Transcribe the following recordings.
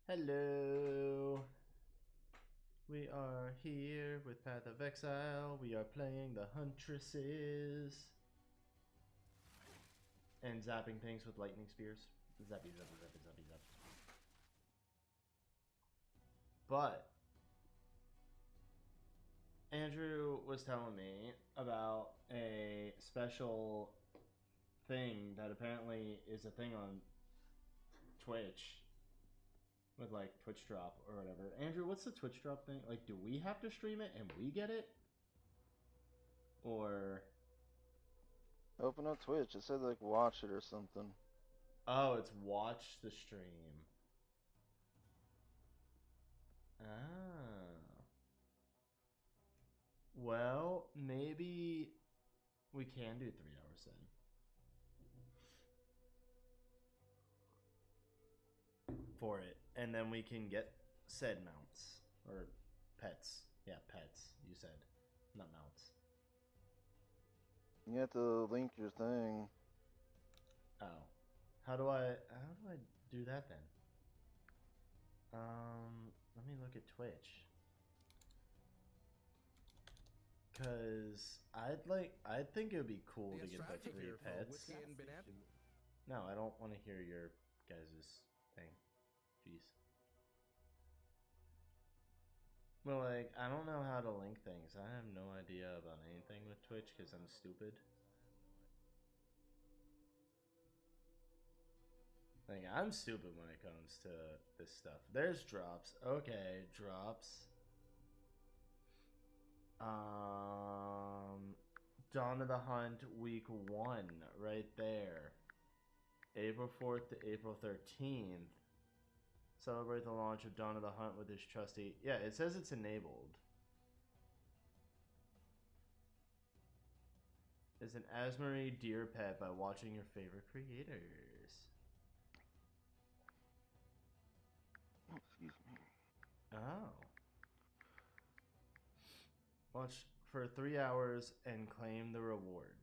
Hello. We are here with Path of Exile. We are playing the Huntresses. And zapping things with lightning spears. Zappy, zappy, zappy, zappy, zappy. But Andrew was telling me about a special thing that apparently is a thing on Twitch. With like Twitch drop or whatever. Andrew, what's the Twitch drop thing? Like, do we have to stream it and we get it? Or Open up Twitch. It said like watch it or something. oh, it's watch the stream. Ah. Well, maybe we can do 3 hours then. For it. And then we can get said mounts. Or pets. Yeah, pets, you said. Not mounts. You have to link your thing. Oh. How do I do that then? Let me look at Twitch. Cause I think it would be cool to get like 3 pets. No, I don't want to hear your guys' thing. Jeez. Well, like, I don't know how to link things. I have no idea about anything with Twitch because I'm stupid. Like, I'm stupid when it comes to this stuff. There's drops. Okay, drops. Dawn of the Hunt week 1 right there. April 4th to April 13th. Celebrate the launch of Dawn of the Hunt with his trusty... Yeah, it says it's enabled. Is an Asmari deer pet by watching your favorite creators. Oh, excuse me. Oh. Watch for 3 hours and claim the reward.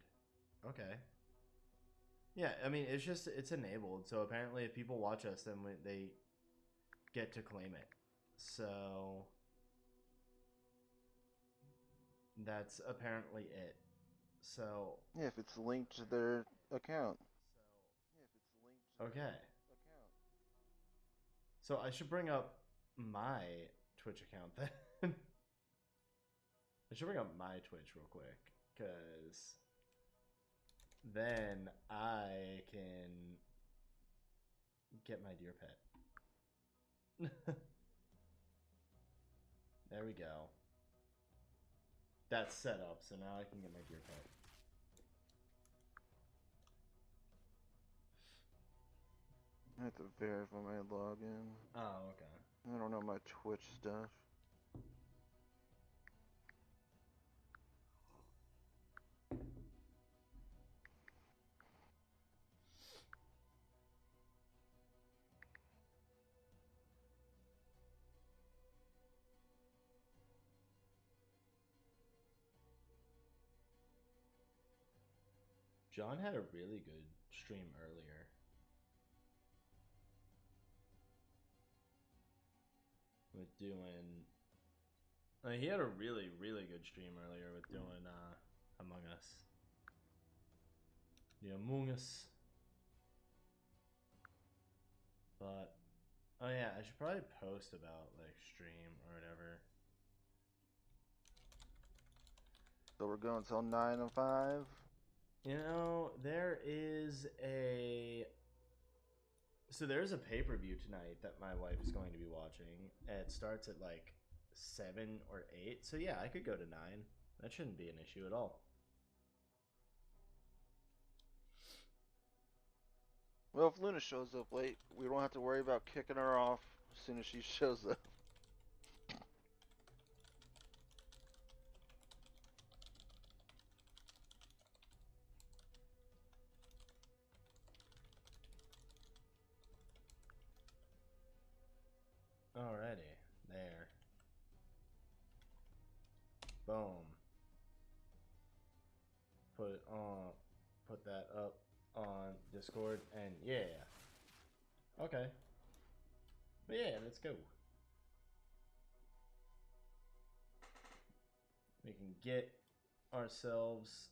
Okay. Yeah, I mean, it's enabled. So apparently if people watch us, then they get to claim it. So that's apparently it. So Yeah, if it's linked to their account. okay. So I should bring up my Twitch account then. I should bring up my Twitch real quick, because then I can get my deer pet. There we go. That's set up, so now I can get my deer pet. I have to verify my login. Oh, okay. I don't know my Twitch stuff. John had a really good stream earlier. With doing... he had a really, really good stream earlier with doing Among Us. The Among Us. But, oh yeah, I should probably post about, like, stream or whatever. So we're going till 9 and 5. You know, there is a... So there's a pay-per-view tonight that my wife is going to be watching. It starts at, like, 7 or 8. So yeah, I could go to 9. That shouldn't be an issue at all. Well, if Luna shows up late, we don't have to worry about kicking her off as soon as she shows up. Alrighty, there. Boom. Put it on, put that up on Discord, and yeah. Okay. But yeah, let's go. We can get ourselves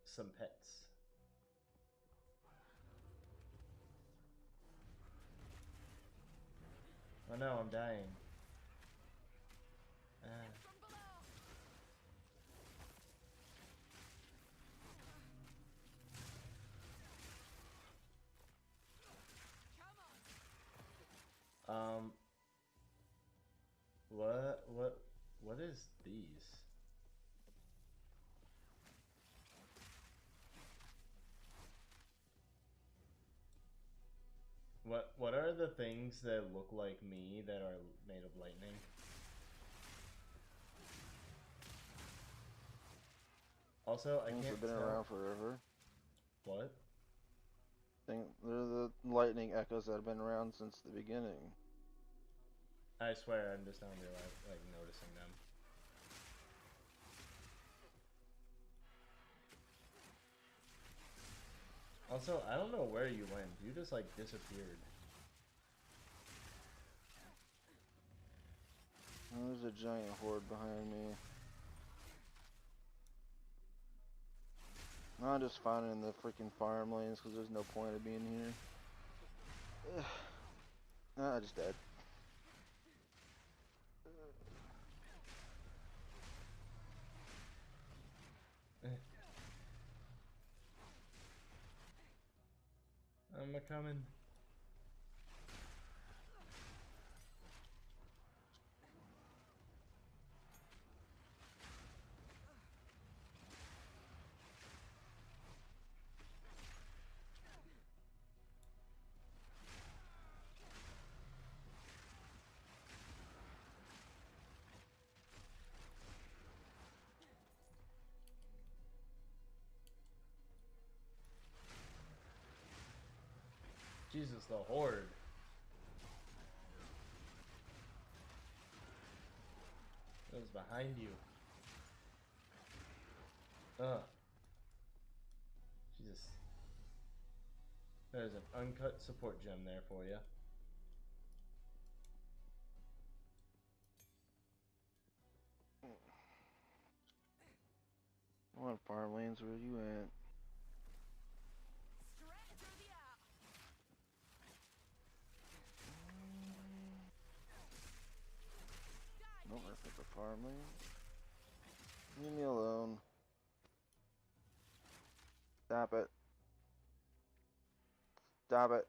some pets. Oh no, I'm dying. Ah. Um, what is these? What are the things that look like me that are made of lightning? Also, I Things can't have been tell. around forever. What? They're the lightning echoes that have been around since the beginning. I swear, I'm just not like noticing them. Also, I don't know where you went. You just like disappeared. Oh, there's a giant horde behind me. I'm just finding the freaking farmlands because there's no point of being here. I just died. I'm a coming. Jesus, the horde. It was behind you. Ugh. Jesus. There's an uncut support gem there for you. I want farmlands, where you at? Nope, that's not the farmland. Leave me alone. Stop it. Stop it.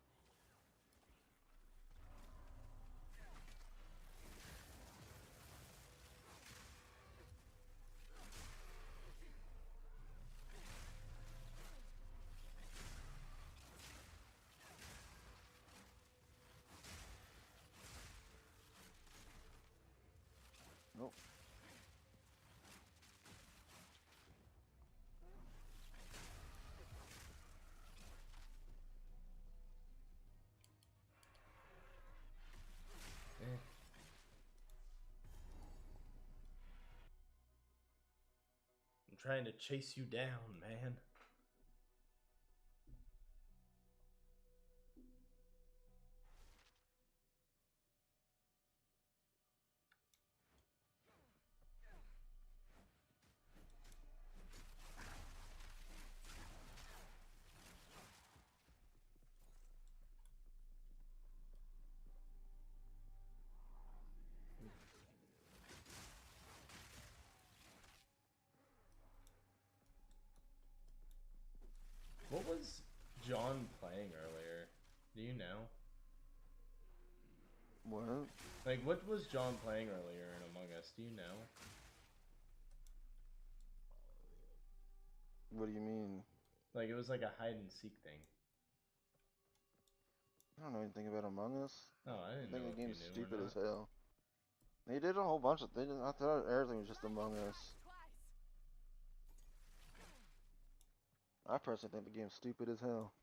Nope. Eh. I'm trying to chase you down, man. What was John playing earlier? Do you know? What? Like, what was John playing earlier in Among Us? Do you know? What do you mean? Like, it was like a hide and seek thing. I don't know anything about Among Us. Oh, I I didn't think know the if you game's knew or stupid not. as hell. They did a whole bunch of things. I thought everything was just Among Us. I personally think the game's stupid as hell.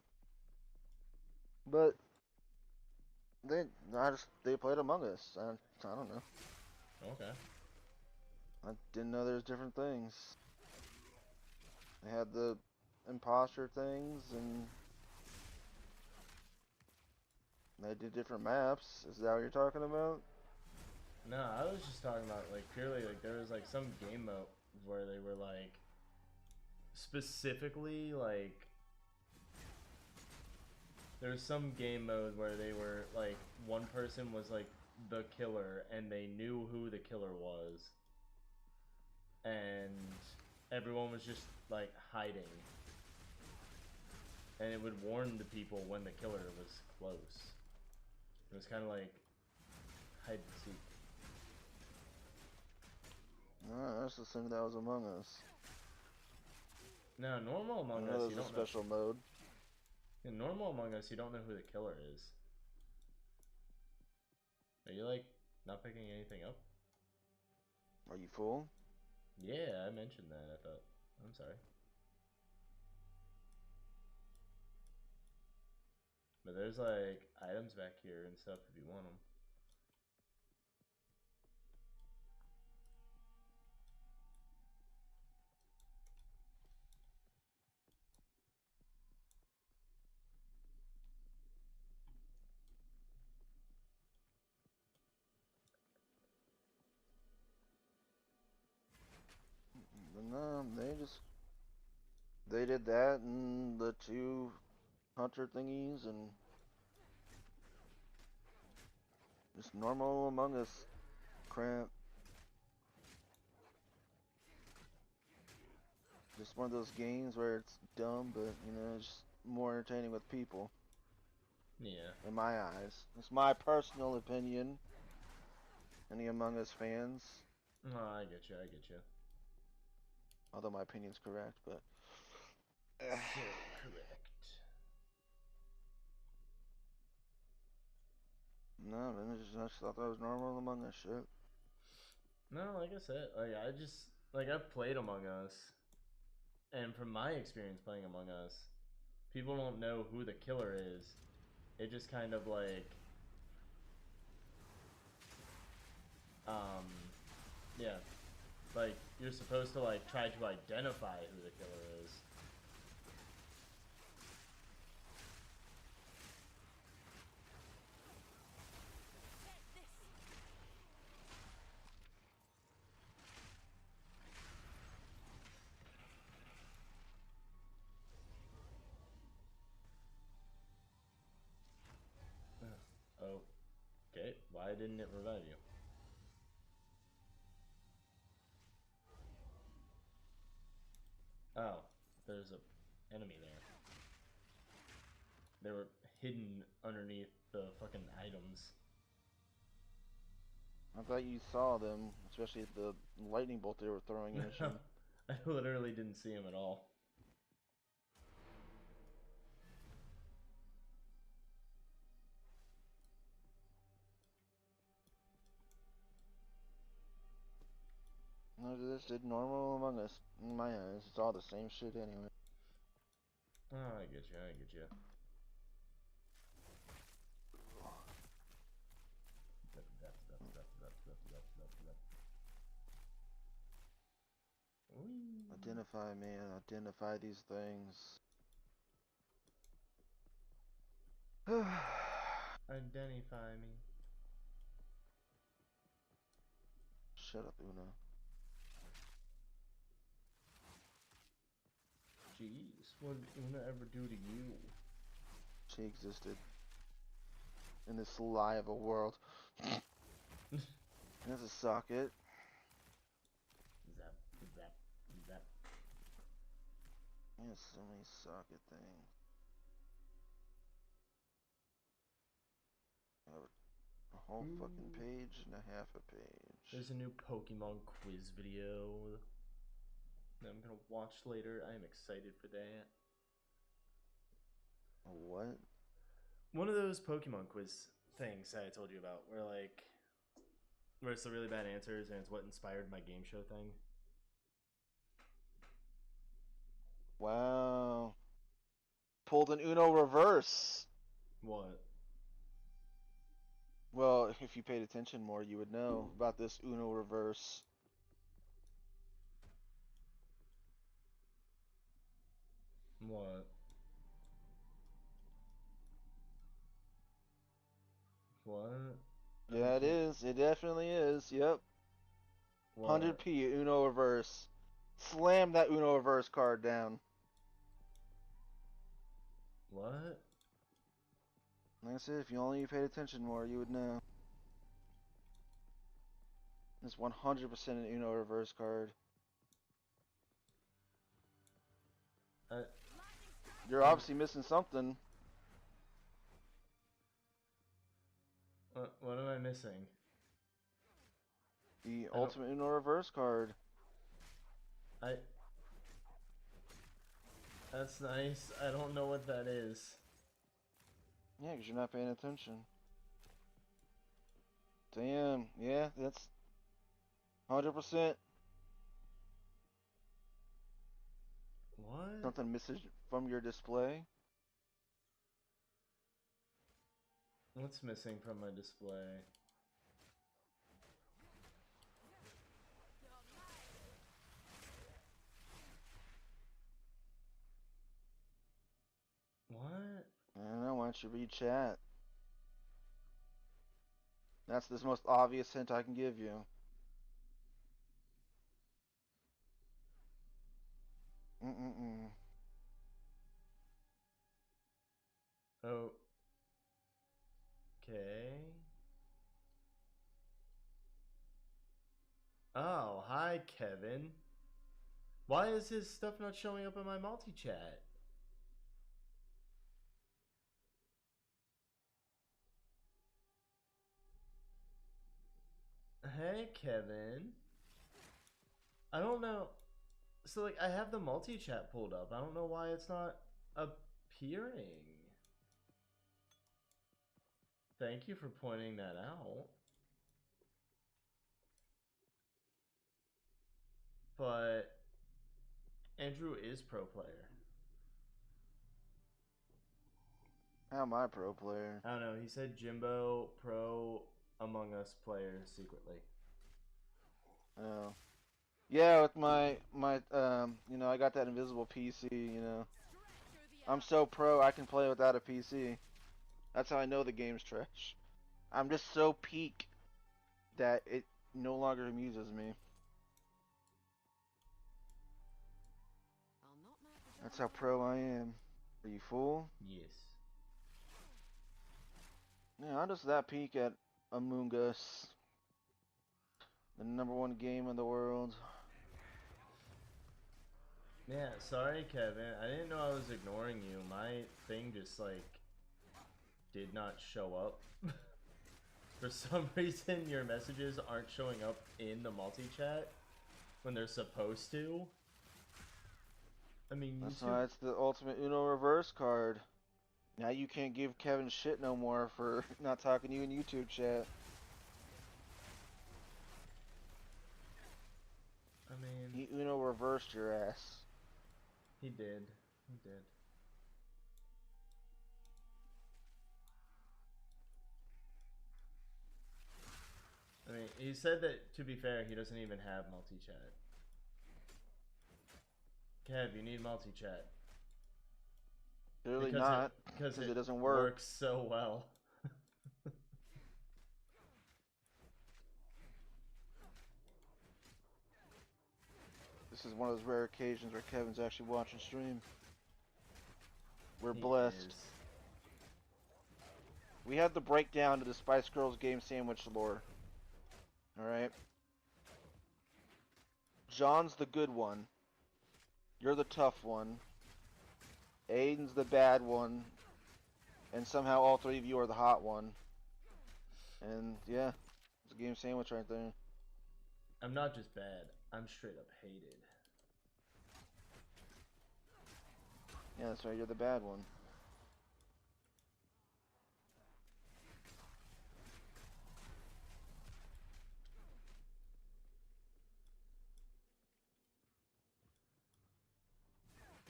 But they played Among Us. I don't know. Okay. I didn't know there's different things. They had the imposter things, and They did different maps. Is that what you're talking about? No, I was just talking about like purely like there was like some game mode where they were like specifically like there's some game mode where they were like one person was like the killer and they knew who the killer was and everyone was just like hiding and it would warn the people when the killer was close. It was kind of like hide and seek. No, that's the thing that was Among Us. No, normal Among I know Us, there's you a don't special know. mode. In normal Among Us, you don't know who the killer is. Are you like not picking anything up? Are you full? Yeah, I mentioned that. I thought. I'm sorry. But there's like items back here and stuff if you want them. But no, they did that and the 2 hunter thingies and just normal Among Us crap. Just one of those games where it's dumb, but you know, it's more entertaining with people. Yeah. In my eyes, it's my personal opinion. Any Among Us fans? Oh, I get you. I get you. Although my opinion's correct, but So correct. no, man, I just thought that was normal Among Us shit. No, like I said, like I just like I've played Among Us, and from my experience playing Among Us, people don't know who the killer is. It just kind of like, um, yeah, like you're supposed to like try to identify who the killer is. Oh, okay. Why didn't it revive you? Oh, there's a enemy there. They were hidden underneath the fucking items. I thought you saw them, especially the lightning bolt they were throwing at you. I literally didn't see him at all. No, this did normal Among Us. In my eyes, it's all the same shit anyway. Oh, I get you. I get you. Identify, man. Identify these things. Identify me. Shut up, Una. Jeez, what did Una ever do to you? She existed in this lie of a world. There's a socket. Zap, zap, zap. There's so many socket things. I have a whole fucking page and a half a page. There's a new Pokemon quiz video that I'm gonna watch later. I am excited for that. A what? One of those Pokemon quiz things that I told you about, where it's the really bad answers and it's what inspired my game show thing. Wow. Pulled an Uno reverse. What? Well, if you paid attention more, you would know about this Uno reverse. What? What? Yeah, it is. It definitely is. Yep. What? 100p Uno reverse. Slam that Uno reverse card down. What? Like I said, if you only paid attention more, you would know. It's 100% an Uno reverse card. You're obviously missing something. What am I missing? The ultimate Uno reverse card. That's nice. I don't know what that is. Yeah, because you're not paying attention. Damn. Yeah, that's 100%. What? Something misses from your display. What's missing from my display? What? I don't know. Why don't you read chat? That's the most obvious hint I can give you. Mm-mm-mm. Okay. Oh, hi, Kevin. Why is his stuff not showing up in my multi-chat? Hey, Kevin. I don't know. So, like, I have the multi-chat pulled up. I don't know why it's not appearing. Thank you for pointing that out. But Andrew is pro player. How am I pro player? I don't know. He said Jimbo pro Among Us player secretly. Oh. Yeah, with my I got that invisible PC, I'm so pro I can play without a PC. That's how I know the game's trash. I'm just so peak that it no longer amuses me. That's how pro I am. Are you fool? Yes. Yeah, I'm just that peak at Among Us. The #1 game in the world. Yeah, sorry, Kevin. I didn't know I was ignoring you. My thing just, like, did not show up. For some reason, your messages aren't showing up in the multi-chat when they're supposed to. I mean, That's YouTube... why it's the ultimate Uno reverse card. Now you can't give Kevin shit no more for not talking to you in YouTube chat. I mean... He Uno reversed your ass. He did. He did. I mean, he said that, to be fair, he doesn't even have multi-chat. Kev, you need multi-chat. Clearly not, because it it doesn't work. Works so well. This is one of those rare occasions where Kevin's actually watching stream. We're He blessed. is. We have the breakdown to the Spice Girls game sandwich lore. Alright? John's the good one. You're the tough one. Aiden's the bad one. And somehow all three of you are the hot one. And yeah, it's a game sandwich right there. I'm not just bad. I'm straight up hated. Yeah, that's right, you're the bad one.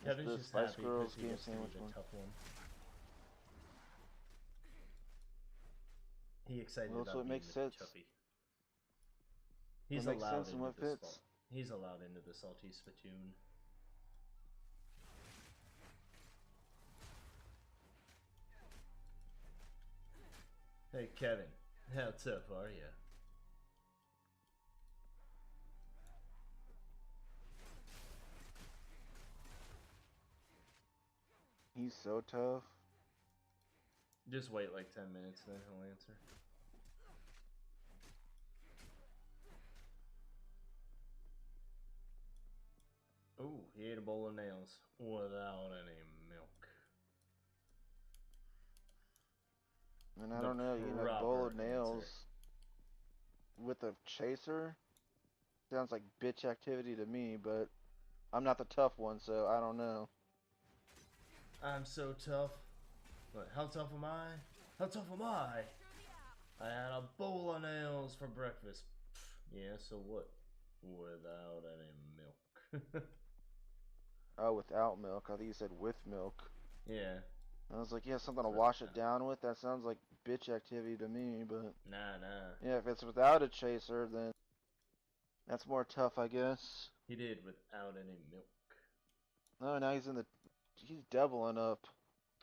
Kevin's the just Spice happy Girls because he game gets to be sandwich the one. tough one. He excited Well, about so it being makes the sense. toughie. He's It makes allowed sense and into what the fits. He's allowed into the salty spittoon. Hey, Kevin. How tough are you? He's so tough. Just wait like 10 minutes, then he'll answer. Ooh, he ate a bowl of nails without any milk. And I don't know, eating a bowl of nails with a chaser sounds like bitch activity to me, but I'm not the tough one, so I don't know. I'm so tough. But how tough am I? How tough am I? I had a bowl of nails for breakfast. Yeah, so what? Without any milk. Oh, without milk. I think you said with milk. Yeah. I was like, yeah, something to wash it down with. That sounds like bitch activity to me, but Nah. yeah, if it's without a chaser, then that's more tough, I guess. He did without any milk. Oh, now he's doubling up.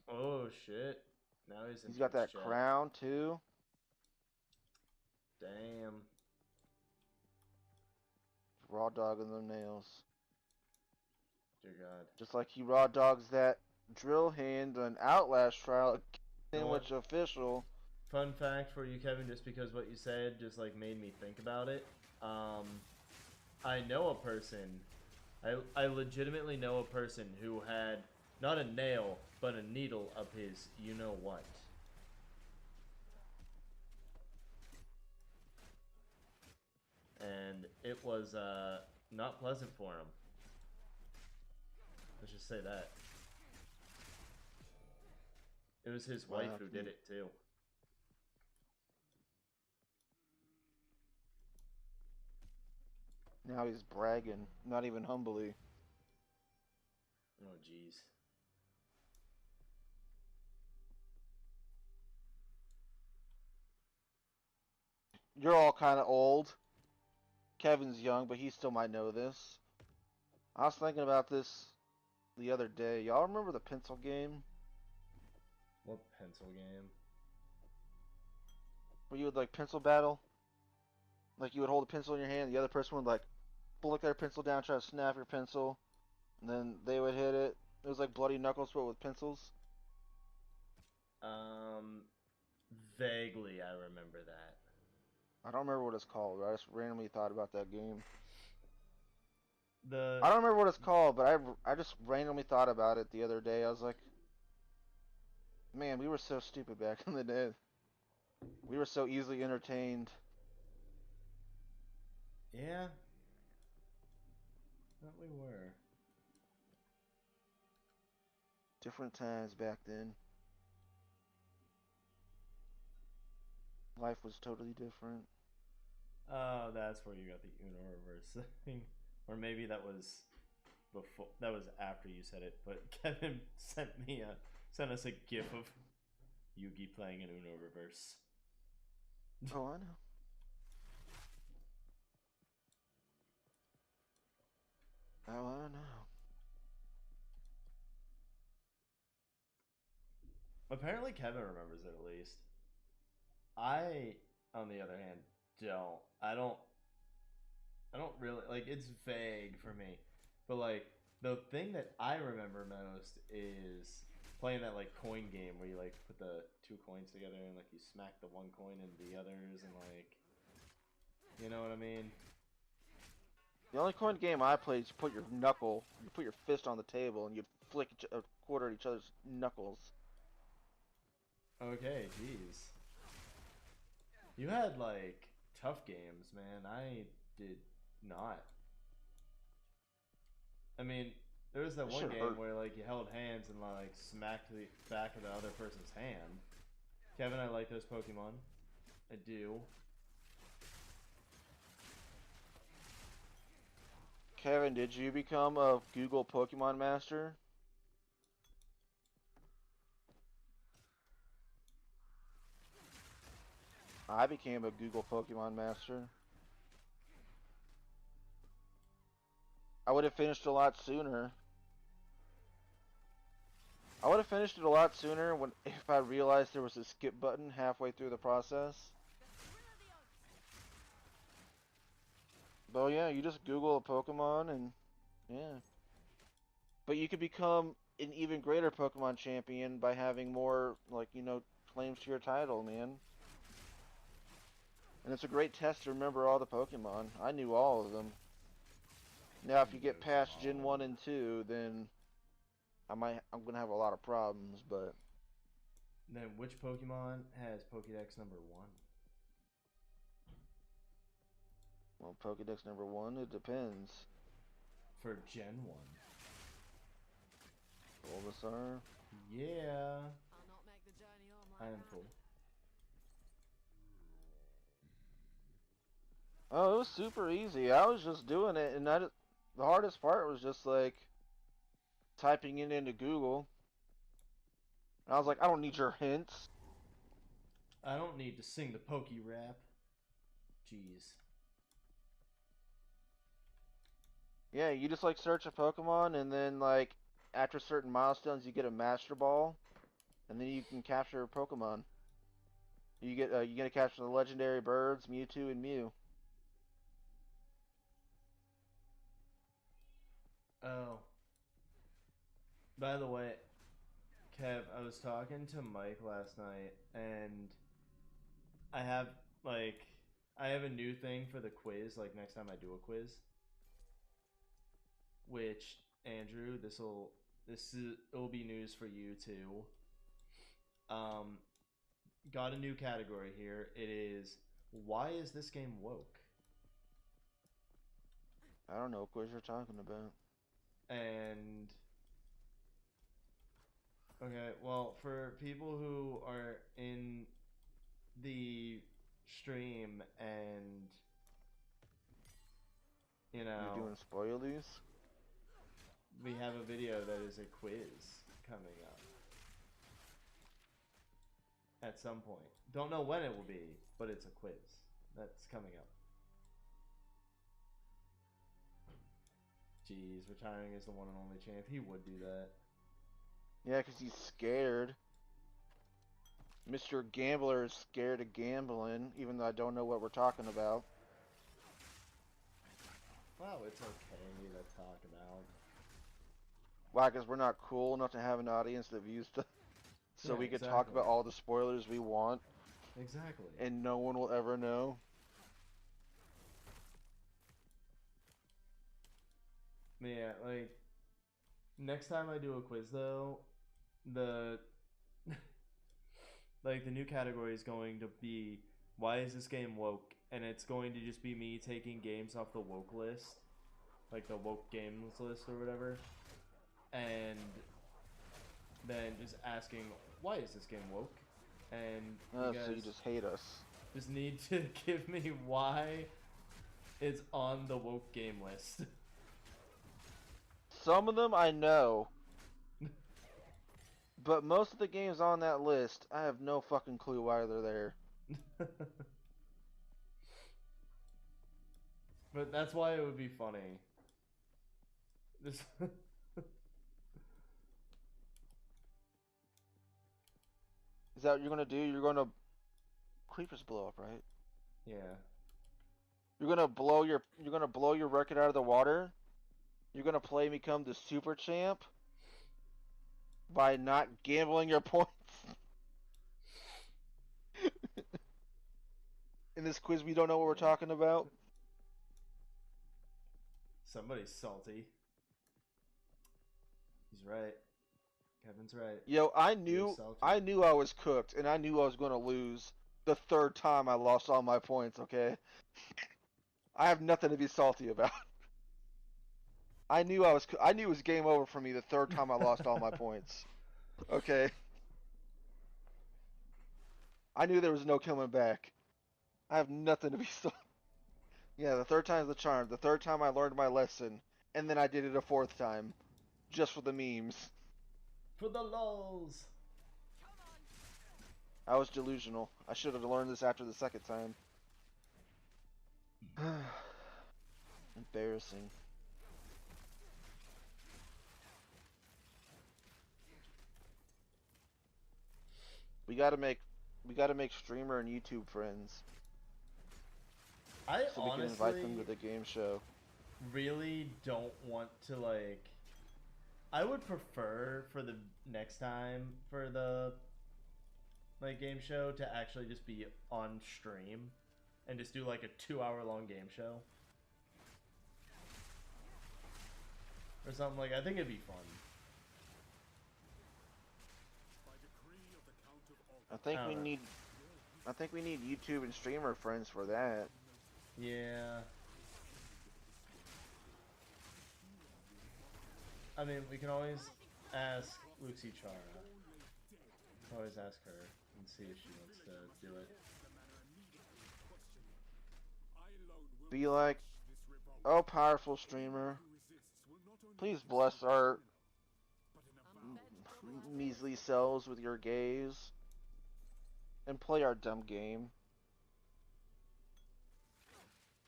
Oh shit. Now he's in He's got that chat. crown too. Damn. Raw dogging them nails. Dear God. Just like he raw dogs that drill hand on Outlast trial, sandwich official. Fun fact for you, Kevin, just because what you said just like made me think about it. I know a person. I legitimately know a person who had not a nail but a needle up his you know what. And it was not pleasant for him. Let's just say that. It was his wife who did it too. Now he's bragging, not even humbly. Oh jeez. You're all kind of old. Kevin's young, but he still might know this. I was thinking about this the other day. Y'all remember the pencil game? What pencil game? Where you would like pencil battle? Like you would hold a pencil in your hand, the other person would like flick their pencil down, try to snap your pencil, and then they would hit it. It was like Bloody Knuckles, but with pencils. Vaguely I remember that. I don't remember what it's called, but I just randomly thought about that game. I don't remember what it's called, but I just randomly thought about it the other day. I was like, man, we were so stupid back in the day. We were so easily entertained. Yeah. That we were. Different times back then. Life was totally different. Oh, that's where you got the Uno reverse thing. Or maybe that was before. That was after you said it. But Kevin sent us a GIF of Yugi playing an Uno reverse. Oh, I know. Oh, I know. Apparently, Kevin remembers it at least. I, on the other hand, don't. I don't really like. It's vague for me, but like the thing that I remember most is playing that like coin game where you like put the two coins together and like you smack the one coin into the others and like, you know what I mean? The only coin game I played is you put your fist on the table and you flick a quarter at each other's knuckles. Okay, jeez. You had like tough games, man. I did not. I mean, there was that one game where like you held hands and like smacked the back of the other person's hand. Kevin, I like those Pokemon. I do. Kevin, did you become a Google Pokemon Master? I became a Google Pokemon Master. I would have finished a lot sooner. I would have finished it a lot sooner when if I realized there was a skip button halfway through the process. But yeah, you just Google a Pokemon and yeah. But you could become an even greater Pokemon champion by having more, like, claims to your title, man. And it's a great test to remember all the Pokemon. I knew all of them. Now, if you get past Gen 1 and 2, then I'm gonna have a lot of problems, but... Then which Pokemon has Pokédex number 1? Well, Pokédex number 1, it depends. For Gen 1. Bulbasaur? Yeah. I am cool. Oh, it was super easy. I was just doing it, and the hardest part was just, like, typing it into Google. And I was like, I don't need your hints. I don't need to sing the Poke rap. Jeez. Yeah, you just, like, search a Pokemon, and then, like, after certain milestones, you get a Master Ball, and then you can capture a Pokemon. You get to capture the legendary birds, Mewtwo and Mew. Oh. By the way, Kev, I was talking to Mike last night, and I have, like, I have a new thing for the quiz, like, next time I do a quiz. Which, Andrew, it'll be news for you, too. Got a new category here. It is, why is this game woke? I don't know what quiz you're talking about. And okay, well, for people who are in the stream and You're doing spoilies? we have a video that is a quiz coming up at some point. Don't know when it will be, but it's a quiz that's coming up. Jeez, retiring is the one and only champ. He would do that. Yeah, because he's scared. Mr. Gambler is scared of gambling, even though I don't know what we're talking about. Wow, it's okay to talk about. Why? Because we're not cool enough to have an audience that views stuff. So Yeah, we could talk about all the spoilers we want. Exactly. And no one will ever know. Yeah, like, next time I do a quiz, though, the like, the new category is going to be, why is this game woke? And it's going to just be me taking games off the woke list, like the woke games list or whatever, and then just asking, why is this game woke? And you guys So you just hate us. just need to give me why it's on the woke game list. Some of them I know. But most of the games on that list, I have no fucking clue why they're there. But that's why it would be funny. This Is that what you're gonna do? You're gonna... Creepers blow up, right? Yeah. You're gonna blow your record out of the water? You're gonna play and become the super champ? By not gambling your points? In this quiz we don't know what we're talking about? Somebody's salty. He's right. Kevin's right. Yo, I knew I was cooked, and I knew I was gonna lose the third time I lost all my points, okay? I have nothing to be salty about. I knew it was game over for me the third time I lost all my points. Okay? I knew there was no coming back. I have nothing to be salty. Yeah, the third time's the charm. The third time I learned my lesson, and then I did it a fourth time. Just for the memes. For the lulz. I was delusional. I should have learned this after the second time. Embarrassing. We gotta make streamer and YouTube friends I so we can invite them to the game show. really don't want to like. I would prefer for the next time for the like game show to actually just be on stream and just do like a 2 hour long game show or something. Like, I think it'd be fun. I think we need YouTube and streamer friends for that. Yeah. I mean, we can always ask Lucy Chara. Always ask her and see if she wants to do it. Be like, oh, powerful streamer, please bless our measly selves with your gaze and play our dumb game.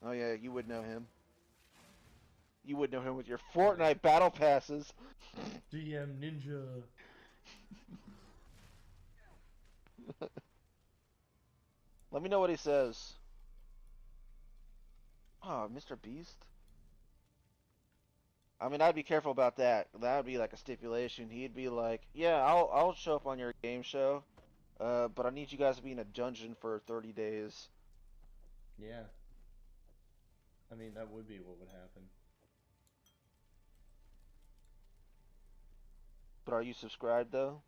Oh yeah, you would know him. You would know him with your Fortnite battle passes. DM Ninja. Let me know what he says. Oh, Mr. Beast? I mean, I'd be careful about that. That would be like a stipulation. He'd be like, yeah, I'll show up on your game show, but I need you guys to be in a dungeon for 30 days. Yeah. I mean, that would be what would happen. But are you subscribed, though?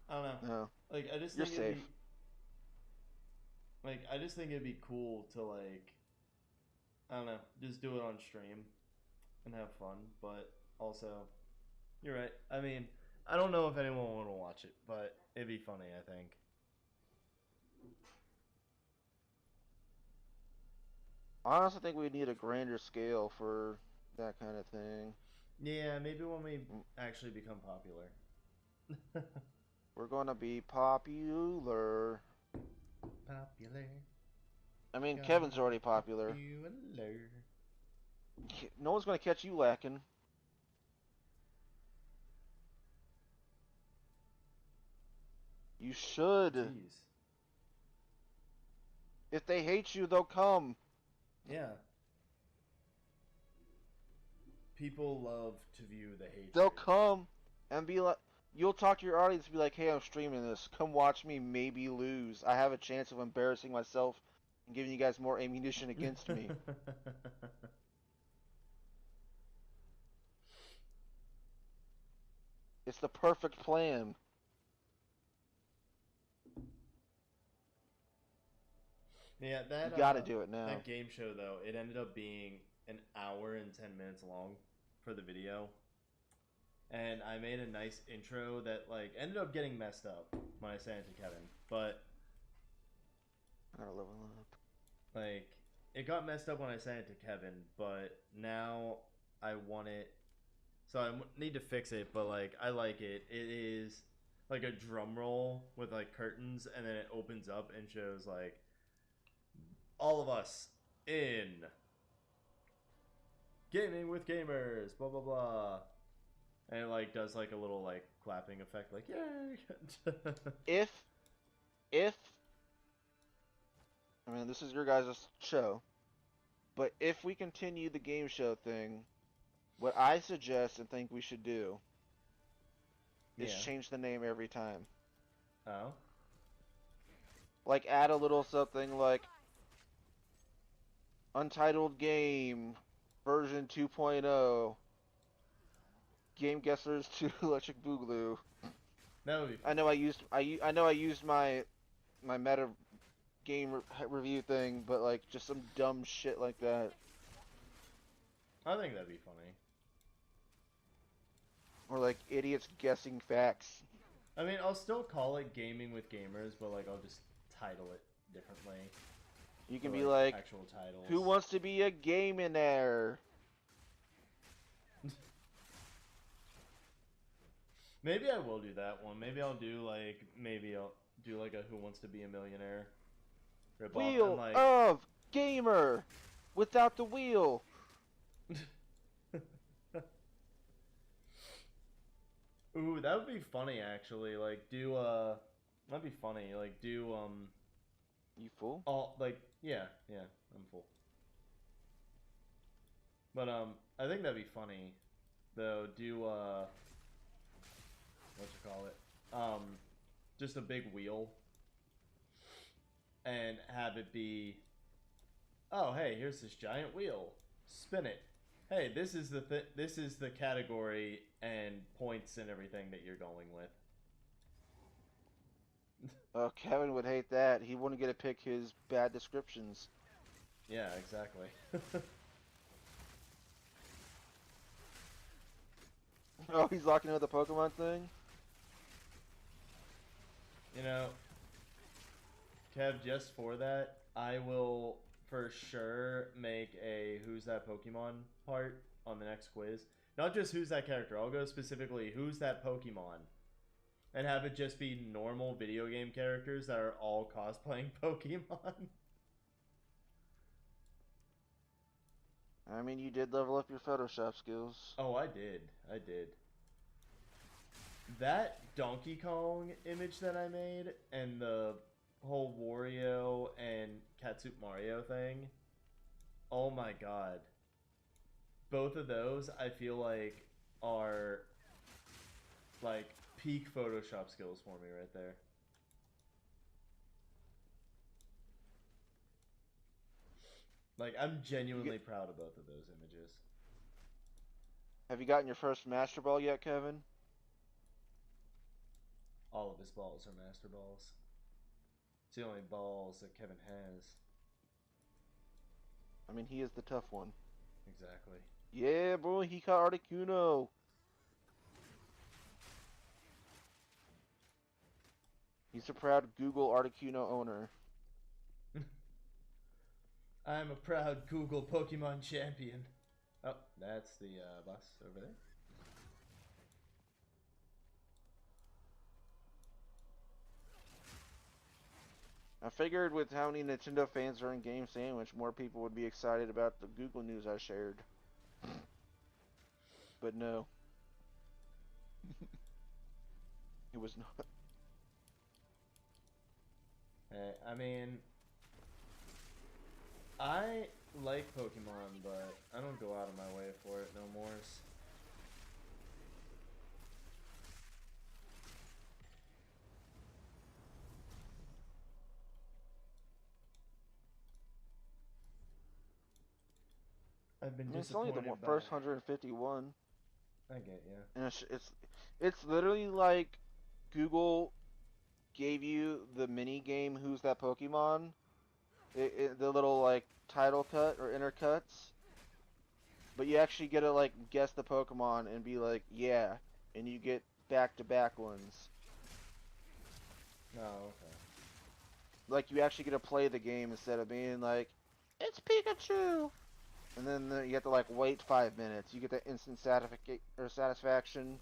I don't know. No. Like, I just You're think it'd safe. be, like, I just think it'd be cool to, like, I don't know, just do it on stream and have fun. But also, you're right. I mean, I don't know if anyone would watch it, but it'd be funny, I think. I honestly think we need a grander scale for that kind of thing. Yeah, maybe when we actually become popular. We're gonna be popular. Popular. I mean, Kevin's already popular. No one's gonna catch you lacking. You should. Jeez. If they hate you, they'll come. Yeah. People love to view the hatred. They'll come and be like, you'll talk to your audience and be like, hey, I'm streaming this. Come watch me maybe lose. I have a chance of embarrassing myself and giving you guys more ammunition against me. It's the perfect plan. Yeah, that You gotta do it now. That game show though, it ended up being an hour and 10 minutes long for the video. And I made a nice intro that like ended up getting messed up when I sent it to Kevin. But I gotta level up. like it got messed up when I sent it to Kevin, but now I want it. So I need to fix it, but like I like it. It is like a drum roll with like curtains, and then it opens up and shows like all of us in gaming with gamers, blah blah blah, and it like does like a little like clapping effect, like yay. if I mean, this is your guys' show, but if we continue the game show thing, what I suggest and think we should do is change the name every time. Oh. Like add a little something like Untitled Game version 2.0 Game Guessers to Electric Boogaloo. That would be fun. I know I used my meta game review thing, but like just some dumb shit like that. I think that'd be funny. Or like idiots guessing facts. I mean, I'll still call it Gaming with Gamers, but like I'll just title it differently. You can be like, actual titles. Who wants to be a gaminaire? Maybe I will do that one. Maybe I'll do like a Who Wants to Be a Millionaire ripoff. Wheel and, like, of Gamer. without the wheel. Ooh, that would be funny actually. Like do that'd be funny. Like do You fool. all like yeah, I'm full. But I think that'd be funny though. Do what you call it? Just a big wheel and have it be, oh hey, here's this giant wheel. Spin it. Hey, this is the category and points and everything that you're going with. Oh, Kevin would hate that. He wouldn't get to pick his bad descriptions. Yeah, exactly. Oh, he's locking in with the Pokemon thing? You know, Kev, just for that, I will for sure make a Who's That Pokemon part on the next quiz. Not just who's that character, I'll go specifically who's that Pokemon. And have it just be normal video game characters that are all cosplaying Pokemon. I mean, you did level up your Photoshop skills. Oh, I did. I did. That Donkey Kong image that I made and the whole Wario and Katsup Mario thing. Oh my god. Both of those I feel like are like peak Photoshop skills for me right there. Like I'm genuinely proud of both of those images. Have you gotten your first Master Ball yet, Kevin? All of his balls are Master Balls. It's the only balls that Kevin has. I mean, he is the tough one. Exactly. Yeah, bro, he caught Articuno. He's a proud Google Articuno owner. I'm a proud Google Pokemon champion. Oh, that's the bus over there. I figured with how many Nintendo fans are in Game Sandwich, more people would be excited about the Google news I shared. But no. It was not. I mean, I like Pokemon, but I don't go out of my way for it no more. I've been I mean, it's only the disappointed by. first 151. I get you. And it's literally like Google gave you the mini game Who's That Pokemon? The little like title cut or intercuts. But you actually get to like guess the Pokemon and be like, yeah, and you get back-to-back ones. Oh, okay. Like you actually get to play the game instead of being like, it's Pikachu, and then you have to like wait 5 minutes. You get the instant satisfaction,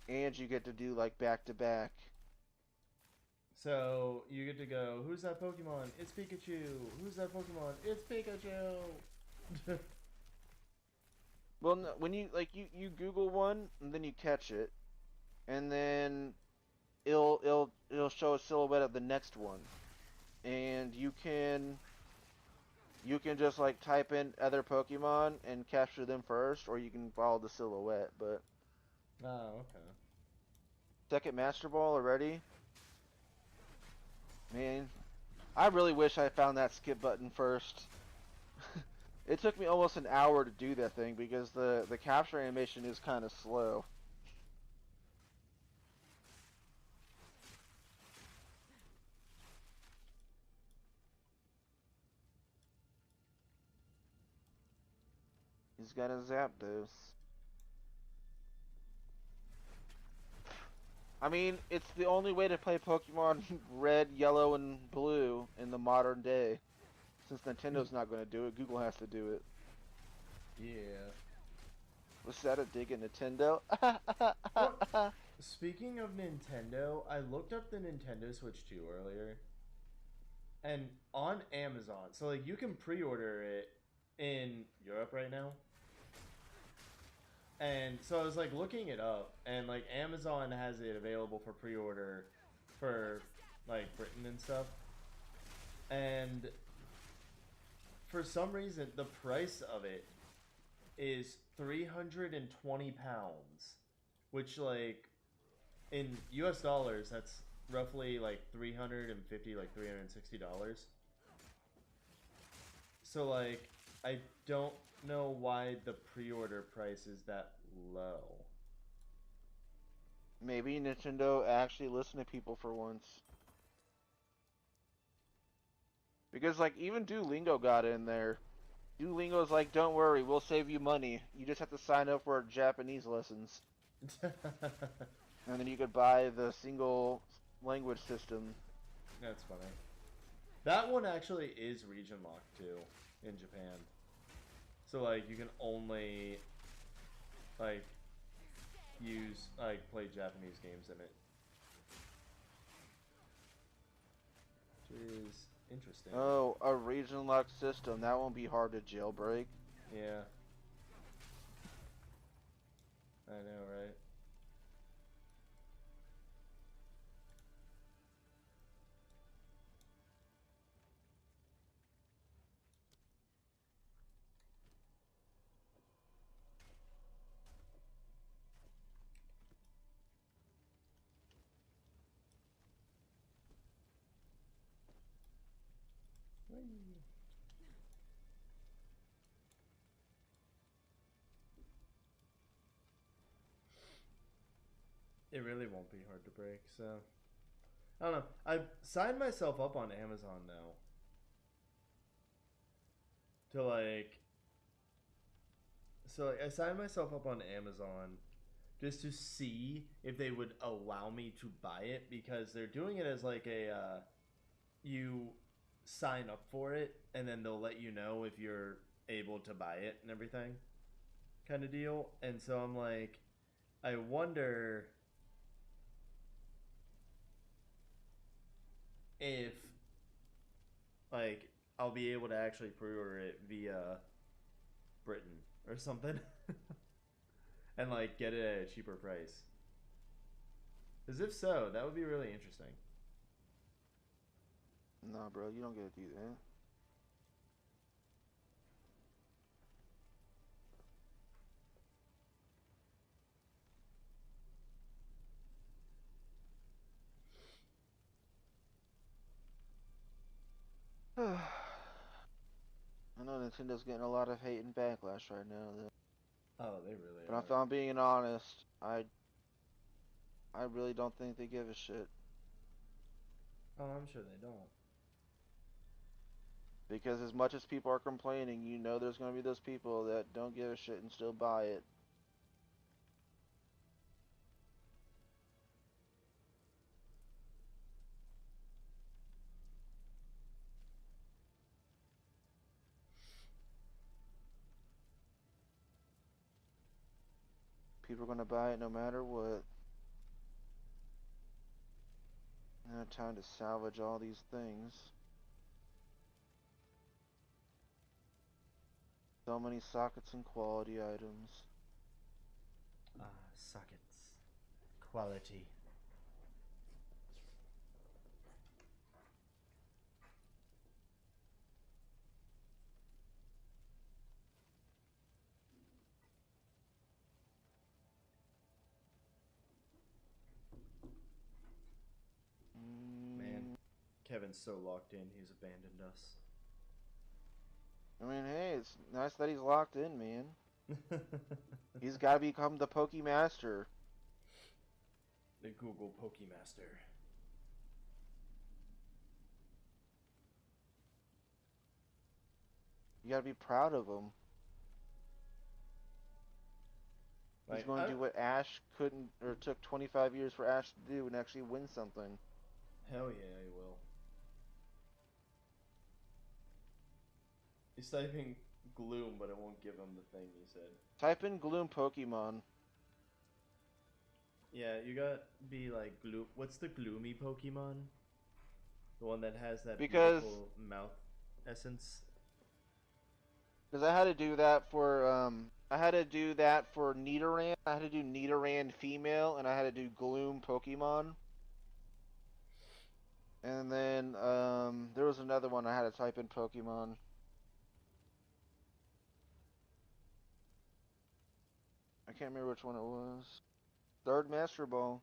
and you get to do like back-to-back. So you get to go. Who's that Pokemon? It's Pikachu. Who's that Pokemon? It's Pikachu. Well, no, when you like you Google one and then you catch it, and then it'll show a silhouette of the next one, and you can just like type in other Pokemon and capture them first, or you can follow the silhouette. But Oh, okay. second Master Ball already, man. I really wish I found that skip button first. It took me almost an hour to do that thing because the capture animation is kind of slow. He's got a Zapdos. I mean, it's the only way to play Pokemon Red, Yellow, and Blue in the modern day. Since Nintendo's not going to do it, Google has to do it. Yeah. Was that a dig at Nintendo? What? Speaking of Nintendo, I looked up the Nintendo Switch 2 earlier. And on Amazon, so like you can pre-order it in Europe right now. And so I was like looking it up, and like Amazon has it available for pre-order for like Britain and stuff. And for some reason, the price of it is 320 pounds, which like in US dollars, that's roughly like 350, like $360. So like I don't know why the pre-order price is that low. Maybe Nintendo actually listened to people for once. Because like even Duolingo got in there. Duolingo's like, don't worry, we'll save you money. You just have to sign up for Japanese lessons. And then you could buy the single language system. That's funny. That one actually is region locked too in Japan. So like you can only like play Japanese games in it. Which is interesting. Oh, a region locked system. That won't be hard to jailbreak. Yeah. I know, right? It really won't be hard to break, so I don't know. I've signed myself up on Amazon now to like I signed myself up on Amazon just to see if they would allow me to buy it because they're doing it as like a you sign up for it and then they'll let you know if you're able to buy it and everything kind of deal. And so I'm like, I wonder if like I'll be able to actually pre-order it via Britain or something and like get it at a cheaper price. Because if so, that would be really interesting. Nah, bro, you don't get to do that. I know Nintendo's getting a lot of hate and backlash right now, though. Oh, they really But are. if I'm being honest, I really don't think they give a shit. Oh, I'm sure they don't. Because as much as people are complaining, you know there's going to be those people that don't give a shit and still buy it. People are going to buy it no matter what. Now time to salvage all these things. So many sockets and quality items. Sockets. Quality. Man, Kevin's so locked in, he's abandoned us. I mean, hey, it's nice that he's locked in, man. He's got to become the Pokemaster. The Google Pokemaster. You got to be proud of him. He's going to do what Ash couldn't, or took 25 years for Ash to do and actually win something. Hell yeah, he will. He's typing Gloom, but it won't give him the thing he said. Type in Gloom Pokemon. Yeah, you got be like Gloom. What's the gloomy Pokemon? The one that has that Because beautiful mouth essence. I had to do that for Nidoran. I had to do Nidoran female, and I had to do Gloom Pokemon. And then there was another one I had to type in Pokemon. I can't remember which one it was. Third Master Ball.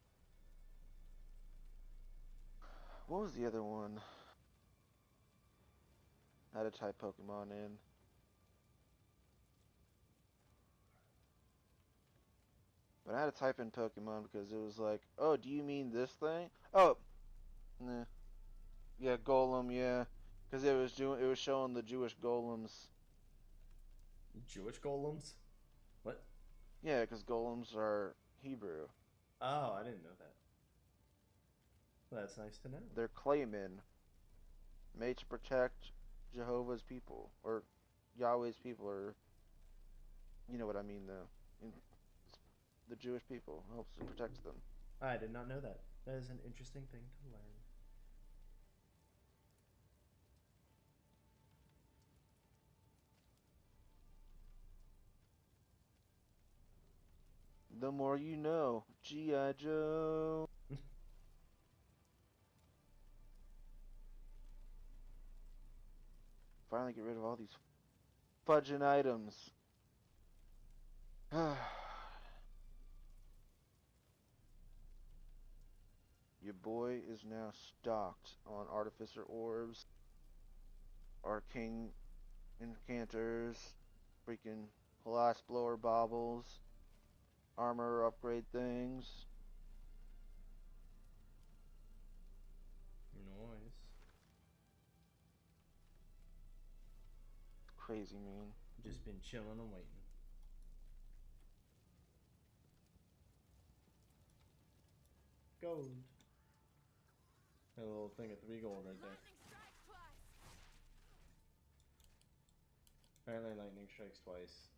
What was the other one? I had to type Pokemon in. But I had to type in Pokemon because it was like, oh, do you mean this thing? Oh, nah. Yeah, Golem, yeah. Because it was showing the Jewish golems. Jewish golems? What? Yeah, because golems are Hebrew. Oh, I didn't know that. Well, that's nice to know. They're claymen, made to protect Jehovah's people, or Yahweh's people, or you know what I mean, though. The Jewish people helps to protect them. I did not know that. That is an interesting thing to learn. The more you know, G.I. Joe. Finally get rid of all these fudging items. Your boy is now stocked on Artificer Orbs, Arcane Incanters, freaking Blast Blower Baubles, armor upgrade things. Nice. Crazy, man. Just been chilling and waiting. Gold. A little thing of 3 gold right there. Apparently lightning strikes twice.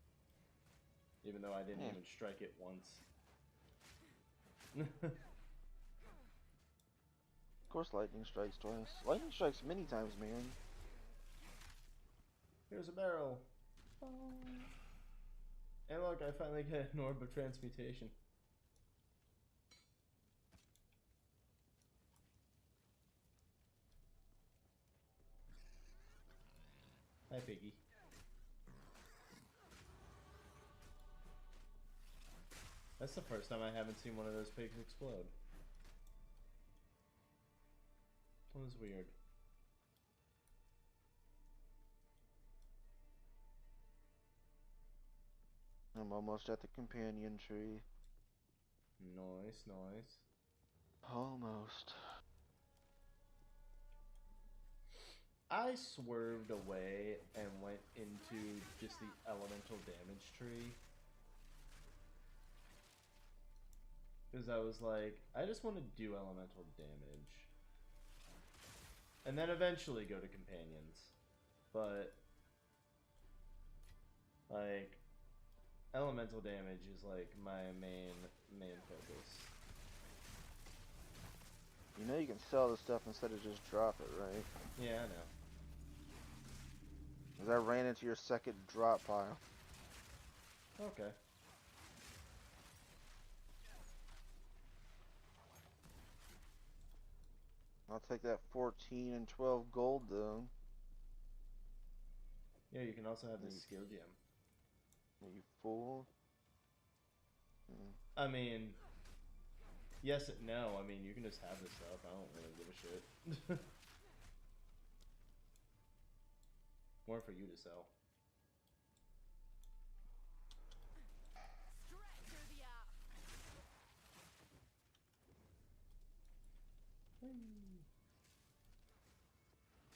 Even though I didn't even strike it once. Of course lightning strikes twice. Lightning strikes many times, man. Here's a barrel. Oh. And look, I finally get an orb of transmutation. Hi, Piggy. That's the first time I haven't seen one of those pigs explode. That was weird. I'm almost at the companion tree. Nice, nice. Almost. I swerved away and went into just the elemental damage tree. Because I was like, I just want to do elemental damage. And then eventually go to companions. But, like, elemental damage is like my main focus. You know you can sell this stuff instead of just drop it, right? Yeah, I know. Because I ran into your second drop pile. Okay. I'll take that 14 and 12 gold, though. Yeah, you can also have the skill gem. Are you fool? I mean, yes and no. I mean, you can just have this stuff. I don't really give a shit. More for you to sell.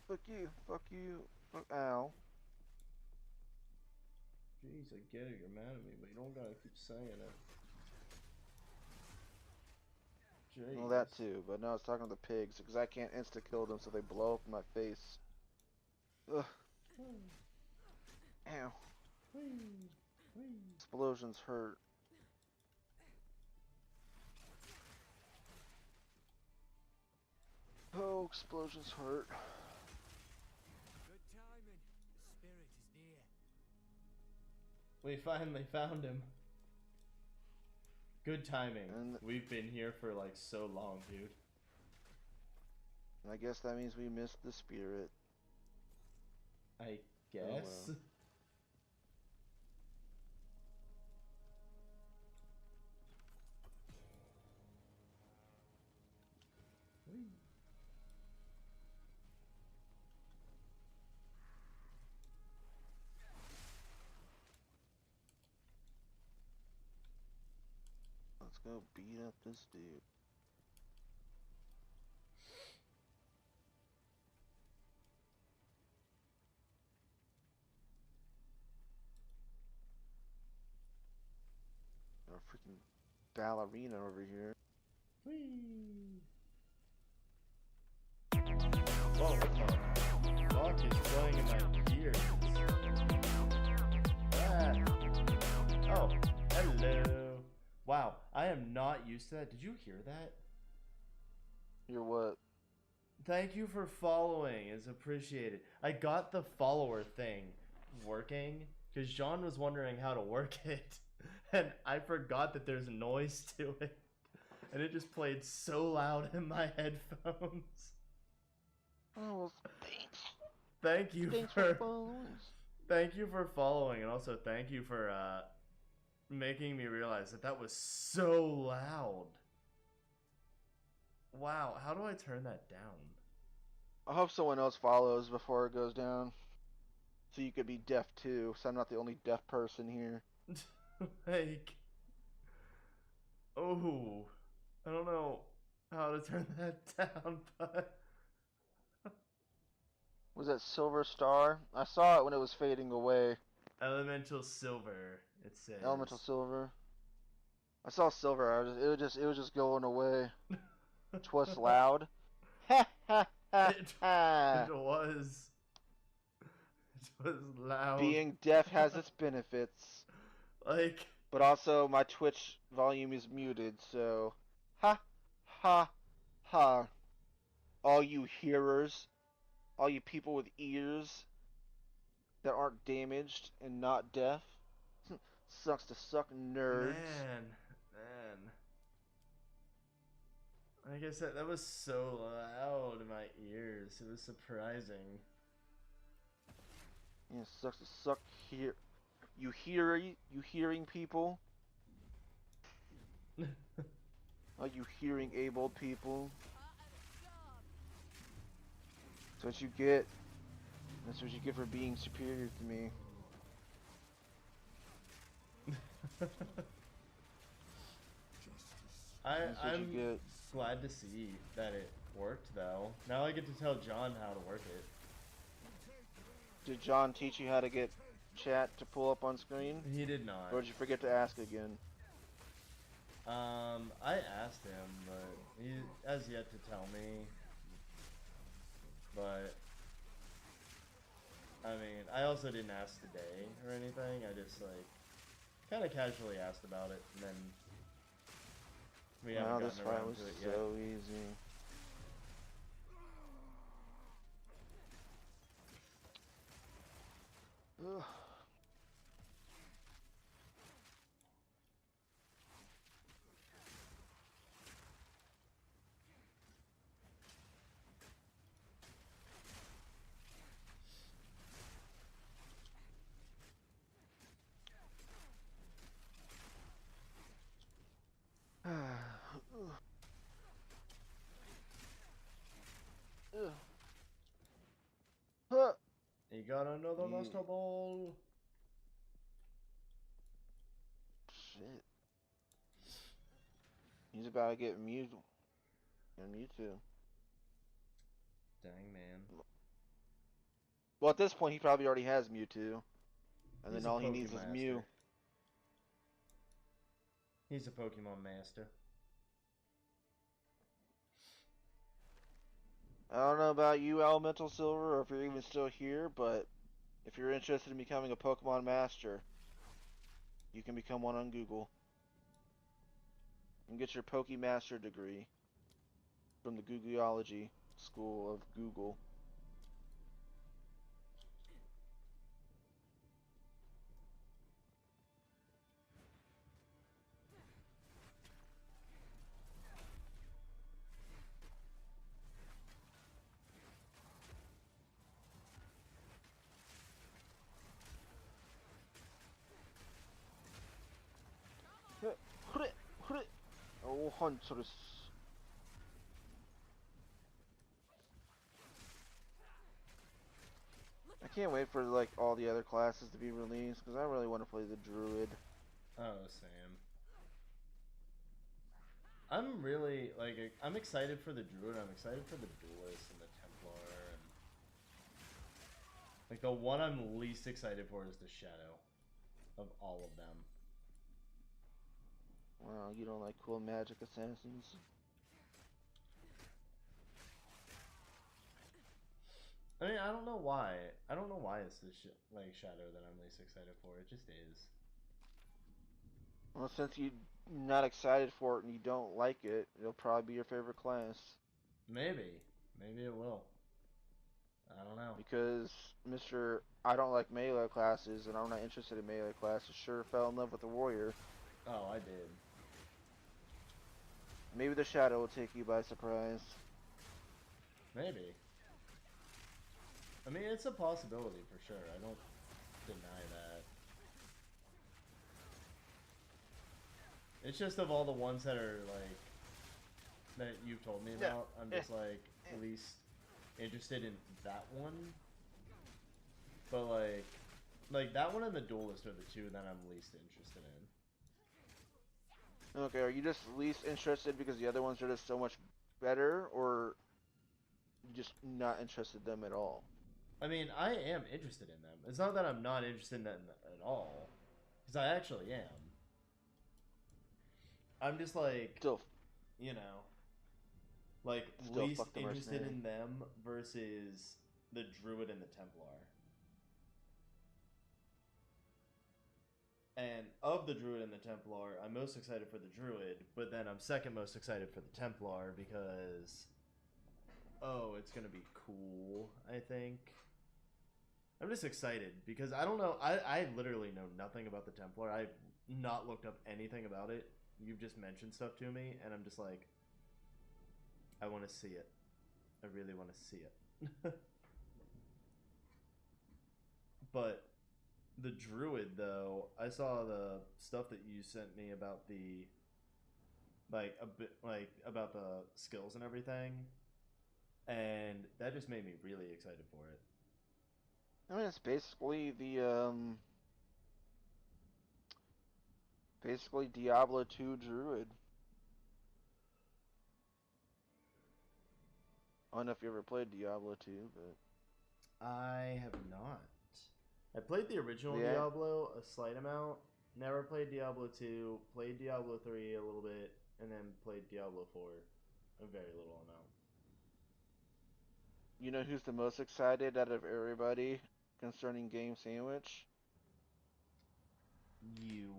Fuck you. Fuck you. Fuck ow. Jeez, I get it. You're mad at me, but you don't gotta keep saying it. Jeez. Well, that too, but no, I was talking to the pigs, because I can't insta-kill them, so they blow up in my face. Ugh. Ow. Explosions hurt. Oh, explosions hurt. Good timing. The spirit is near. We finally found him. Good timing. And We've been here for like so long, dude. I guess that means we missed the spirit. I guess. Oh, well. Whee. Let's go beat up this dude. Our freaking ballerina over here. Whee. Whoa, what the fuck is going in my ears? Ah. Oh, hello. Wow, I am not used to that. Did you hear that? You're what? Thank you for following. It's appreciated. I got the follower thing working because John was wondering how to work it, and I forgot that there's noise to it, and it just played so loud in my headphones. Oh, well, thanks. Thank you Thanks for following. thank you for following, and also thank you for making me realize that that was so loud. Wow, how do I turn that down? I hope someone else follows before it goes down. So you could be deaf too, so I'm not the only deaf person here. Like, oh, I don't know how to turn that down, but Was that Silver Star? I saw it when it was fading away. elemental silver. It says Elemental Silver. I saw Silver. It was just going away. Twas loud. Ha ha ha it, ha. it was loud. Being deaf has its benefits, Like, but also my Twitch volume is muted, so ha ha ha. All you hearers, all you people with ears that aren't damaged and not deaf, sucks to suck, nerds. man. Like I said, that was so loud in my ears. It was surprising. Yeah, sucks to suck. You hearing people? Are you hearing abled people? That's what you get. That's what you get for being superior to me. That's what you I'm get. glad to see that it worked though. Now I get to tell John how to work it. Did John teach you how to get chat to pull up on screen? He did not. Or did you forget to ask again? I asked him, but he has yet to tell me. But I mean, I also didn't ask today or anything. I just like kind of casually asked about it, and then we haven't Wow, gotten this fight around was to it yet. so easy. Ugh. Huh. He got another Yeah. master ball. Shit. He's about to get Mew and Mewtwo. Dang man. Well, at this point, he probably already has Mewtwo. And He's then a all he needs is Pokemaster. Mew. He's a Pokemon master. I don't know about you, Elemental Silver, or if you're even still here, but if you're interested in becoming a Pokemon Master, you can become one on Google. And get your Pokemaster degree from the Googleology school of Google. Oh, Huntress. I can't wait for like all the other classes to be released because I really want to play the Druid. Oh, Sam. I'm really like I'm excited for the Druid. I'm excited for the Duelist and the Templar. And like the one I'm least excited for is the Shadow, of all of them. Wow, you don't like cool magic assassins? I mean, I don't know why. I don't know why it's the like Shadow that I'm least excited for. It just is. Well, since you're not excited for it and you don't like it, it'll probably be your favorite class. Maybe. Maybe it will. I don't know. Because Mr. I don't like melee classes and I'm not interested in melee classes sure fell in love with the warrior. Oh, I did. Maybe the Shadow will take you by surprise. Maybe. I mean, it's a possibility for sure. I don't deny that. It's just of all the ones that are like that you've told me about, I'm just like least interested in that one. But like that one and the Duelist are the two that I'm least interested in. Okay, are you just least interested because the other ones are just so much better, or you just not interested in them at all? I mean, I am interested in them. It's not that I'm not interested in them at all, because I actually am. I'm just like, Still, you know, like Still least fuck the interested mercenary. in them versus the Druid and the Templar. And of the Druid and the Templar, I'm most excited for the Druid, but then I'm second most excited for the Templar because, oh, it's gonna be cool, I think. I'm just excited because I don't know, I literally know nothing about the Templar. I've not looked up anything about it. You've just mentioned stuff to me, and I'm just like, I want to see it. I really want to see it. But the Druid, though, I saw the stuff that you sent me about the like a bit like about the skills and everything, and that just made me really excited for it. I mean, it's basically Diablo 2 Druid. I don't know if you ever played Diablo 2, but I have not. I played the original yeah, Diablo a slight amount. Never played Diablo 2. Played Diablo 3 a little bit, and then played Diablo 4 a very little amount. you know who's the most excited out of everybody concerning Game Sandwich? You.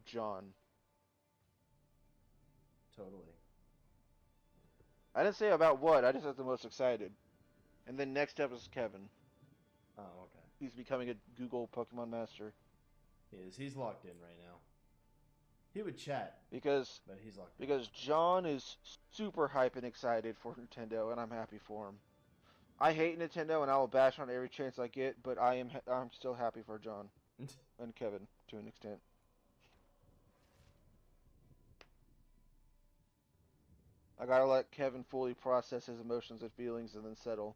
John. Totally. I didn't say about what, I just said the most excited. And then next up is Kevin. Oh, okay. He's becoming a Google Pokemon Master. He is. He's locked in right now. He would chat, Because but he's locked in. because John is super hype and excited for Nintendo, and I'm happy for him. I hate Nintendo, and I will bash on every chance I get, but I'm still happy for John and Kevin to an extent. I gotta let Kevin fully process his emotions and feelings and then settle.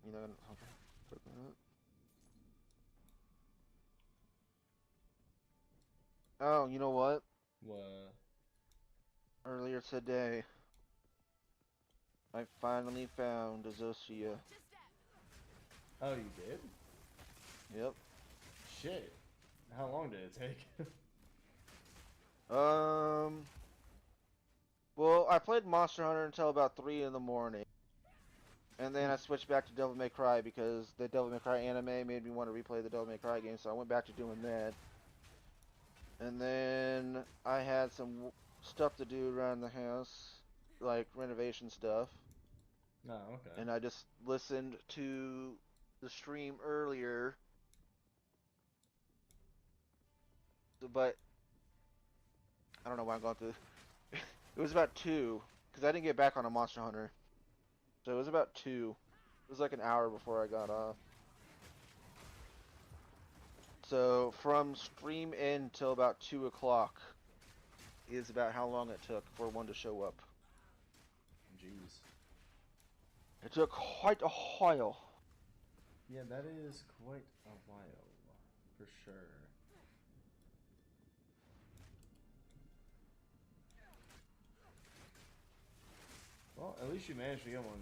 You know, okay. Oh, you know what? What? Earlier today, I finally found Azosia. Oh, you did? Yep. Shit. How long did it take? Well, I played Monster Hunter until about 3 in the morning. And then I switched back to Devil May Cry because the Devil May Cry anime made me want to replay the Devil May Cry game, so I went back to doing that. And then I had some stuff to do around the house, like renovation stuff. Oh, okay. And I just listened to the stream earlier, but I don't know why I'm going through. It was about 2, because I didn't get back on a Monster Hunter. So it was about 2. It was like an hour before I got off. So from stream in till about 2 o'clock is about how long it took for one to show up. Jeez. It took quite a while. Yeah, that is quite a while, for sure. Well, at least you managed to get one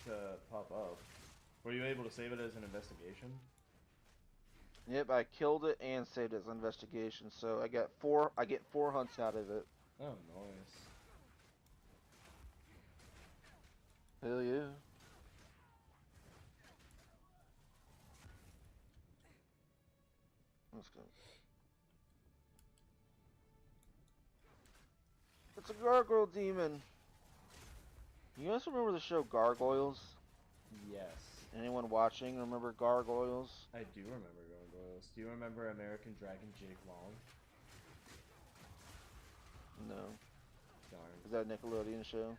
to pop up. Were you able to save it as an investigation? Yep, I killed it and saved it as an investigation, so I get 4 hunts out of it. Oh, nice. Hell yeah. Let's go. It's a gargoyle demon. You guys remember the show Gargoyles? Yes. Anyone watching remember Gargoyles? I do remember Gargoyles. Do you remember American Dragon Jake Long? No. Darn. Is that a Nickelodeon show?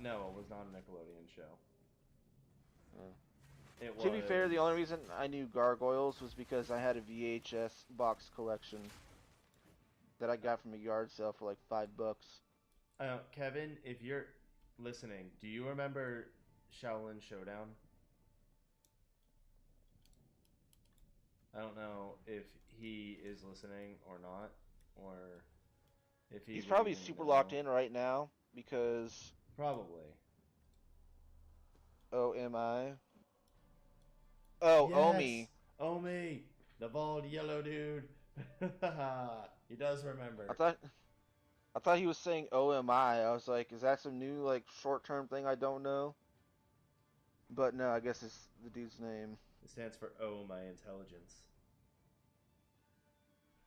No, it was not a Nickelodeon show. Oh. It To be fair, the was- only reason I knew Gargoyles was because I had a VHS box collection that I got from a yard sale for like $5. Kevin, if you're listening, do you remember Shaolin Showdown? I don't know if he is listening or not, or if He's would probably even super know. locked in right now because Probably. OMI. Oh, Omi. Omi, the bald yellow dude. He does remember. I thought he was saying OMI. I was like, is that some new like short-term thing I don't know? But no, I guess it's the dude's name. It stands for Oh My Intelligence.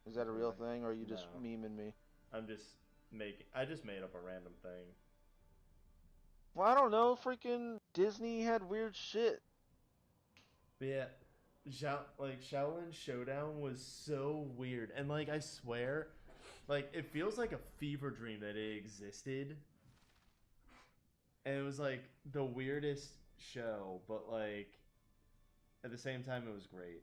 Is that a real thing, or are you just No. memeing me? I just made up a random thing. Well, I don't know. Freaking Disney had weird shit. But yeah, Shaolin Showdown was so weird, and like I swear, like it feels like a fever dream that it existed, and it was like the weirdest show, but like at the same time it was great.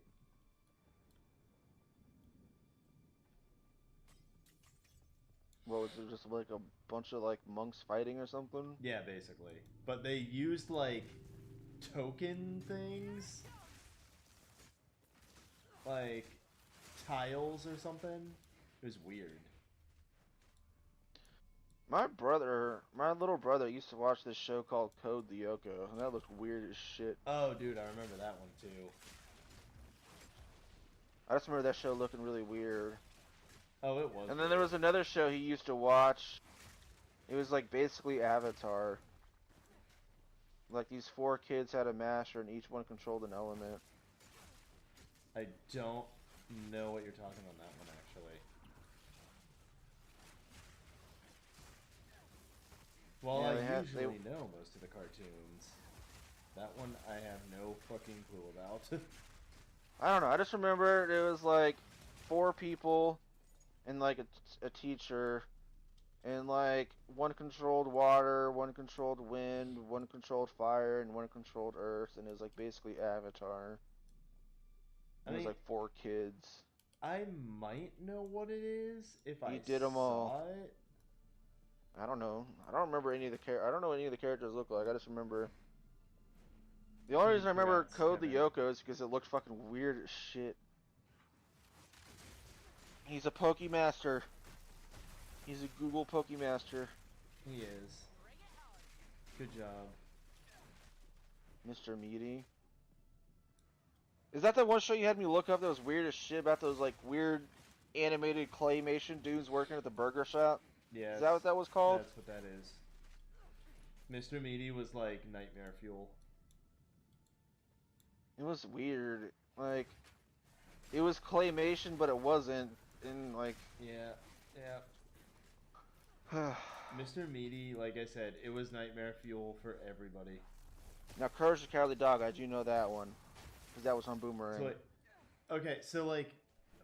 What was it? Just like a bunch of like monks fighting or something? Yeah, basically, but they used like token things, like tiles or something. It was weird. My little brother used to watch this show called Code Lyoko, and that looked weird as shit. Oh, dude, I remember that one too. I just remember that show looking really weird. Oh, it was. And then there was another show he used to watch. It was like basically Avatar. Like these 4 kids had a master and each one controlled an element. I don't know what you're talking on that one, actually. Well, Yeah, I usually know most of the cartoons. That one I have no fucking clue about. I don't know. I just remember it was like 4 people and like a teacher, and like one controlled water, one controlled wind, one controlled fire, and one controlled earth, and it was like basically Avatar. And it was like 4 kids. I might know what it is if I did 'em all. saw it. I don't know. I don't remember any of the I don't know what any of the characters look like. I just remember. The only reason I remember Congrats, Code Kevin. Lyoko is because it looked fucking weird as shit. He's a Pokemaster. He's a Google Pokemaster. He is. Good job. Mr. Meaty. Is that the one show you had me look up that was weird as shit about those like weird animated claymation dudes working at the burger shop? Yeah. Is that what that was called? That's what that is. Mr. Meaty was like nightmare fuel. It was weird. Like, it was claymation, but it wasn't. And like, Yeah, yeah. now Mr. Meaty, like I said, it was nightmare fuel for everybody. Courage the Cowardly Dog, I do know that one, because that was on Boomerang. So, okay, so like,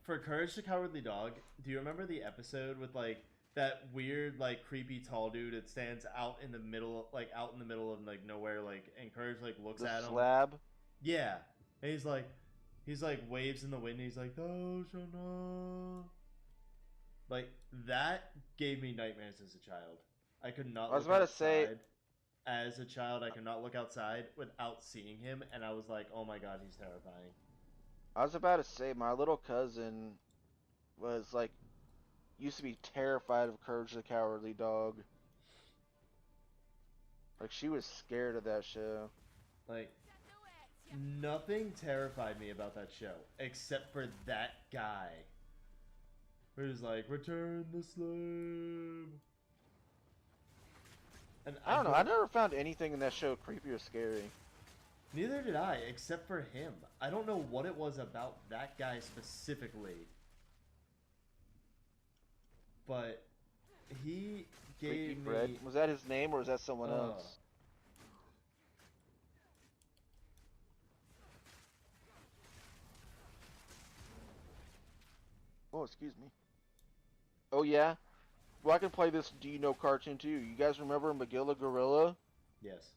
for Courage the Cowardly Dog, do you remember the episode with like that weird, like creepy tall dude that stands out in the middle, like out in the middle of like nowhere, like, and Courage like looks The at him. slab. Yeah, and he's like waves in the wind. And he's like, "Thou shalt not." Like that gave me nightmares as a child. I could not. I was look about to say- outside. As a child, I could not look outside without seeing him, and I was like, "Oh my god, he's terrifying." I was about to say, my little cousin was like, used to be terrified of Courage the Cowardly Dog. Like, she was scared of that show. Like, nothing terrified me about that show except for that guy. Who's like, "Return the slave." And I don't know, I never found anything in that show creepy or scary. Neither did I, except for him. I don't know what it was about that guy specifically. But he Freaky gave Fred. me... Was that his name, or was that someone else? Oh, excuse me. Oh, yeah? Well, I can play this Do You Know cartoon, too. You guys remember Magilla Gorilla? Yes.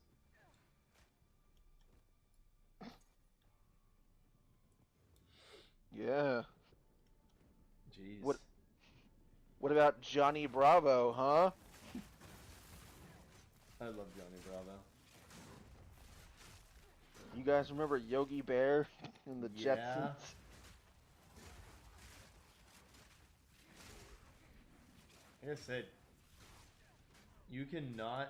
Yeah. Jeez. What about Johnny Bravo, huh? I love Johnny Bravo. You guys remember Yogi Bear and the Yeah. Jetsons? Like I said, you cannot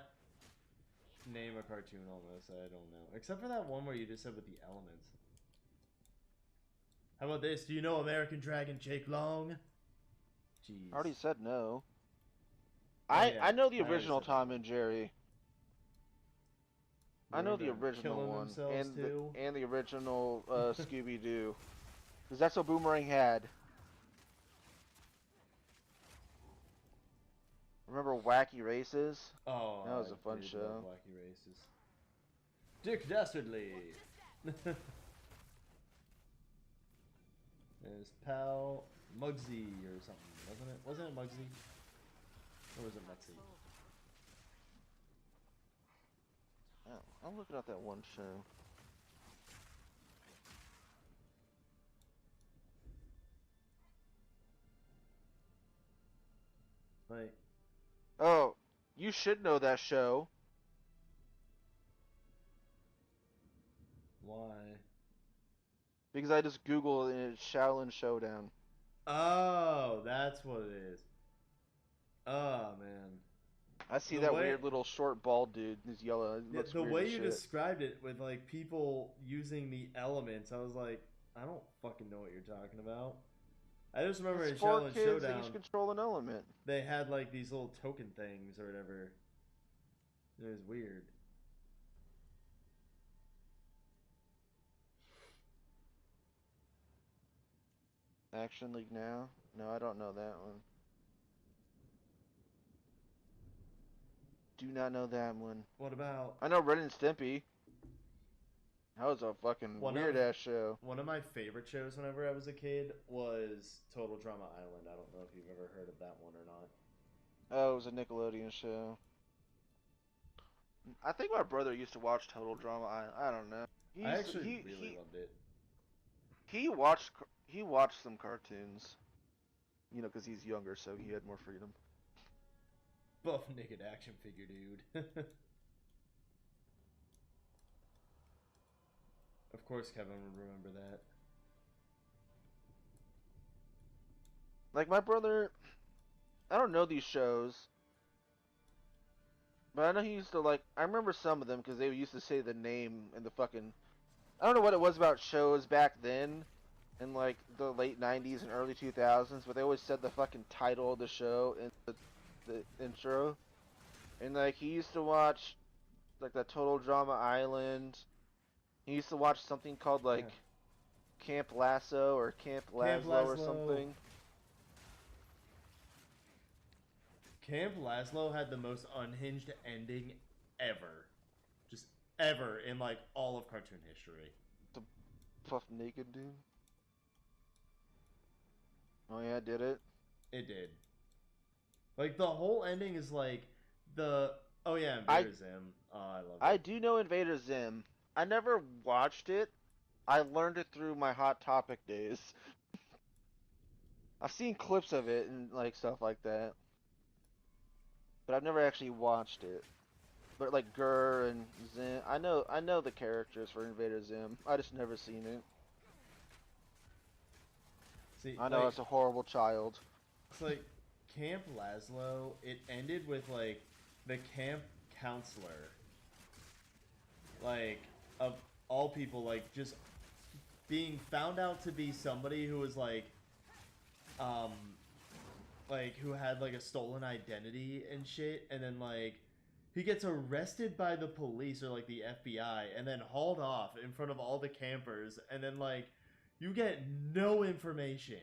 name a cartoon almost that I don't know. Except for that one where you just said with the elements. How about this? Do you know American Dragon Jake Long? Jeez. I already said no. Oh, yeah. I know the I already original said Tom that. and Jerry. I know the original one, and the original Scooby Doo, because that's what Boomerang had. Remember Wacky Races? Oh, That was a fun I did show. love Wacky Races. Dick Dastardly. There's Pal Muggsy or something, wasn't it? Wasn't it Muggsy? Or was it Mutsy? Oh, I'm looking at that one show. Like, Oh, you should know that show. why? Because I just Googled it and it's Shaolin Showdown. Oh, that's what it is. Oh, man. I see The that way- weird little short bald dude. He's yellow. It Yeah, looks the weird way as you shit. described it with, like, people using the elements, I was like, I don't fucking know what you're talking about. I just remember in It's four Shaolin kids that Showdown, each control an element. they had, like, these little token things or whatever. It was weird. Action League Now? No, I don't know that one. Do not know that one. What about I know Ren and Stimpy. That was a fucking weird ass show. one of my favorite shows whenever I was a kid was Total Drama Island. I don't know if you've ever heard of that one or not. Oh, it was a Nickelodeon show. I think my brother used to watch Total Drama Island. I don't know. I actually really loved it. He watched some cartoons. You know, because he's younger, so he had more freedom. Buff naked action figure dude. Of course Kevin would remember that. Like, my brother, I don't know these shows, but I know he used to, like, I remember some of them because they used to say the name and the fucking, I don't know what it was about shows back then, in, like, the late 90s and early 2000s, but they always said the fucking title of the show in the intro. And, like, he used to watch like that Total Drama Island. He used to watch something called like Camp Lasso or Camp Camp Laszlo or Laszlo. something. Camp Laszlo had the most unhinged ending ever. Just ever in like all of cartoon history. The puff naked dude. Oh yeah, did it? It did. Like the whole ending is like the oh yeah, I Invader Zim. Oh, I love I it. do know Invader Zim. I never watched it. I learned it through my Hot Topic days. I've seen clips of it and like stuff like that, but I've never actually watched it. But like Gurr and Zim, I know the characters for Invader Zim. I just never seen it. See, I know like, it's a horrible child. it's like Camp Laszlo. It ended with like the camp counselor, like of all people, like just being found out to be somebody who was um, like who had like a stolen identity and shit, and then like he gets arrested by the police or like the FBI, and then hauled off in front of all the campers, and then like you get no information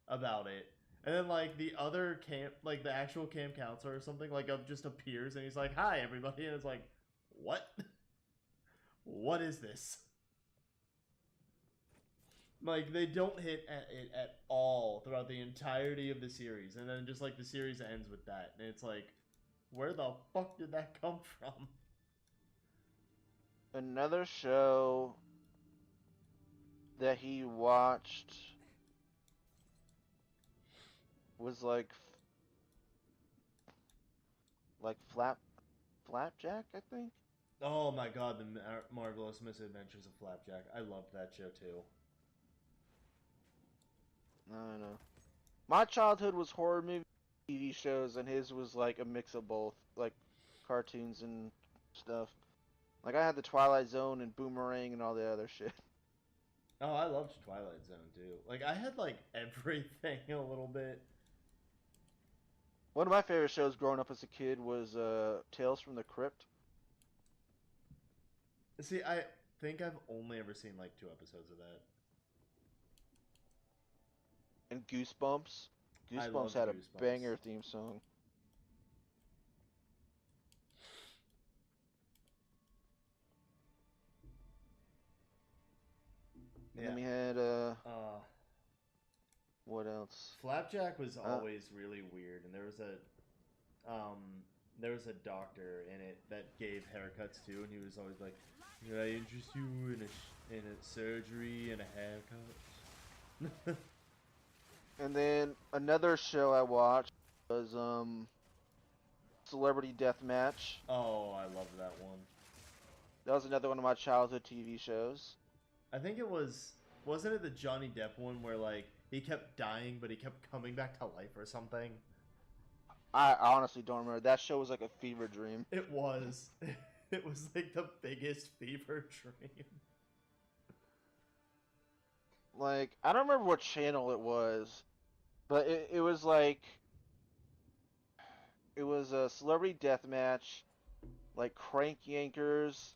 about it. And then like the other camp, like the actual camp counselor or something, like just appears and he's like, "Hi, everybody," and it's like, "What? What is this?" Like they don't hit at it at all throughout the entirety of the series, and then just like the series ends with that, and it's like, where the fuck did that come from? Another show that he watched was like Flapjack, I think. Oh my god, the Marvelous Misadventures of Flapjack. I loved that show too. I don't know. My childhood was horror movie TV shows, and his was like a mix of both, like cartoons and stuff. Like I had the Twilight Zone and Boomerang and all the other shit. Oh, I loved Twilight Zone too. Like I had like everything a little bit. One of my favorite shows growing up as a kid was Tales from the Crypt. See, I think I've only ever seen like 2 episodes of that. And Goosebumps. I Goosebumps loved had a Goosebumps. banger theme song. And Yeah. then we had Uh, what else? Flapjack was always really weird, and there was a doctor in it that gave haircuts too, and he was always like, "Can I interest you in a surgery and a haircut?" And then another show I watched was Celebrity Deathmatch. Oh, I loved that one. That was another one of my childhood TV shows. I think it wasn't it the Johnny Depp one where like he kept dying but he kept coming back to life or something? I honestly don't remember. That show was like a fever dream. It was. It was like the biggest fever dream. Like, I don't remember what channel it was, but it was like, it was a Celebrity Deathmatch, like Crank Yankers.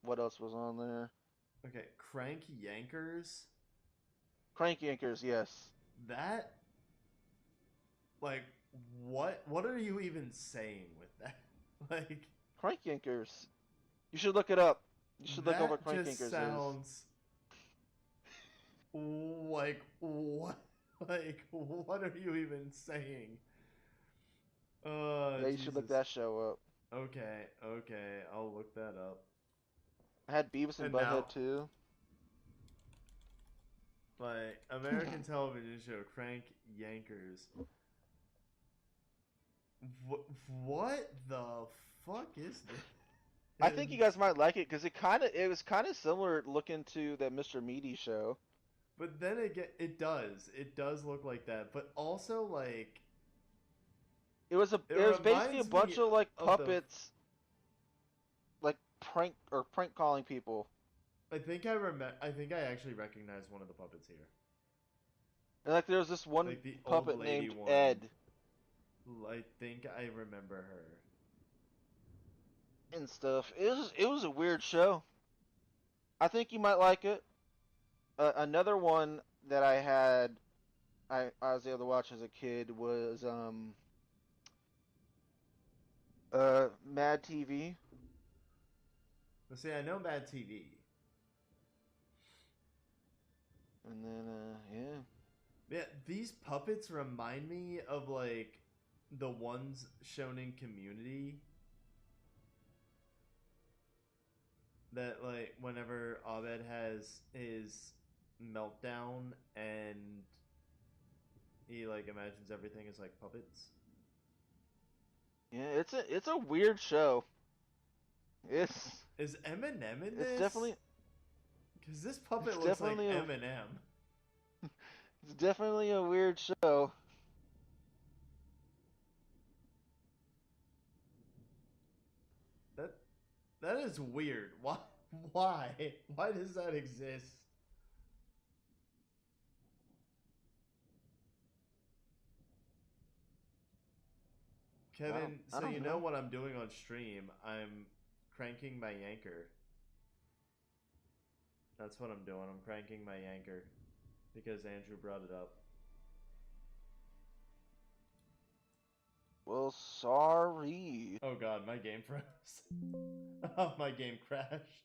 What else was on there? Okay, Crank Yankers. Crank Yankers, yes. That like what are you even saying with that? Like Crank Yankers. You should look it up. You should look that up what Crank just Yankers sounds like what? Like what are you even saying? is. Yeah, you should look Jesus. that show up. Okay, I'll look that up. I had Beavis and And Butthead now- too. Like American television show Crank Yankers. What the fuck is this? I think you guys might like it because it was kind of similar looking to that Mr. Meaty show. But then again, it does look like that. But also like It was basically a reminds bunch me of like of the- puppets, like prank calling people. I think I actually recognize one of the puppets here. And like there was this one Like the old puppet lady named one. Ed. I think I remember her. and stuff. It was a weird show. I think you might like it. Another one that I was able to watch as a kid was Mad TV. Let's see, I know Bad TV. And then yeah. Yeah, these puppets remind me of like the ones shown in Community. That like whenever Abed has his meltdown and he like imagines everything is like puppets. Yeah, it's a weird show. It's Is Eminem in it's this? definitely Because this puppet it's looks like definitely a Eminem. it's definitely a weird show. That that is weird. Why? Why? Why does that exist? Kevin, I so don't you know know. what I'm doing on stream? I'm cranking my yanker. That's what I'm doing. I'm cranking my yanker because Andrew brought it up. Well, sorry. Oh god, my game froze. Oh, my game crashed.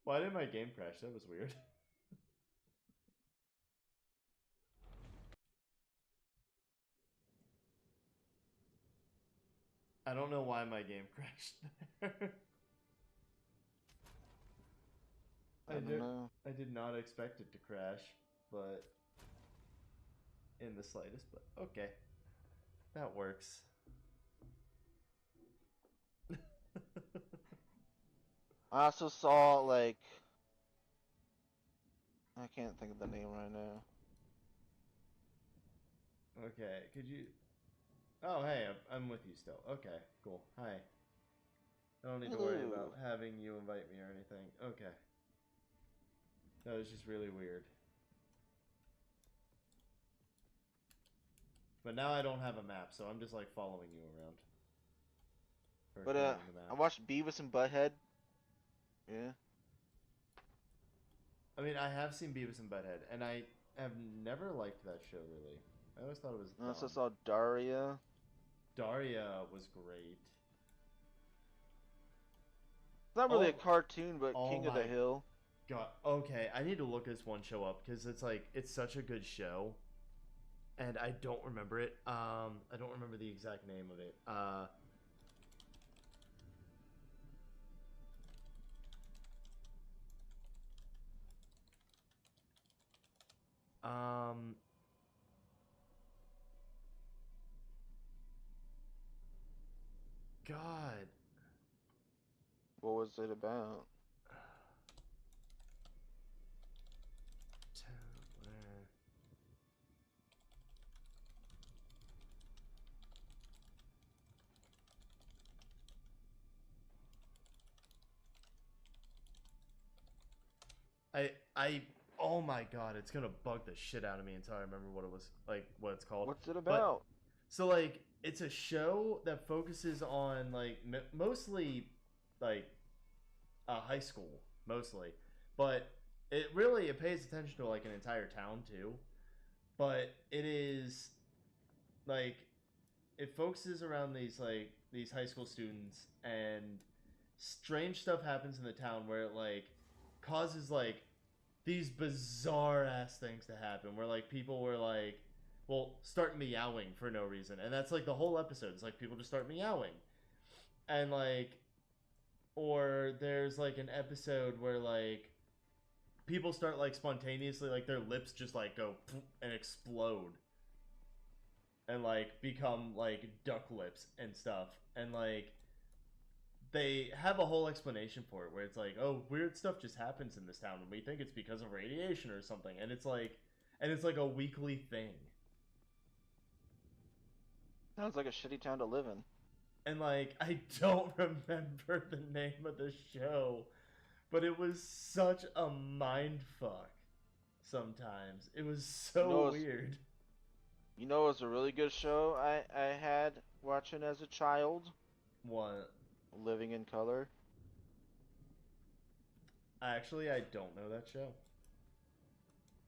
Why did my game crash? That was weird. I don't know why my game crashed there. I don't know. I did not expect it to crash, but in the slightest, but okay. That works. I also saw like I can't think of the name right now. Okay, could you... Oh, hey, I'm with you still. Okay, cool. Hi. I don't need to worry Hello. about having you invite me or anything. Okay. That was just really weird. But now I don't have a map, so I'm just like following you around. Or But carrying the I map. watched Beavis and Butthead. Yeah. I mean, I have seen Beavis and Butthead, and I have never liked that show, really. I always thought it was I also dumb. saw Daria. Daria was great. It's not really a Oh, cartoon, but oh King of the my Hill. god. Okay, I need to look this one show up, because it's like, it's such a good show. And I don't remember it. I don't remember the exact name of it. Um, God. What was it about? I oh my god, it's gonna bug the shit out of me until I remember what it was, like what it's called. What's it But about? so like it's a show that focuses on like mostly like high school mostly, but it pays attention to like an entire town too. But it is like it focuses around these high school students, and strange stuff happens in the town where it like causes like these bizarre ass things to happen where like people were like start meowing for no reason, and that's like the whole episode. It's like people just start meowing, and like or there's like an episode where like people start like spontaneously like their lips just like go and explode and like become like duck lips and stuff, and like they have a whole explanation for it where it's like, oh, weird stuff just happens in this town and we think it's because of radiation or something, and it's like a weekly thing. Sounds like a shitty town to live in. And like I don't remember the name of the show, but it was such a mind fuck. Sometimes it was You know, so weird. it was a really good show I had watching as a child. What? Living in Color. Actually, I don't know that show.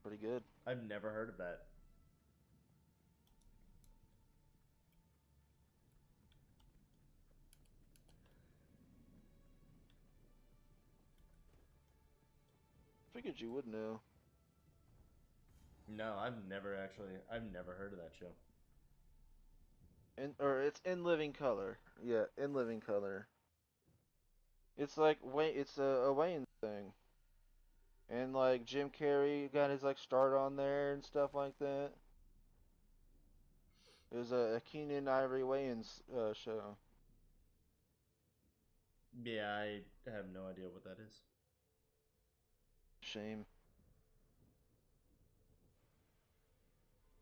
Pretty good. I've never heard of that. Figured you would know. No, I've never heard of that show. Or it's In Living Color. Yeah, In Living Color. It's like it's a Wayne thing. And like Jim Carrey got his like start on there and stuff like that. It was a Keenan Ivory Wayans show. Yeah, I have no idea what that is. Shame.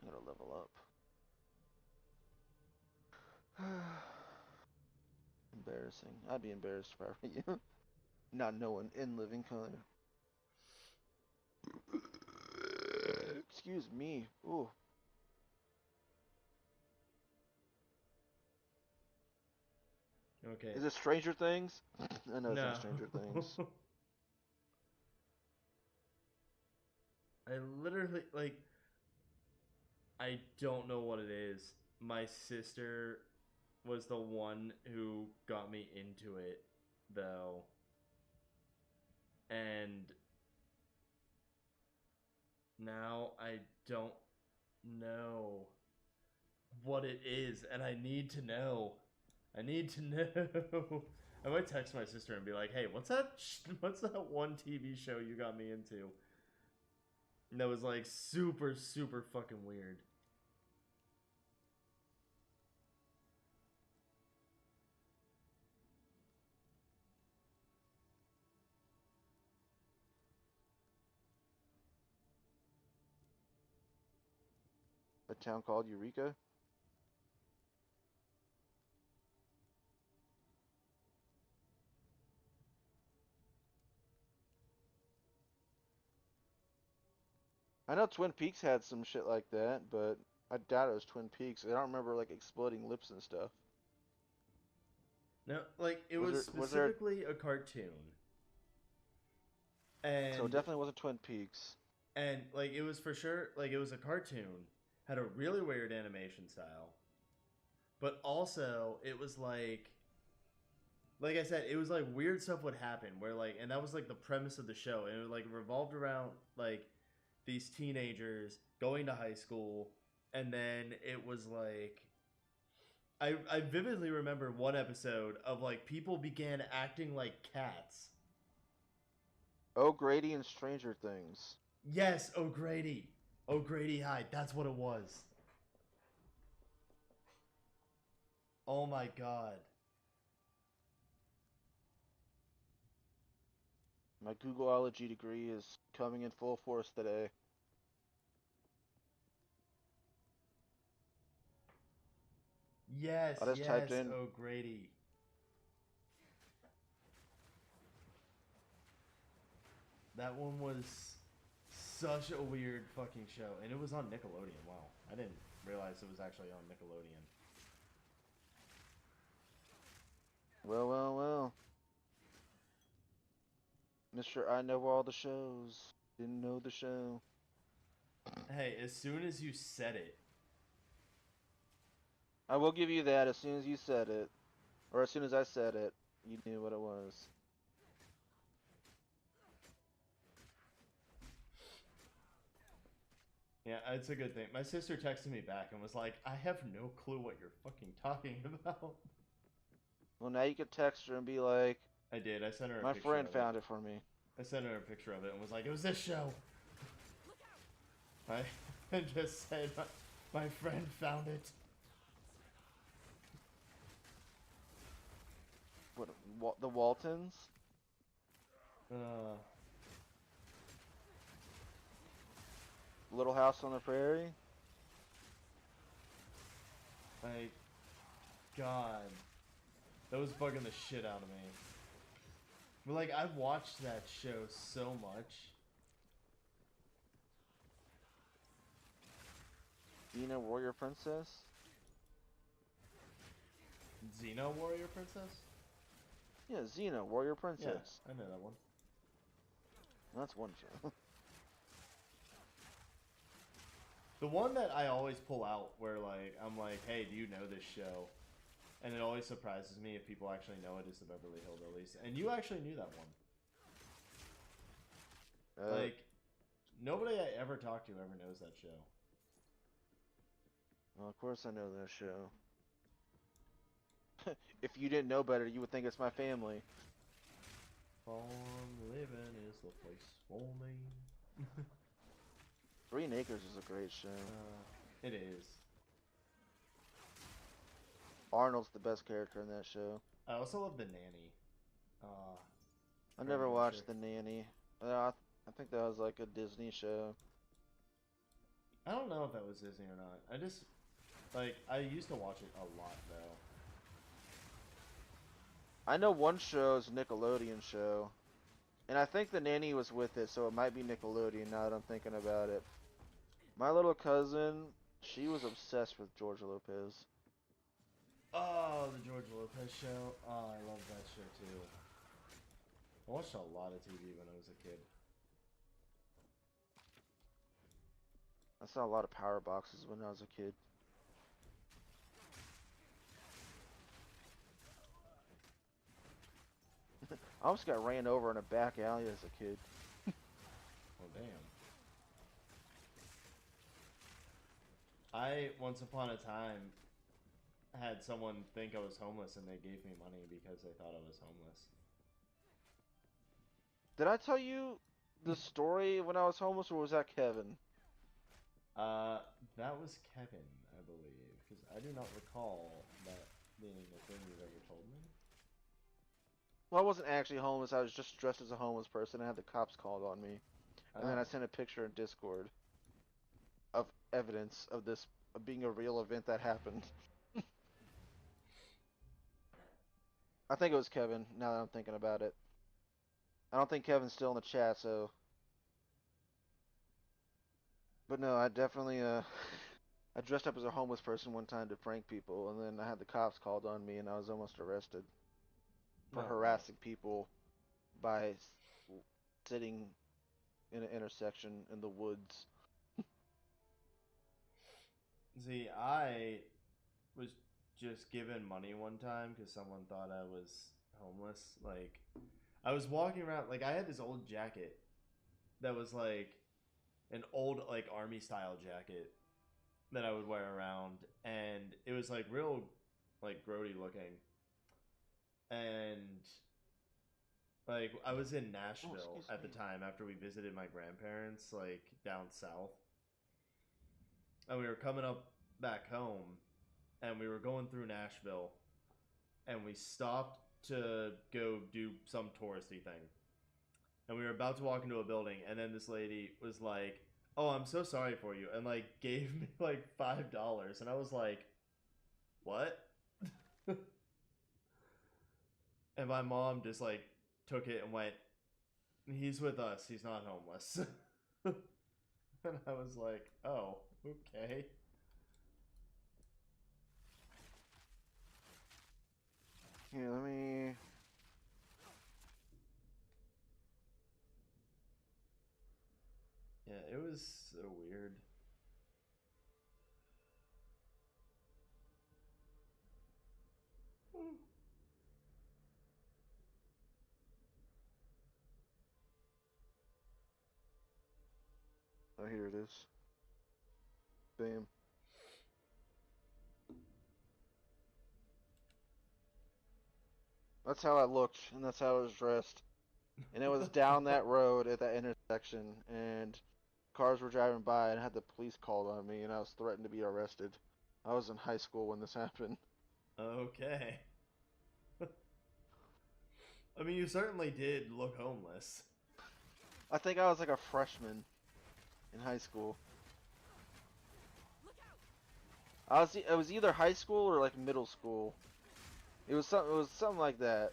I gotta level up. Embarrassing. I'd be embarrassed if I were you. Not knowing In Living Color. Excuse me. Ooh. Okay. Is it Stranger Things? I know it's No. not Stranger Things. I literally, like, I don't know what it is. My sister was the one who got me into it, though. And now I don't know what it is, and I need to know. I need to know. I might text my sister and be like, "Hey, what's that? What's that one TV show you got me into?" And that was like super, super fucking weird. A town called Eureka? I know Twin Peaks had some shit like that, but I doubt it was Twin Peaks. I don't remember like exploding lips and stuff. No, like it Was was there specifically a cartoon, so it and definitely wasn't Twin Peaks. like it was for sure like it was a cartoon, had a really weird animation style, but also it was like I said, it was like weird stuff would happen where like, and that was like the premise of the show, and it like revolved around like these teenagers going to high school, and then it was like I vividly remember one episode of like people began acting like cats. O'Grady and Stranger Things. Yes, O'Grady. O'Grady High. That's what it was. Oh my god. My Googleology degree is coming in full force today. Yes, I just typed yes, in O'Grady. That one was such a weird fucking show. And it was on Nickelodeon. Wow. I didn't realize it was actually on Nickelodeon. well, well, well. Mr. I know all the shows. Didn't know the show. Hey, as soon as you said it, I will give you that as soon as you said it. Or as soon as I said it, you knew what it was. yeah, it's a good thing. My sister texted me back and was like, I have no clue what you're fucking talking about. Well, now you could text her and be like, I did. I sent her a my picture friend of found it for me. I sent her a picture of it and was like, it was this show. I just said, my friend found it. What, the Waltons? Uh, Little House on the Prairie? like, God. That was bugging the shit out of me. But, like, I've watched that show so much. Xena Warrior Princess? Xeno Warrior Princess? Yeah, Xena, Warrior Yeah, Princess. I know that one. That's one show. The one that I always pull out where like I'm like, hey, do you know this show? And it always surprises me if people actually know it is the Beverly Hillbillies. And you actually knew that one. Like, nobody I ever talked to ever knows that show. Well, of course I know that show. If you didn't know better, you would think it's my family. Farm living is the place for me. Green Acres is a great show. It is. Arnold's the best character in that show. I also love The Nanny. I Fran never Drescher. watched The Nanny. I think that was like a Disney show. I don't know if that was Disney or not. I just, like, I used to watch it a lot, though. I know one show is a Nickelodeon show. And I think The Nanny was with it, so it might be Nickelodeon now that I'm thinking about it. My little cousin, she was obsessed with George Lopez. Oh, the George Lopez show. Oh, I love that show, too. I watched a lot of TV when I was a kid. I saw a lot of Power Boxes when I was a kid. I almost got ran over in a back alley as a kid. Oh, damn. I, once upon a time, had someone think I was homeless and they gave me money because they thought I was homeless. Did I tell you the story when I was homeless, or was that Kevin? That was Kevin, I believe, because I do not recall that being a thing you've ever told me. Well, I wasn't actually homeless. I was just dressed as a homeless person. I had the cops called on me. And then I sent a picture in Discord of evidence of this being a real event that happened. I think it was Kevin, now that I'm thinking about it. I don't think Kevin's still in the chat, so... But no, I definitely, I dressed up as a homeless person one time to prank people, and then I had the cops called on me, and I was almost arrested for No way. harassing people by sitting in an intersection in the woods. See, I was just given money one time because someone thought I was homeless. Like, I was walking around, like, I had this old jacket that was like an old, like, army style jacket that I would wear around, and it was like real, like, grody looking. And like, I was in Nashville at the time after we visited my grandparents, like, down south. And we were coming up back home, and we were going through Nashville, and we stopped to go do some touristy thing. And we were about to walk into a building, and then this lady was like, "Oh, I'm so sorry for you," and like gave me like $5, and I was like, "What?" And my mom just like took it and went, "He's with us. He's not homeless." And I was like, "Oh, okay." Here, let me... Yeah, it was so weird. Oh, here it is. Bam. That's how I looked, and that's how I was dressed. And it was down that road at that intersection, and cars were driving by, and I had the police called on me, and I was threatened to be arrested. I was in high school when this happened. Okay. I mean, you certainly did look homeless. I think I was like a freshman in high school. It was either high school or like middle school. It was something like that.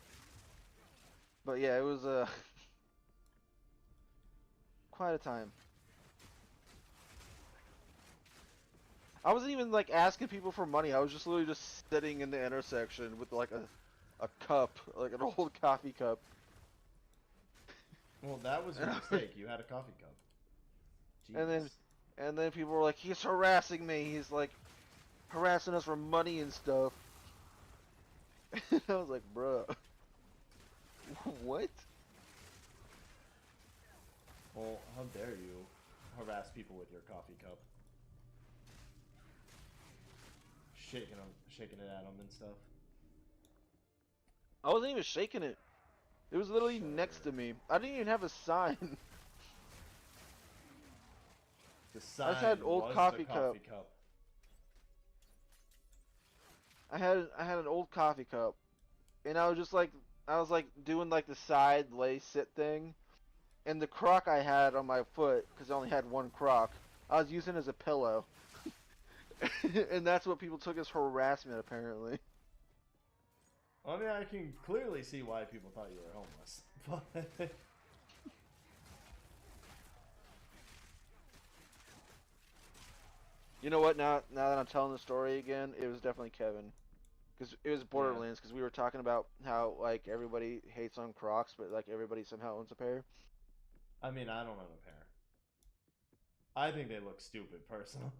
But yeah, it was quite a time. I wasn't even like asking people for money. I was just literally just sitting in the intersection with like a cup, like an old coffee cup. Well, that was your mistake. You had a coffee cup. And Jeez. then people were like, he's harassing me. He's like harassing us for money and stuff. I was like, bruh. What? Well, how dare you harass people with your coffee cup? Shaking it at them and stuff. I wasn't even shaking it. It was literally next to Sure. me. I didn't even have a sign. The I sign just had an old was coffee the coffee cup. cup. I had an old coffee cup, and I was like doing like the side lay sit thing, and the crock I had on my foot because I only had one crock. I was using as a pillow, and that's what people took as harassment apparently. I mean, I can clearly see why people thought you were homeless. But You know what? Now that I'm telling the story again, it was definitely Kevin. Because it was Borderlands. Because we were talking about how like everybody hates on Crocs, but like everybody somehow owns a pair. I mean, I don't own a pair. I think they look stupid, personally.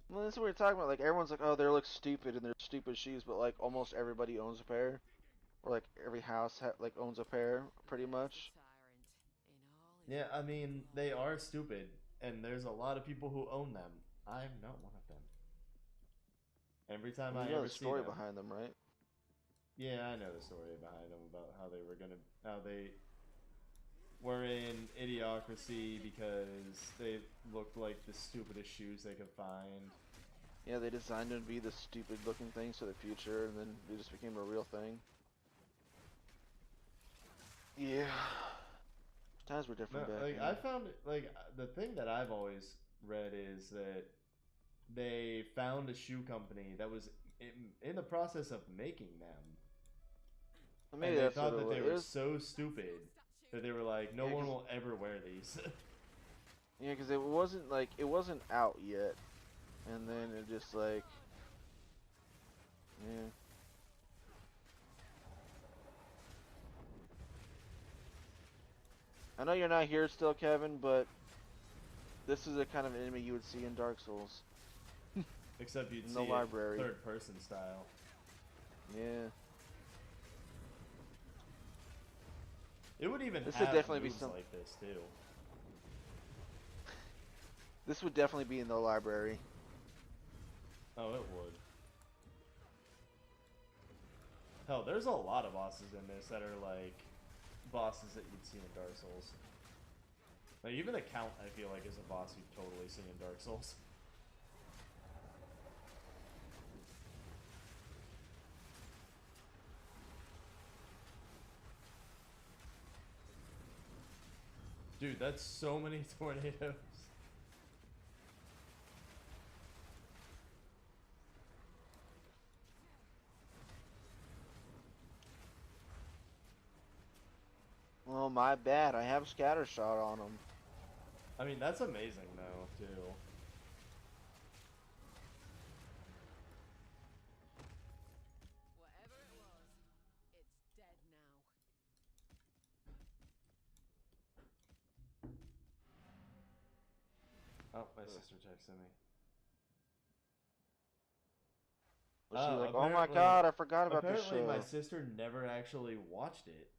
Well, that's what we were talking about. Like everyone's like, oh, they look stupid and they're stupid shoes, but like almost everybody owns a pair, or like every house like owns a pair, pretty much. Yeah, I mean, they are stupid, and there's a lot of people who own them. I'm not one of them. Every time And I you know ever the see story them, behind them, right? yeah, I know the story behind them about how they were in idiocracy because they looked like the stupidest shoes they could find. Yeah, they designed them to be the stupid looking things for the future, and then they just became a real thing. Yeah. Times were No, different back like I then. found like the thing that I've always read is that they found a shoe company that was in the process of making them, Well, and maybe they that's what thought it that was. they It were was so stupid that they were like, no yeah, one cause will ever wear these. yeah, 'cause it wasn't out yet, and then it just like yeah. I know you're not here still, Kevin, but this is the kind of enemy you would see in Dark Souls Except you'd in see the it library. third person style. Yeah, It would even this would have definitely be moves some. like this too. This would definitely be in the library. Oh, it would. Hell, there's a lot of bosses in this that are like bosses that you'd see in Dark Souls. Like even the Count, I feel like is a boss you'd totally see in Dark Souls. Dude, that's so many tornadoes. Oh, my bad. I have scatter shot on him. I mean, that's amazing though, too. Whatever it was, it's dead now. Oh, my sister texted me. Was she like, oh my Apparently, god, I forgot about this apparently my show. sister never actually watched it.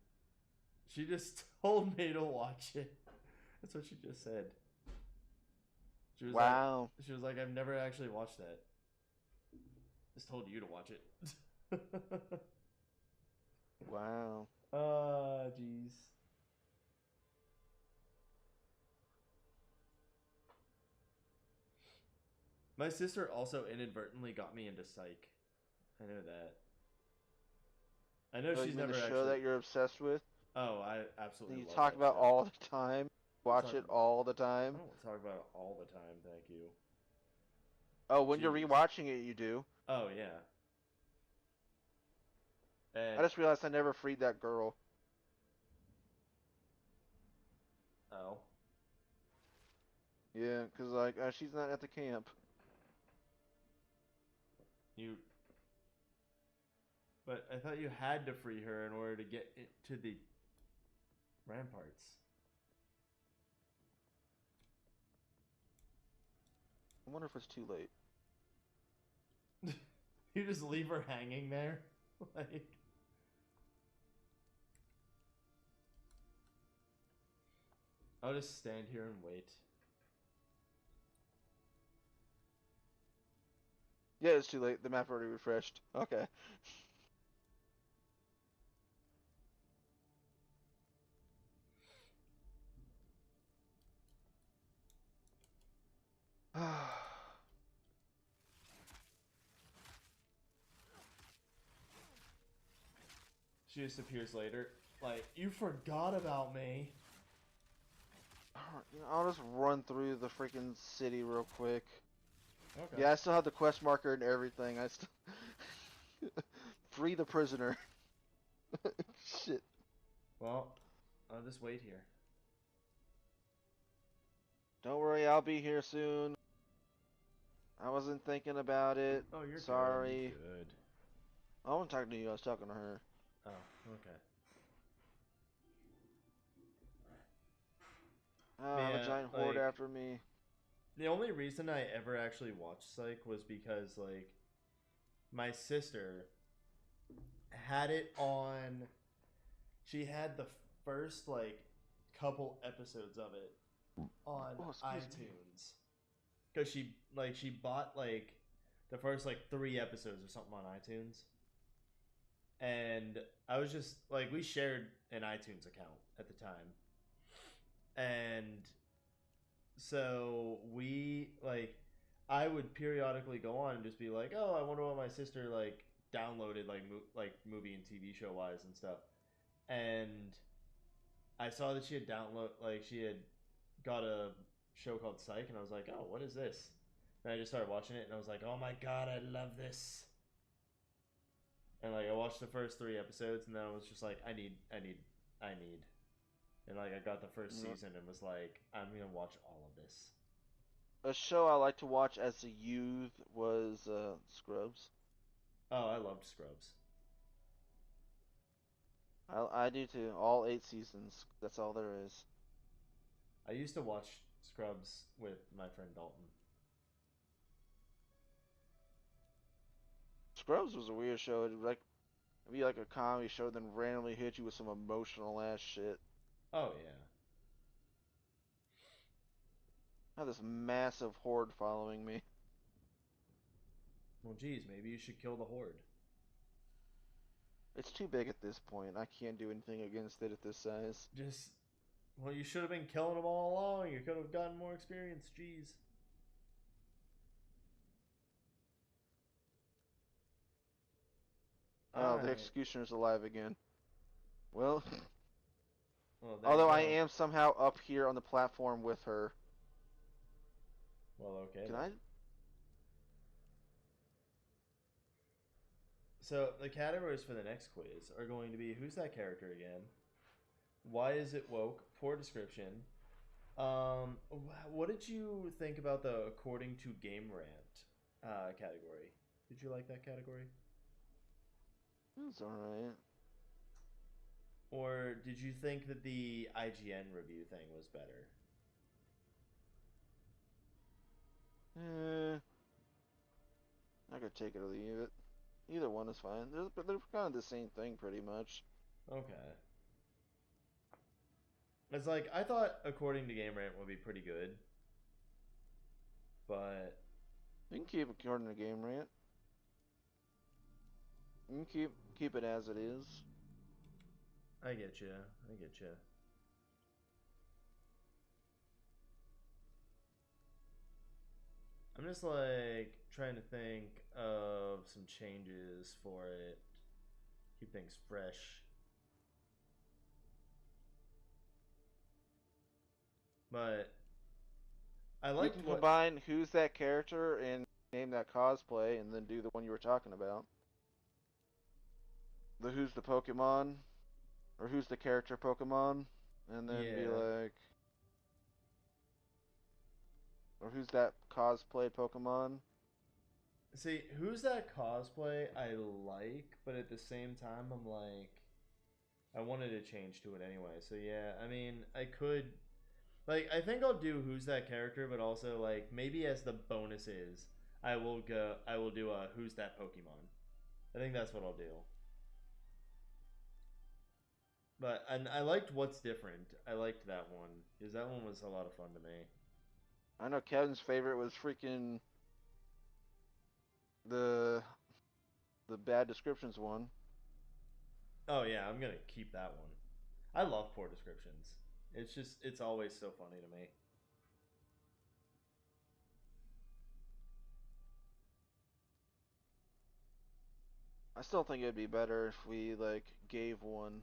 She just told me to watch it. That's what she just said. She was Wow. like, I've never actually watched that. Just told you to watch it. Wow. Jeez. My sister also inadvertently got me into Psych. I know that. I know Oh, she's you mean never the show actually. that you're obsessed with? Oh, I That absolutely you love talk that about show. all the time? Watch Talk, it all the time? I don't talk about it all the time, thank you. Oh, when you're Jeez. rewatching it, you do. Oh yeah. I And just realized I never freed that girl. oh, Yeah, 'cause like, she's not at the camp. you. But I thought you had to free her in order to get to the ramparts. I wonder if it's too late. You just leave her hanging there? Like... I'll just stand here and wait. Yeah, it's too late. The map already refreshed. Okay. She just appears later. Like, you forgot about me. You know, I'll just run through the freaking city real quick. Okay. Yeah, I still have the quest marker and everything. I still free the prisoner. Shit. Well, I'll just wait here. Don't worry, I'll be here soon. I wasn't thinking about it. Oh, you're sorry. good. I wasn't talking to you. I was talking to her. Oh, okay. Oh, I have Yeah, a giant horde like- after me. The only reason I ever actually watched Psych was because, like, my sister had it on. She had the first, like, couple episodes of it on Oh, excuse me. iTunes. Because she bought, like, the first, like, 3 episodes or something on iTunes. And I was just, like, we shared an iTunes account at the time. And so we, like, I would periodically go on and just be like, oh, I wonder what my sister, like, downloaded, like, movie and TV show wise and stuff. And I saw that she had she had got a show called Psych, and I was like, oh, what is this? And I just started watching it, and I was like, oh my god, I love this. And, like, I watched the first 3 episodes, and then I was just like, I need. And, like, I got the first season and was like, I'm gonna watch all of this. A show I liked to watch as a youth was Scrubs. Oh, I loved Scrubs. I do too. All 8 seasons. That's all there is. I used to watch Scrubs with my friend Dalton. Scrubs was a weird show. It'd be like a comedy show, then randomly hit you with some emotional ass shit. Oh, yeah. I have this massive horde following me. Well, geez, maybe you should kill the horde. It's too big at this point. I can't do anything against it at this size. Well, you should have been killing them all along. You could have gotten more experience. Jeez. Oh, the Alright. executioner's alive again. Well, Well, there although you I go. am somehow up here on the platform with her. Well, okay. Can then. I? So, the categories for the next quiz are going to be who's that character again? Why is it woke? Poor description. What did you think about the according to Game Rant category? Did you like that category? It's alright. Or did you think that the IGN review thing was better? I could take it or leave it. Either one is fine. They're kind of the same thing, pretty much. Okay. It's like, I thought according to Game Rant would be pretty good. But You can keep it according to Game Rant. You can keep it as it is. I get you. I'm just like trying to think of some changes for it. Keep things fresh. But I You like can what combine who's that character and name that cosplay, and then do the one you were talking about. The who's the Pokemon, or who's the character Pokemon, and then be Yeah. like, or who's that cosplay Pokemon, See, who's that cosplay I like, but at the same time, I'm like, I wanted to change to it anyway. So yeah, I mean, I could, like, I think I'll do who's that character, but also like maybe as the bonuses, I will do a who's that Pokemon. I think that's what I'll do. But and I liked What's Different. I liked that one because that one was a lot of fun to me. I know Kevin's favorite was freaking the the bad descriptions one. Oh yeah, I'm gonna keep that one. I love poor descriptions. It's always so funny to me. I still think it'd be better if we like gave one.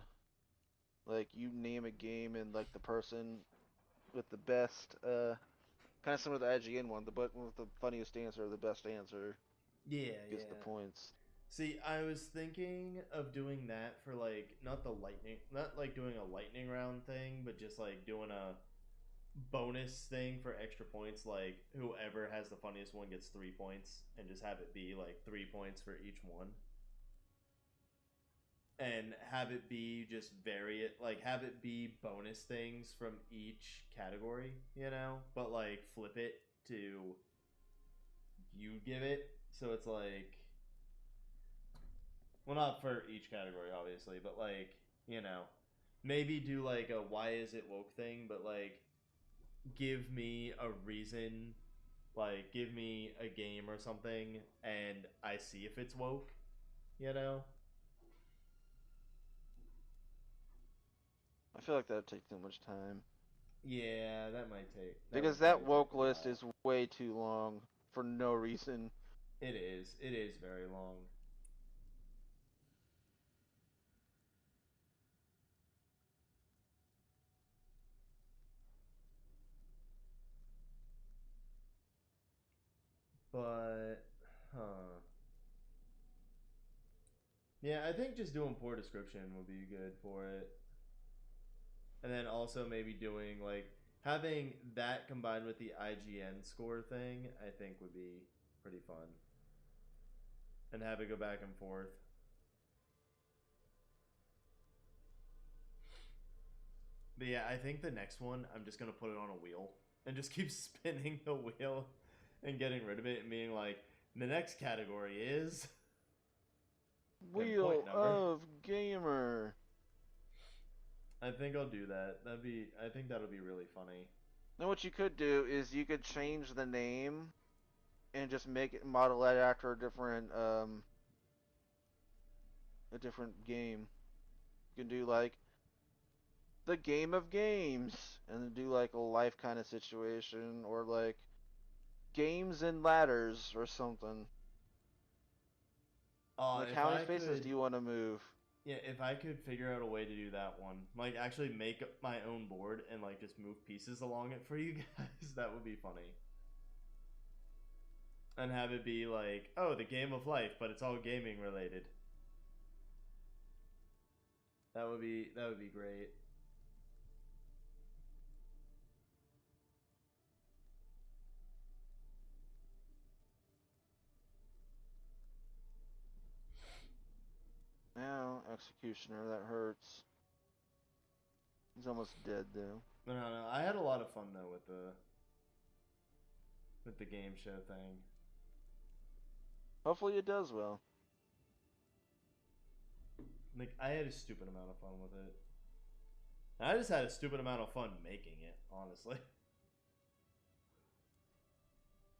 Like you name a game and like the person with the best, kind of similar to the IGN one, the but with the funniest answer, the best answer Yeah, gets the yeah. points. See, I was thinking of doing that for like not like doing a lightning round thing, but just like doing a bonus thing for extra points. Like whoever has the funniest one gets 3 points, and just have it be like 3 points for each one, and have it be just vary it, like have it be bonus things from each category, but like flip it to you give it, so it's like, well, not for each category, obviously, but like, you know, maybe do like a why is it woke thing, but like give me a reason, like give me a game or something, and I see if it's woke, you know? I feel like that'd take too much time Yeah, that because would that probably take woke a list while. is way too long for no reason. It is very long. But, huh. Yeah, I think just doing poor description would be good for it. And then also maybe doing like having that combined with the IGN score thing, I think would be pretty fun. And have it go back and forth. But yeah, I think the next one I'm just gonna put it on a wheel and just keep spinning the wheel and getting rid of it and being like, the next category is then point Wheel number. of Gamer. I think I'll do that. I think that'll be really funny. Then what you could do is you could change the name and just make it model it after a different game. You can do like the game of games and then do like a life kind of situation or like games and ladders or something. Like If how many I spaces do could, you want to move? yeah, if I could figure out a way to do that one, like actually make my own board and like just move pieces along it for you guys, that would be funny. And have it be like, oh, the game of life, but it's all gaming related. That would be great. Now, Executioner, that hurts. He's almost dead though. No, no, no. I had a lot of fun though with the game show thing. Hopefully it does well. Like I had a stupid amount of fun with it. And I just had a stupid amount of fun making it, honestly.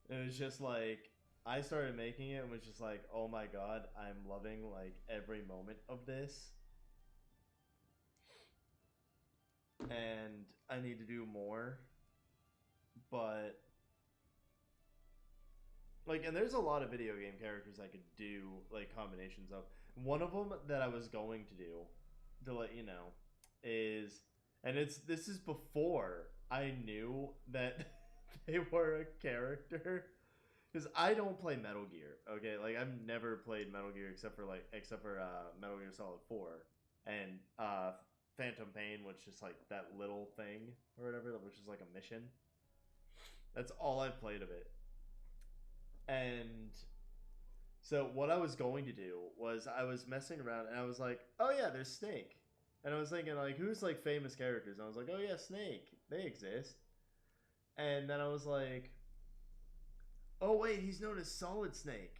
It was just like I started making it and was just like, oh my god, I'm loving like every moment of this. And I need to do more. But like, and there's a lot of video game characters I could do like combinations of. One of them that I was going to do, to let you know, is, and this is before I knew that they were a character, because I don't play Metal Gear. Okay, like I've never played Metal Gear except for Metal Gear Solid 4 and Phantom Pain, which is like that little thing or whatever, which is like a mission. That's all I've played of it. And So what I was going to do was I was messing around and I was like, oh yeah, there's Snake. And I was thinking like, who's like famous characters? And I was like, oh yeah, Snake. They exist. And then I was like, oh wait, he's known as Solid Snake.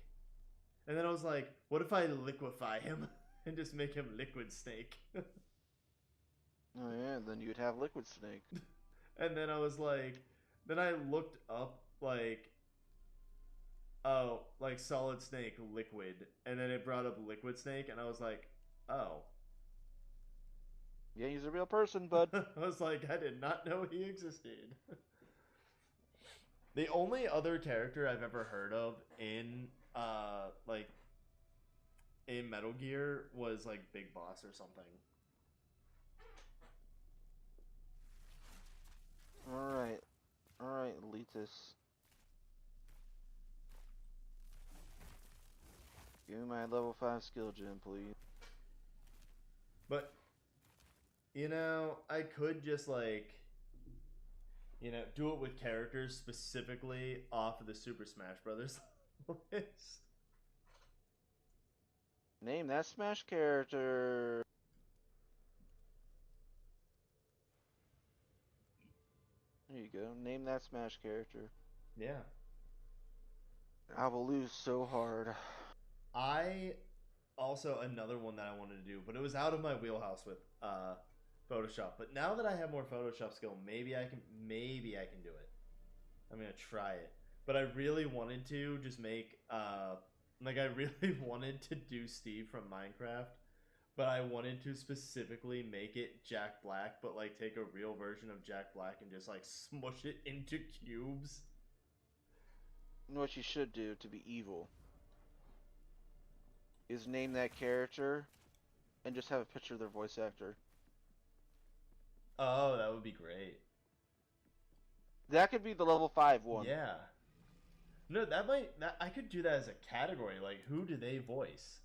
And then I was like, what if I liquefy him and just make him Liquid Snake? Oh yeah, then you'd have Liquid Snake. And then I was like, then I looked up like, oh, like Solid Snake Liquid, and then it brought up Liquid Snake, and I was like, oh. Yeah, he's a real person, bud. I was like, I did not know he existed. The only other character I've ever heard of in like in Metal Gear was like Big Boss or something. Alright. Alright, Letus. Give me my level 5 skill gem, please. But you know, I could just like do it with characters specifically off of the Super Smash Brothers list. Name that Smash character. There you go. Name that Smash character. Yeah. I will lose so hard. I also another one that I wanted to do, but it was out of my wheelhouse with Photoshop. But now that I have more Photoshop skill, maybe I can do it. I'm gonna try it. But I really wanted to just make like I really wanted to do Steve from Minecraft, but I wanted to specifically make it Jack Black, but like take a real version of Jack Black and just like smush it into cubes. You know what you should do to be evil? Is name that character and just have a picture of their voice actor. Oh, that would be great. That could be the level 5 one. Yeah. No, I could do that as a category. Like, who do they voice?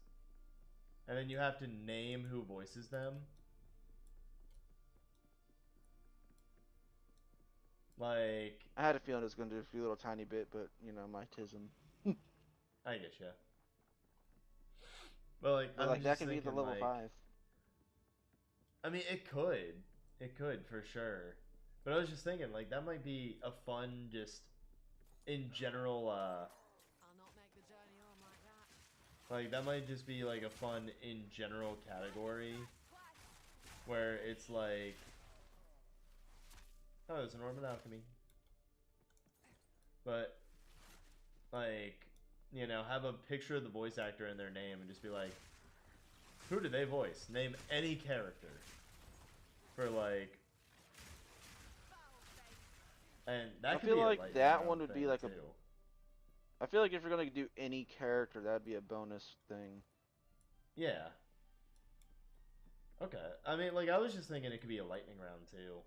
And then you have to name who voices them. Like, I had a feeling it was going to do a few little tiny bit, but, you know, my tism. I guess, yeah. But, like, But, I'm like, that just can be the thinking, level like, 5. I mean, it could. It could, for sure. But I was just thinking, like, that might be a fun, just, in general, I'll not make the journey home like that. like, that might just be, like, a fun, in general category. Where it's like, oh, there's an orb of alchemy. But, like, have a picture of the voice actor and their name and just be like, who do they voice? Name any character. For, like, and that I could feel be a like lightning that round one would be thing, like too. I feel like if you're going to do any character, that'd be a bonus thing. Yeah. Okay. I mean, like, I was just thinking it could be a lightning round, too.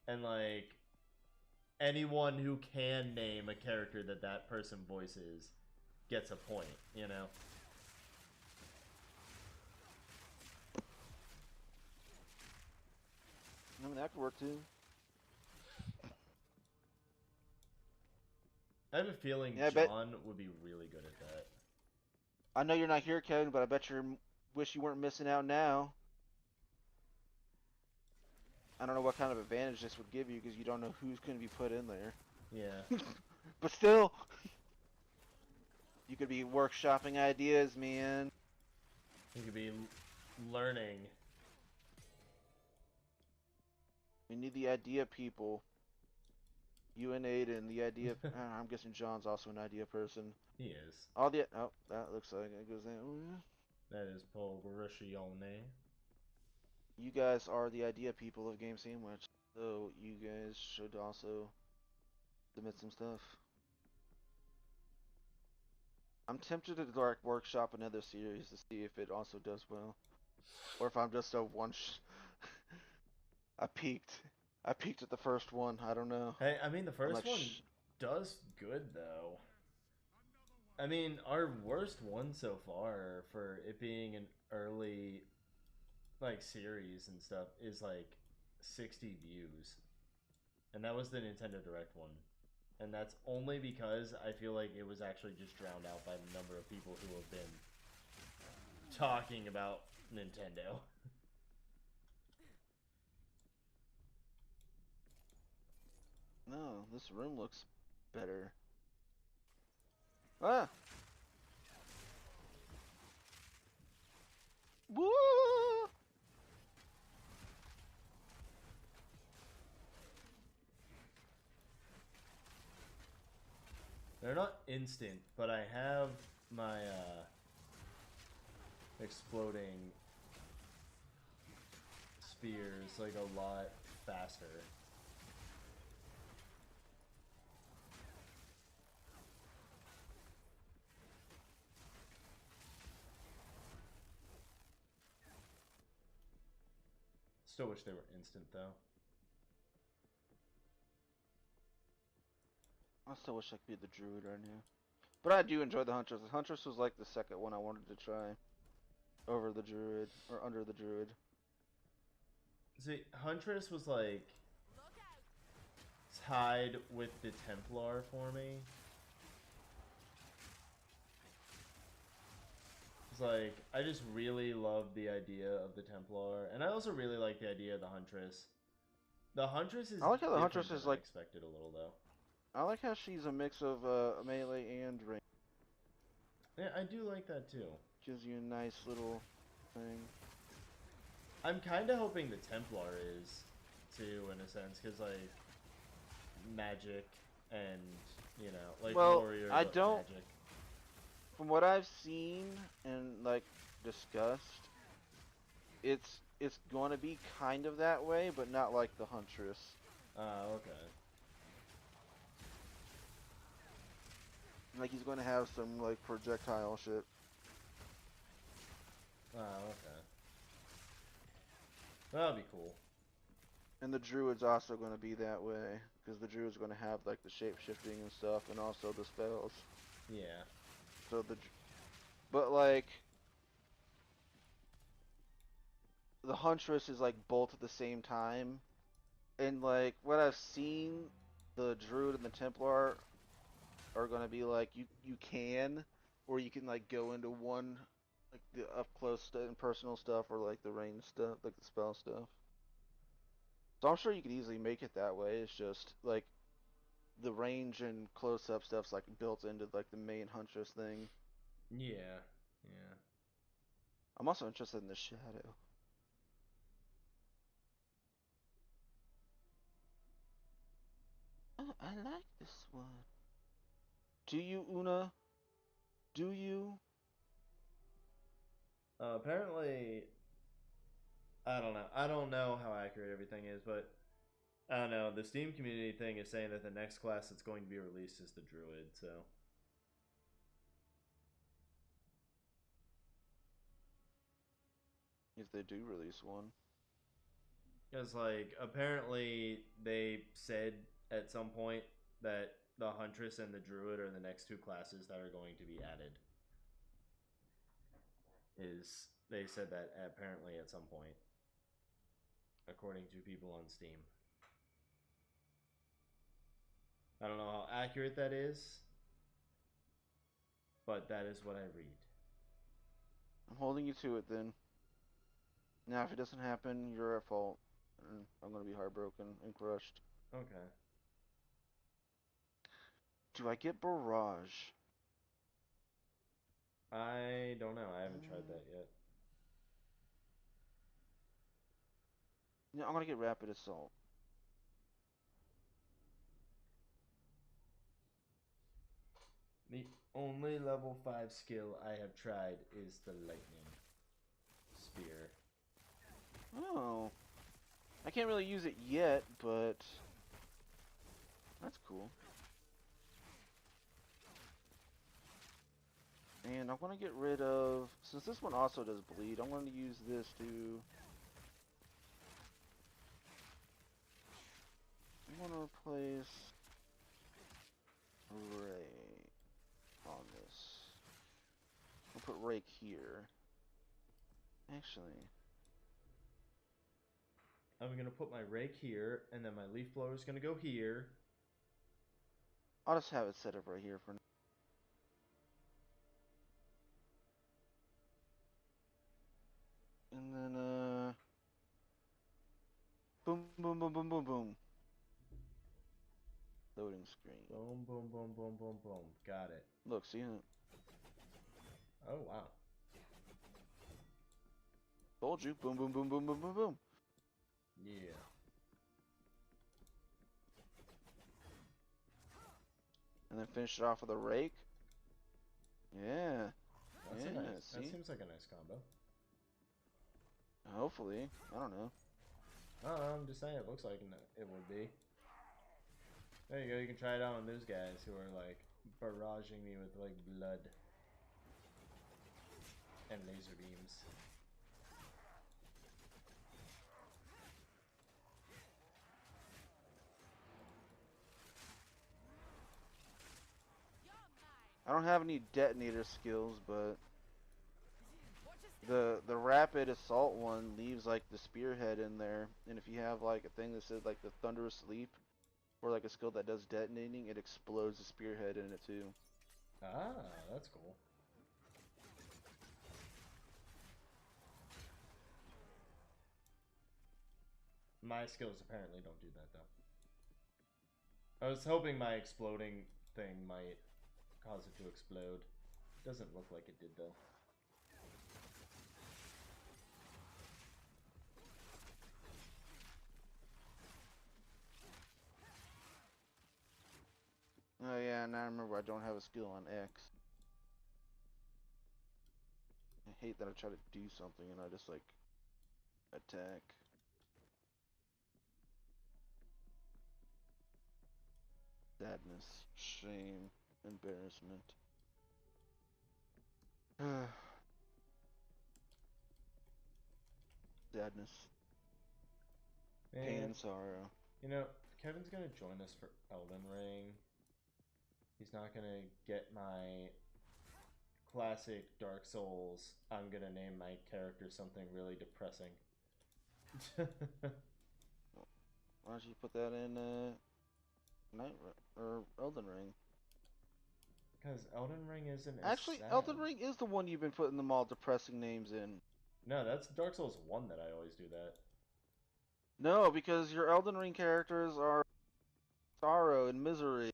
And, like, anyone who can name a character that that person voices gets a point, you know? I mean, that could work too. I have a feeling Yeah, I bet- John would be really good at that. I know you're not here, Kevin, but I bet you wish you weren't missing out now. I don't know what kind of advantage this would give you because you don't know who's going to be put in there. Yeah. But still, you could be workshopping ideas, man. He could be learning. We need the idea people. You and Aden, the idea. I'm guessing John's also an idea person. He is. All the oh, that looks like it goes there. Oh, yeah. That is Paul Gruscione. You guys are the idea people of Game Sandwich, so you guys should also submit some stuff. I'm tempted to like workshop another series to see if it also does well, or if I'm just a one. I peaked at the first one. I don't know. Hey, I mean, the first like, one does good, though. I mean, our worst one so far for it being an early, like, series and stuff is, like, 60 views. And that was the Nintendo Direct one. And that's only because I feel like it was actually just drowned out by the number of people who have been talking about Nintendo. No, this room looks better. Ah! Woo! They're not instant, but I have my exploding spears like a lot faster. Still wish they were instant though. I still wish I could be the druid right now. But I do enjoy the Huntress. The Huntress was like the second one I wanted to try. Over the druid. Or under the druid. See, Huntress was like tied with the Templar for me. It's like, I just really love the idea of the Templar, and I also really like the idea of the Huntress. The Huntress is I like how the different Huntress is than I like... expected a little, though. I like how she's a mix of melee and range. Yeah, I do like that, too. Gives you a nice little thing. I'm kind of hoping the Templar is, too, in a sense, because, like, magic and, you know, like, Well, warrior I don't... magic. From what I've seen and, like, discussed, it's going to be kind of that way, but not like the Huntress. Okay. Like, he's going to have some, like, projectile shit. Okay. That'll be cool. And the Druid's also going to be that way, because the Druid's going to have, like, the shape-shifting and stuff, and also the spells. Yeah. So but, like, the Huntress is, like, both at the same time. And, like, what I've seen, the Druid and the Templar are going to be, like, you can, or you can, like, go into one, like, the up-close and personal stuff, or, like, the range stuff, like, the spell stuff. So I'm sure you could easily make it that way. It's just, like, the range and close-up stuff's, like, built into, like, the main Huntress thing. Yeah. Yeah. I'm also interested in the Shadow. Oh, I like this one. Do you, Una? Do you? Apparently, I don't know. I don't know how accurate everything is, but I don't know. The Steam community thing is saying that the next class that's going to be released is the Druid, so. If they do release one. Because, like, apparently they said at some point that the Huntress and the Druid are the next two classes that are going to be added. They said that apparently at some point, according to people on Steam. I don't know how accurate that is, but that is what I read. I'm holding you to it then. Now, if it doesn't happen, you're at fault. And I'm gonna be heartbroken and crushed. Okay. Do I get Barrage? I don't know. I haven't tried that yet. No, I'm gonna get Rapid Assault. The only level 5 skill I have tried is the Lightning Spear. Oh. I can't really use it yet, but... That's cool. And I want to get rid of... Since this one also does bleed, I'm going to use this to... I want to replace... Ray on this. I'll put Rake here. Actually... I'm going to put my rake here, and then my leaf blower is going to go here. I'll just have it set up right here for now. And then, boom, boom, boom, boom, boom, boom. Loading screen. Boom, boom, boom, boom, boom, boom. Got it. Look, see it? Oh, wow. Told you. Boom, boom, boom, boom, boom, boom, boom. Yeah. And then finish it off with a rake. Yeah. That's Yeah, a nice. That see? seems like a nice combo. Hopefully. I don't know. I'm just saying it looks like it would be. There you go, you can try it out on those guys who are like barraging me with like blood and laser beams. I don't have any detonator skills, but the rapid assault one leaves like the spearhead in there, and if you have like a thing that says like the thunderous leap, or like a skill that does detonating, it explodes the spearhead in it too. Ah, that's cool. My skills apparently don't do that though. I was hoping my exploding thing might cause it to explode. Doesn't look like it did though. Oh yeah, and I remember I don't have a skill on X. I hate that I try to do something and I just like attack. Sadness, shame, embarrassment. Sadness, pain, Man, and sorrow. you know, Kevin's gonna join us for Elden Ring. He's not gonna get my classic Dark Souls. I'm gonna name my character something really depressing. Why don't you put that in or Elden Ring? Because Elden Ring isn't as Actually, sad. Elden Ring is the one you've been putting them all depressing names in. No, that's Dark Souls 1 that I always do that. No, because your Elden Ring characters are sorrow and misery.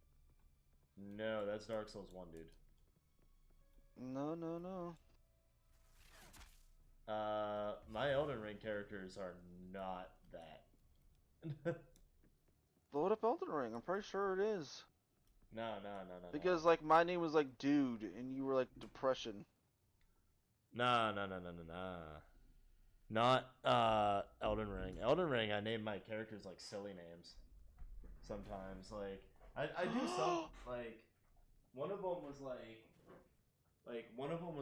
No, that's Dark Souls 1, dude. No, no, no. My Elden Ring characters are not that. Load up Elden Ring. I'm pretty sure it is. No. Because like my name was like Dude, and you were like Depression. No. Not Elden Ring. Elden Ring, I name my characters like silly names. Sometimes, like I do some like one of them was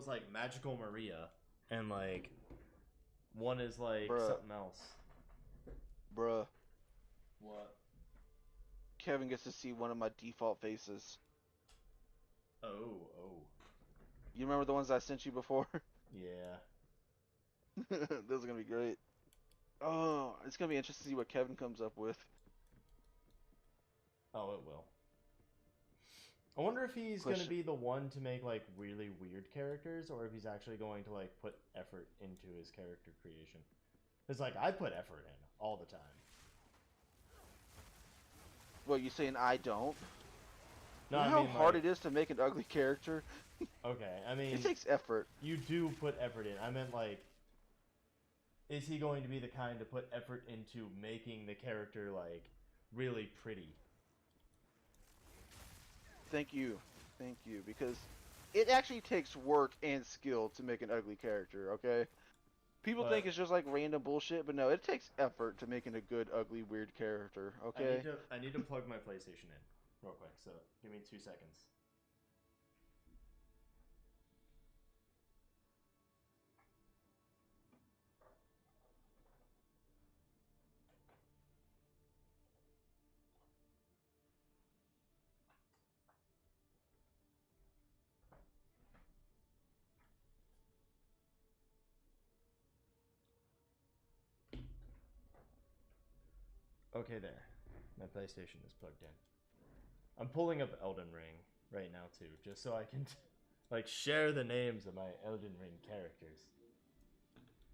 like Magical Maria, and like one is like Bruh. something else. Bruh. What? Kevin gets to see one of my default faces. Oh. You remember the ones I sent you before? Yeah. Those are gonna be great. Oh, it's gonna be interesting to see what Kevin comes up with. Oh, it will. I wonder if he's Question. gonna be the one to make like really weird characters, or if he's actually going to like put effort into his character creation. It's like I put effort in all the time. What, you saying I don't? No, You know I how mean hard like, it is to make an ugly character? okay, I mean It takes effort. you do put effort in. I meant like, is he going to be the kind to put effort into making the character like really pretty? Thank you. Thank you. Because it actually takes work and skill to make an ugly character, okay? People But think it's just like random bullshit, but no, it takes effort to making a good, ugly, weird character, okay? I need to plug my PlayStation in real quick. So give me 2 seconds. Okay, there. My PlayStation is plugged in. I'm pulling up Elden Ring right now too, just so I can like share the names of my Elden Ring characters.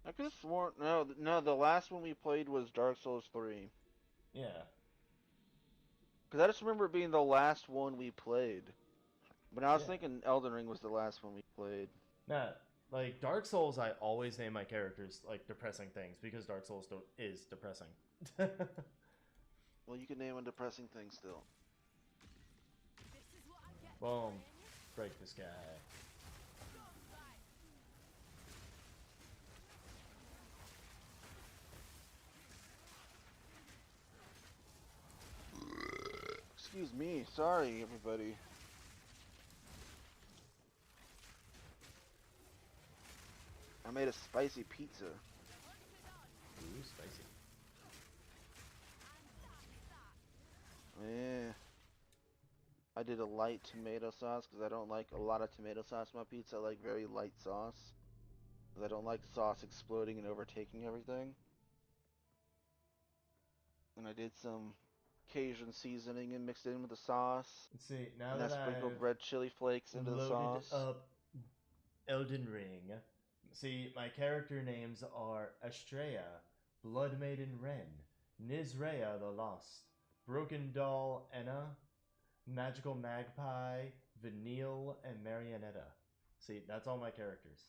I could have sworn no, the last one we played was Dark Souls 3. Yeah. Because I just remember it being the last one we played. But I was Yeah. thinking Elden Ring was the last one we played. Nah, like Dark Souls, I always name my characters like depressing things because Dark Souls is depressing. Well, you can name a depressing thing still. This is what I get Boom. for Break this guy. Excuse me. Sorry, everybody. I made a spicy pizza. Ooh, spicy. Yeah. I did a light tomato sauce because I don't like a lot of tomato sauce in my pizza. I like very light sauce. Because I don't like sauce exploding and overtaking everything. And I did some Cajun seasoning and mixed it in with the sauce. Let's see, now And I that sprinkled I've red chili flakes into the loaded sauce. up Elden Ring, see, my character names are Estrella, Blood Maiden Ren, Nizrea the Lost, Broken Doll Enna, Magical Magpie, Vanille, and Marionetta. See, that's all my characters.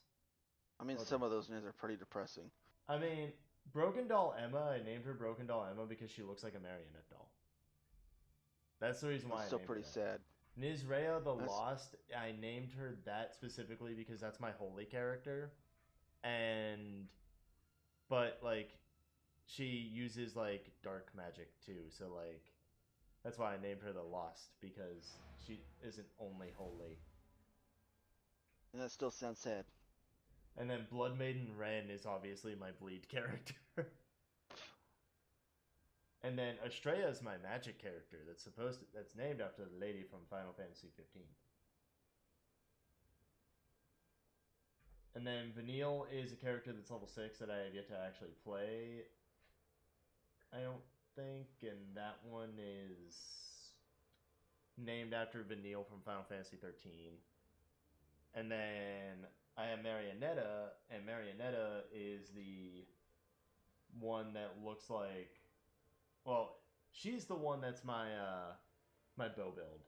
I mean, Okay. some of those names are pretty depressing. I mean, Broken Doll Emma, I named her Broken Doll Emma because she looks like a marionette doll. That's the reason why That's I still named pretty her that. sad. Nizrea the That's- Lost, I named her that specifically because that's my holy character. But like, she uses like dark magic too, so like, that's why I named her the Lost, because she isn't only holy. And that still sounds sad. And then Blood Maiden Ren is obviously my bleed character. And then Estrella is my magic character that's named after the lady from Final Fantasy 15. And then Vanille is a character that's level 6 that I have yet to actually play, I don't think, and that one is named after Vanille from Final Fantasy 13. And then I have Marionetta, and Marionetta is the one that looks like, well, she's the one that's my my bow build.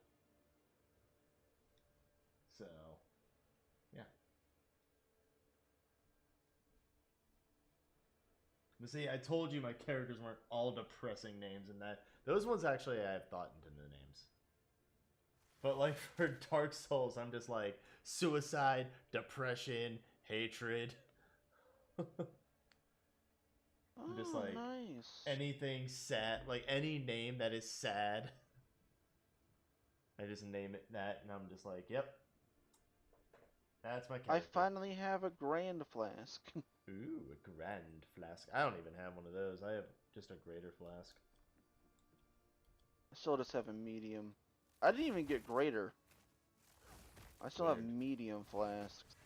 So, yeah. But see, I told you my characters weren't all depressing names, and that those ones actually I have thought into the names. But like for Dark Souls, I'm just like suicide, depression, hatred. I'm just like nice. anything sad, like any name that is sad. I just name it that, and I'm just like, yep, that's my character. I finally have a grand flask. Ooh, a grand flask. I don't even have one of those. I have just a greater flask. I still just have a medium. I didn't even get greater. I still have Weird. medium flasks.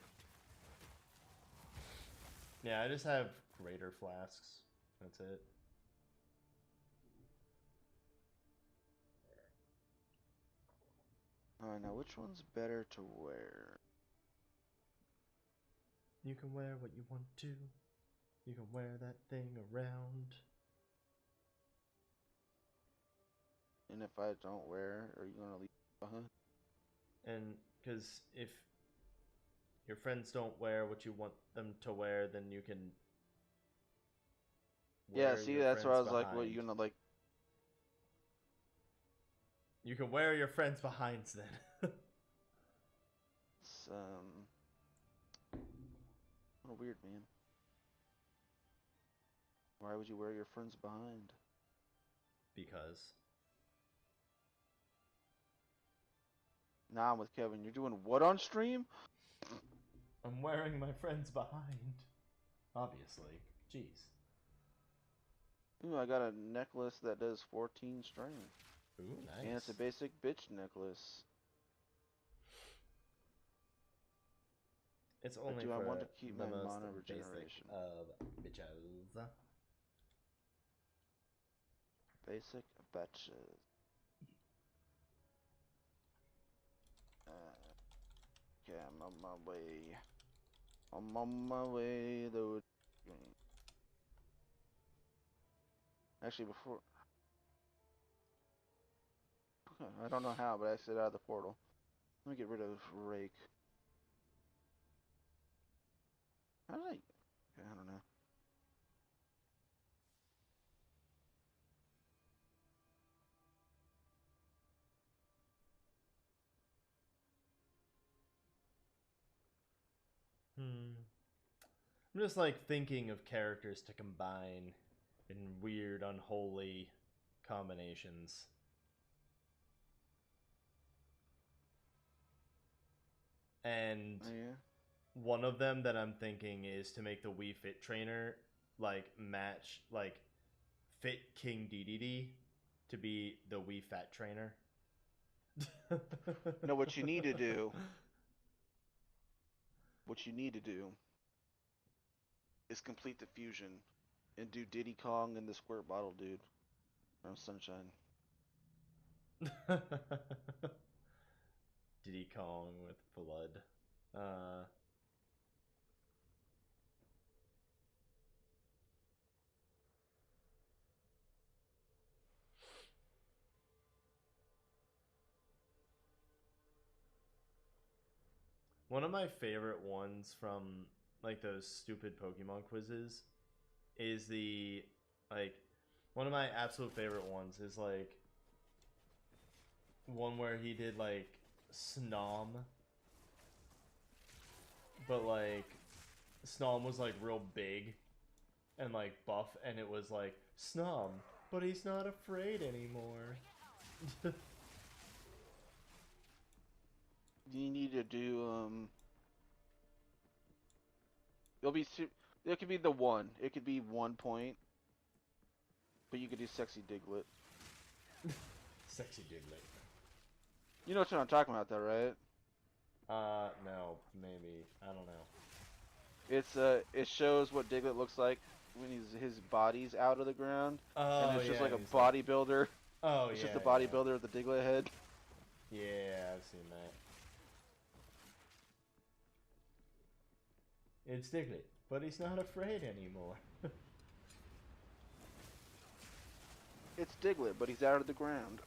Yeah, I just have greater flasks. That's it. Alright, now which one's better to wear? You can wear what you want to. You can wear that thing around. And if I don't wear, are you gonna leave behind? And because if your friends don't wear what you want them to wear, then you can. Yeah, wear see, your that's where I was friends like, what, behind. you gonna like? You can wear your friends behinds then. It's, what a weird man. Why would you wear your friends behind? Because. Nah, I'm with Kevin. You're doing what on stream? I'm wearing my friends behind. Obviously. Jeez. Ooh, I got a necklace that does 14 strength. Ooh, nice. And it's a basic bitch necklace. It's But only do for I want to keep the my most mana basic regeneration? of bitches. Basic bitches. I'm on my way. I'm on my way, though. Actually, before... I don't know how, but I slid out of the portal. Let me get rid of Rake. How did I... Okay, I don't know. I'm just like thinking of characters to combine in weird, unholy combinations. And Oh, yeah? one of them that I'm thinking is to make the Wii Fit trainer like match, like fit King DDD to be the Wii Fat trainer. No, what you need to do... What you need to do is complete the fusion and do Diddy Kong and the squirt bottle dude from Sunshine. Diddy Kong with blood. One of my favorite ones from like those stupid Pokemon quizzes is the like one of my absolute favorite ones is like one where he did like Snom, but like Snom was like real big and like buff, and it was like Snom, but he's not afraid anymore. You need to do it could be the one. It could be 1 point. But you could do Sexy Diglett. Sexy Diglett. You know what I'm talking about though, right? No, maybe. I don't know. It's it shows what Diglett looks like when his body's out of the ground. Oh, And it's just yeah, like a he's bodybuilder. Like, oh, It's yeah. just a bodybuilder with the Diglett head. Yeah, I've seen that. It's Diglett, but he's not afraid anymore. It's Diglett, but he's out of the ground.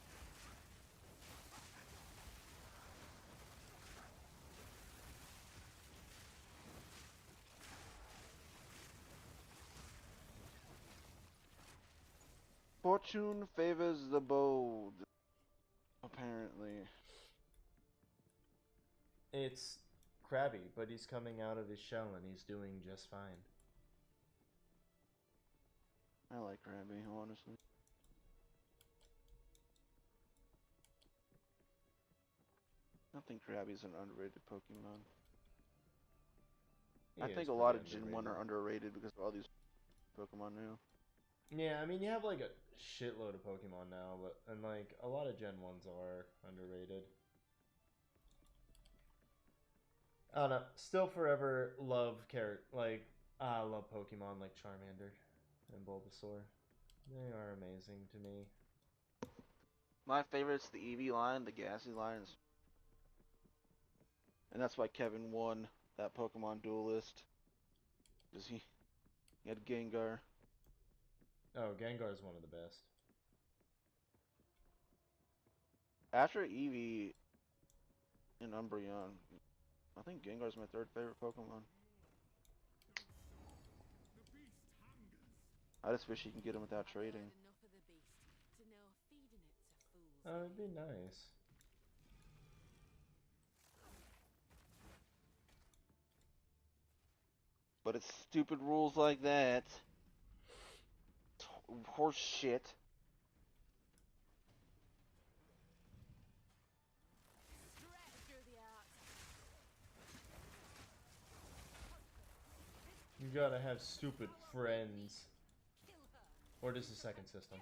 Fortune favors the bold. Apparently. It's Krabby, but he's coming out of his shell and he's doing just fine. I like Krabby, honestly. I think Krabby's an underrated Pokemon. I think a lot of Gen 1 are underrated because of all these Pokemon new. Yeah, I mean, you have like a shitload of Pokemon now, but and like a lot of Gen 1s are underrated. I don't know. Still forever love I love Pokemon like Charmander and Bulbasaur. They are amazing to me. My favorite's the Eevee line, the Gassy line. And that's why Kevin won that Pokemon Duelist. Because he had Gengar. Oh, Gengar is one of the best. After Eevee and Umbreon, I think Gengar's my third favorite Pokemon. I just wish you can get him without trading. Oh, it'd be nice. But it's stupid rules like that. Horse shit. You gotta have stupid friends. Or just a second system.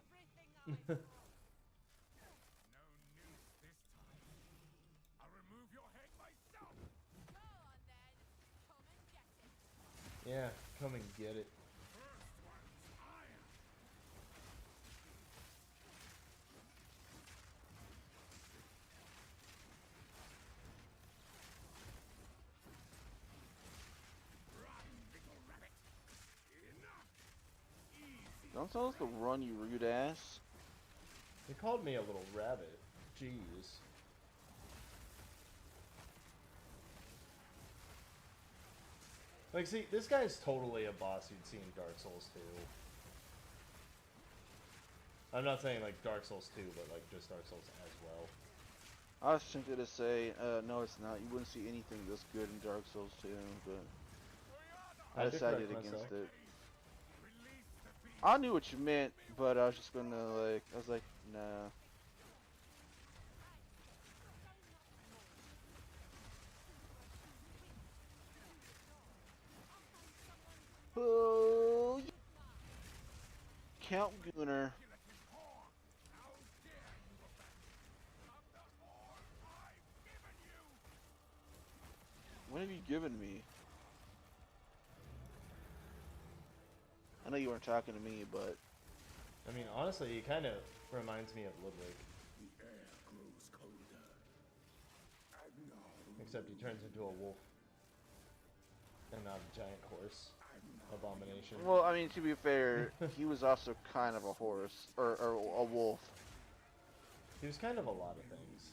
Yeah, come and get it. I'm supposed to run, you rude ass. They called me a little rabbit. Jeez. Like, see, this guy's totally a boss you'd see in Dark Souls 2. I'm not saying, like, Dark Souls 2, but, like, just Dark Souls as well. I was tempted to say, no, it's not. You wouldn't see anything this good in Dark Souls 2, but I decided against it. I knew what you meant, but I was just gonna, like, I was like, nah. Oh, Count Gunner. What have you given me? I know you weren't talking to me, but... I mean, honestly, he kind of reminds me of Ludwig. Except he turns into a wolf. And not a giant horse. Abomination. Well, I mean, to be fair, he was also kind of a horse, or a wolf. He was kind of a lot of things.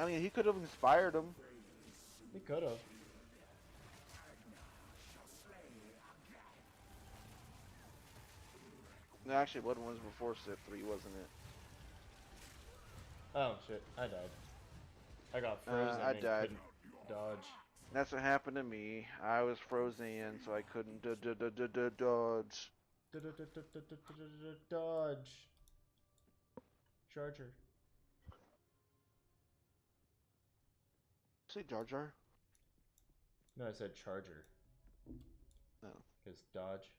I mean, he could have inspired him. He could have. No, actually, what was before Step 3, wasn't it? Oh shit, I died. I got frozen I and died. couldn't dodge. That's what happened to me. I was frozen, so I couldn't dodge. Dodge. Charger. Say Jar Jar? No, I said charger. No. Because dodge.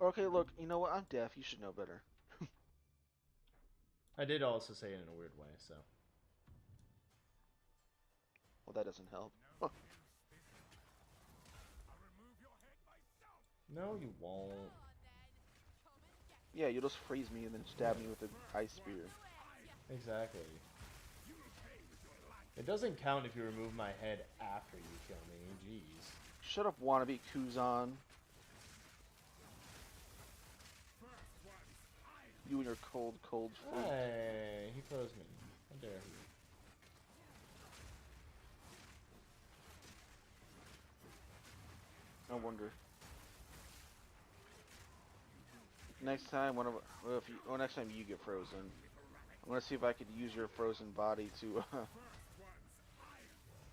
Okay, look, you know what? I'm deaf. You should know better. I did also say it in a weird way, so. Well, that doesn't help. No, you won't. Yeah, you'll just freeze me and then stab me with an ice spear. Exactly. It doesn't count if you remove my head after you kill me. Jeez. Shut up, wannabe Kuzan. You and your cold feet. Hey, he froze me. How dare he? I wonder. Next time, next time you get frozen, I'm gonna see if I could use your frozen body to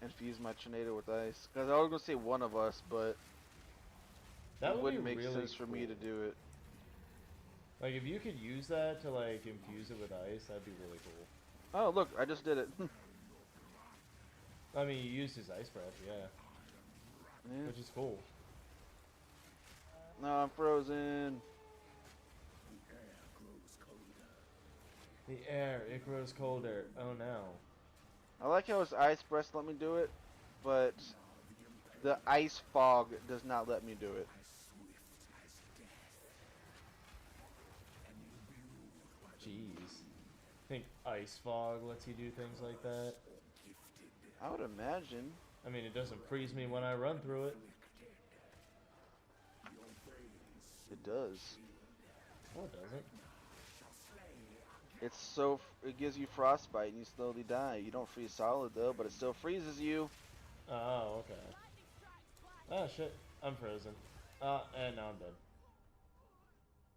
infuse my tornado with ice. Cause I was gonna say one of us, but That it wouldn't make really sense for me to do it. Like, if you could use that to, like, infuse it with ice, that'd be really cool. Oh, look, I just did it. I mean, you used his ice breath, yeah. Yeah. Which is cool. No, I'm frozen. The air, it grows colder. Oh no. I like how his ice breath let me do it, but the ice fog does not let me do it. Jeez. Think ice fog lets you do things like that? I would imagine. I mean, it doesn't freeze me when I run through it. It does. No, it doesn't. It gives you frostbite and you slowly die. You don't freeze solid though, but it still freezes you. Oh, okay. Oh shit, I'm frozen. And now I'm dead.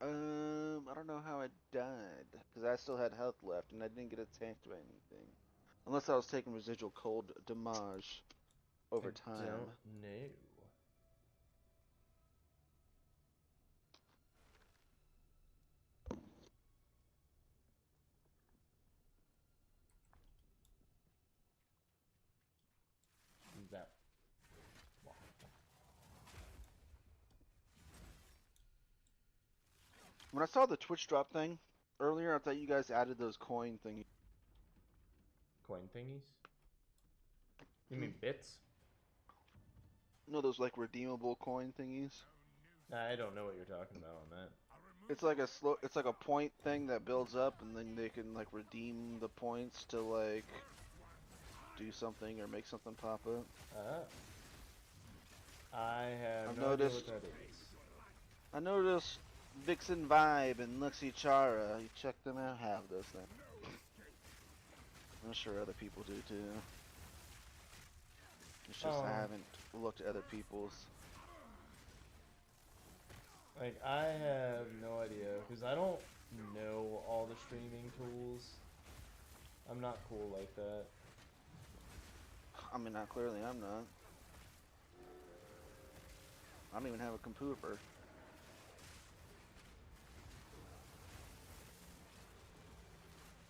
I don't know how I died because I still had health left and I didn't get attacked by anything, unless I was taking residual cold damage over time. Don't know. That. When I saw the Twitch drop thing earlier, I thought you guys added those coin thingies. Coin thingies? You mean bits? No, those like redeemable coin thingies. I don't know what you're talking about on that. It's like a slow. It's like a point thing that builds up, and then they can like redeem the points to like do something or make something pop up. I have I've no idea what noticed- that is. I noticed Vixen Vibe and Luxie Chara. You check them out. Have those things. I'm sure other people do too. It's just I haven't looked at other people's. Like, I have no idea, because I don't know all the streaming tools. I'm not cool like that. I mean, not clearly I'm not. I don't even have a computer.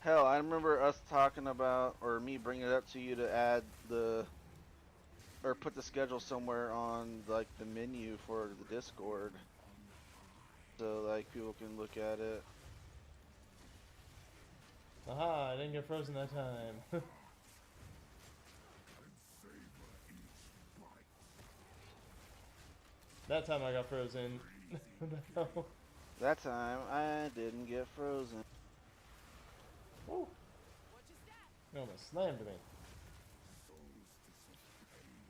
Hell, I remember us talking about, or me bringing it up to you to add or put the schedule somewhere on like the menu for the Discord, so like people can look at it. Aha, I didn't get frozen that time. That time I got frozen. No. That time I didn't get frozen. Woo. You almost slammed me.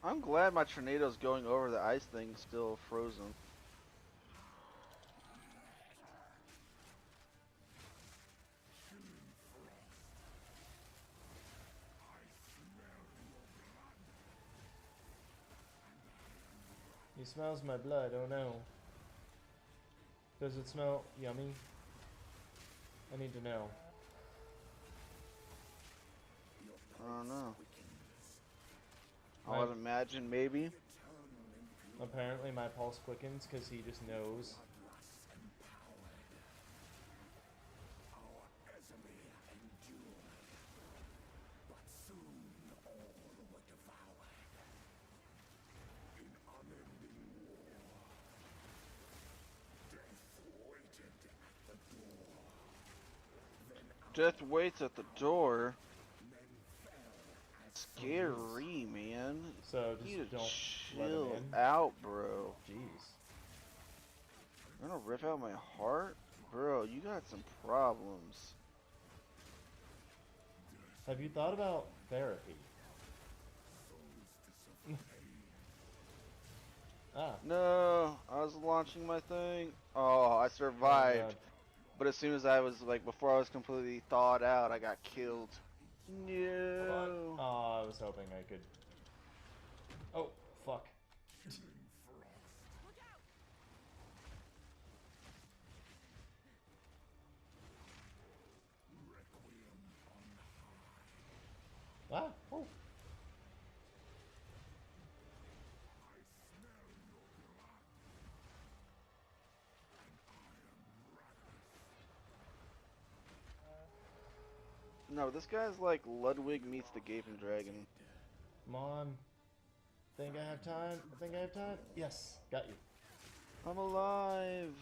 I'm glad my tornado's going over the ice thing still frozen. He smells my blood, oh no. Does it smell yummy? I need to know. I don't know. I would imagine maybe. Apparently my pulse quickens because he just knows. Death waits at the door. Scary, man. So You just need to don't let him chill in. out, bro. Jeez. You're gonna rip out my heart? Bro, you got some problems. Have you thought about therapy? Ah. No, I was launching my thing. Oh, I survived. God. But as soon as I was, like, before I was completely thawed out, I got killed. No. Oh, I was hoping I could. Oh, fuck. Ah, oh. No, this guy's like Ludwig meets the Gaping Dragon. Come on. Think I have time? I think I have time? Yes, got you. I'm alive.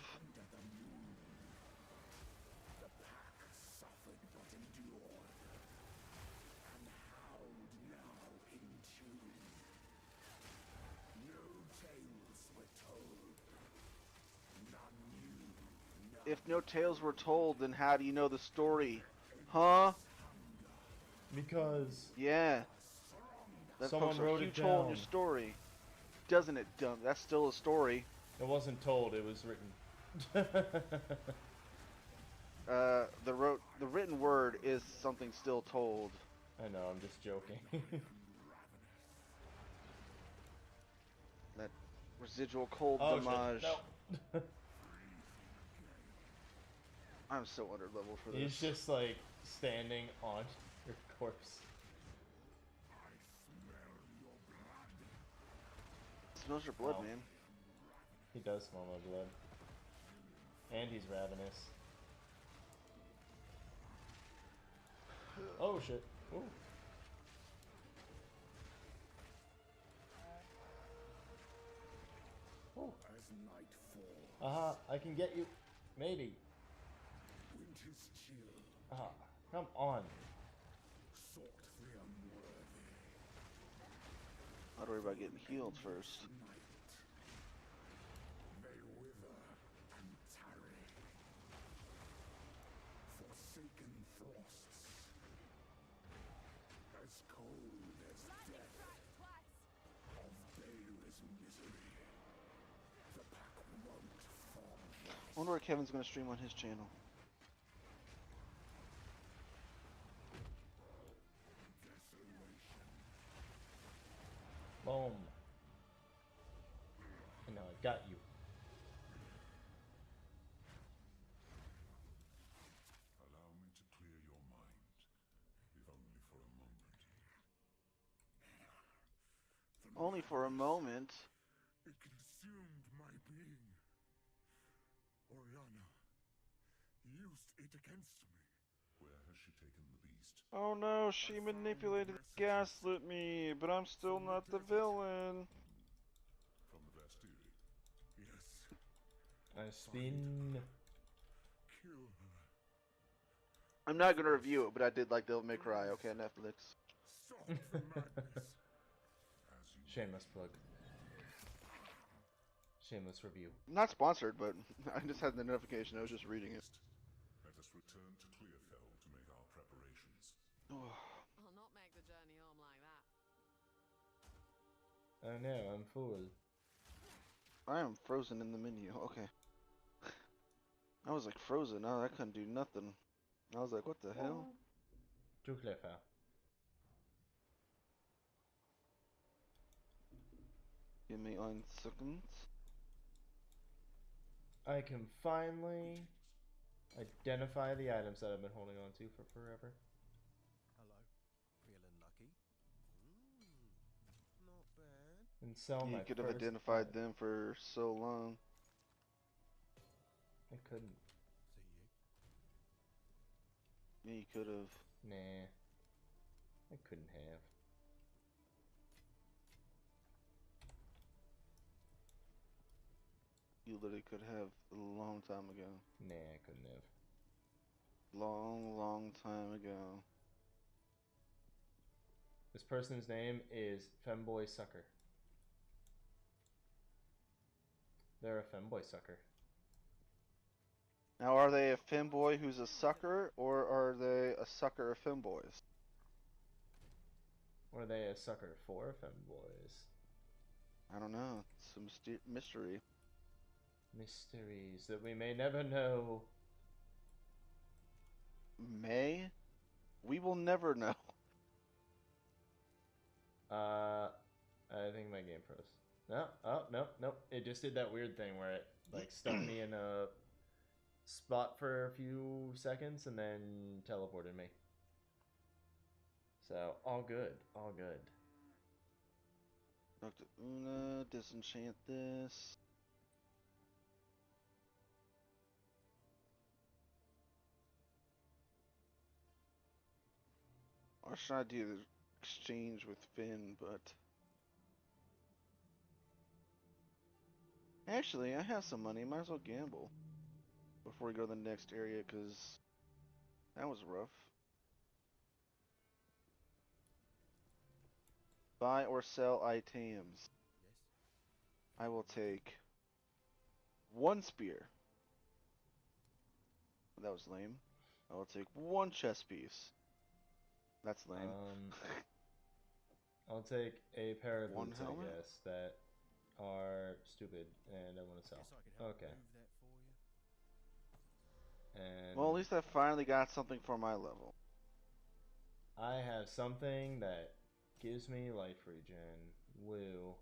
If no tales were told, then how do you know the story? Huh? Because Yeah. That someone folks are wrote you it told down. your story. Doesn't it, dumb? That's still a story. It wasn't told, it was written. The written word is something still told. I know, I'm just joking. That residual cold Oh damage. shit, no. I'm so under level for this. He's just like standing on your corpse. Smells your blood, Ow. man. He does smell my blood. And he's ravenous. Oh shit. Ooh. Ooh. Aha, I can get you. Maybe. Aha, come on. I'd worry about getting healed first. I wonder what Kevin's gonna stream on his channel. Boom. And now I got you. Allow me to clear your mind, if only for a moment. Only for a moment. It consumed my being. Oriana used it against me. Where has she taken the beast? Oh no, she manipulated, gaslit me, but I'm still not the villain. From the Bastille. Yes. I spin. Kill her. I'm not gonna review it, but I did like Devil May Cry, okay, Netflix. Stop the madness. As you Shameless plug. Shameless review. Not sponsored, but I just had the notification, I was just reading it. let us return to Clearfell to make our preparations. I'll not make the journey home like that. Oh no, I'm full. I am frozen in the menu, okay. I was like frozen, I couldn't do nothing. I was like, what the hell? Too clever. Give me 1 second. I can finally identify the items that I've been holding on to for forever. Hello. Feeling lucky? Not bad. And sell You my could have first identified item. them for so long. I couldn't. See you. Yeah, you could have. Nah. I couldn't have. You literally could have a long time ago. Nah, I couldn't have. Long time ago. This person's name is Femboy Sucker. They're a femboy sucker. Now, are they a femboy who's a sucker, or are they a sucker of femboys? Or are they a sucker for femboys? I don't know. It's a mystery. Mysteries that we may never know. We will never know. I think my game froze. No, oh, no, nope. It just did that weird thing where it, like, stuck me in a spot for a few seconds and then teleported me. So, all good, all good. Dr. Una, disenchant this. Or should I do the exchange with Finn, but... Actually, I have some money. Might as well gamble. Before we go to the next area, because... that was rough. Buy or sell items. Yes. I will take... 1 spear. That was lame. I will take 1 chess piece. That's lame. I'll take a pair of 1 boots, helmet? I guess, that are stupid and I want to sell. Guess I can help Okay. move that for you. And Well, at least I finally got something for my level. I have something that gives me life regen. Woo.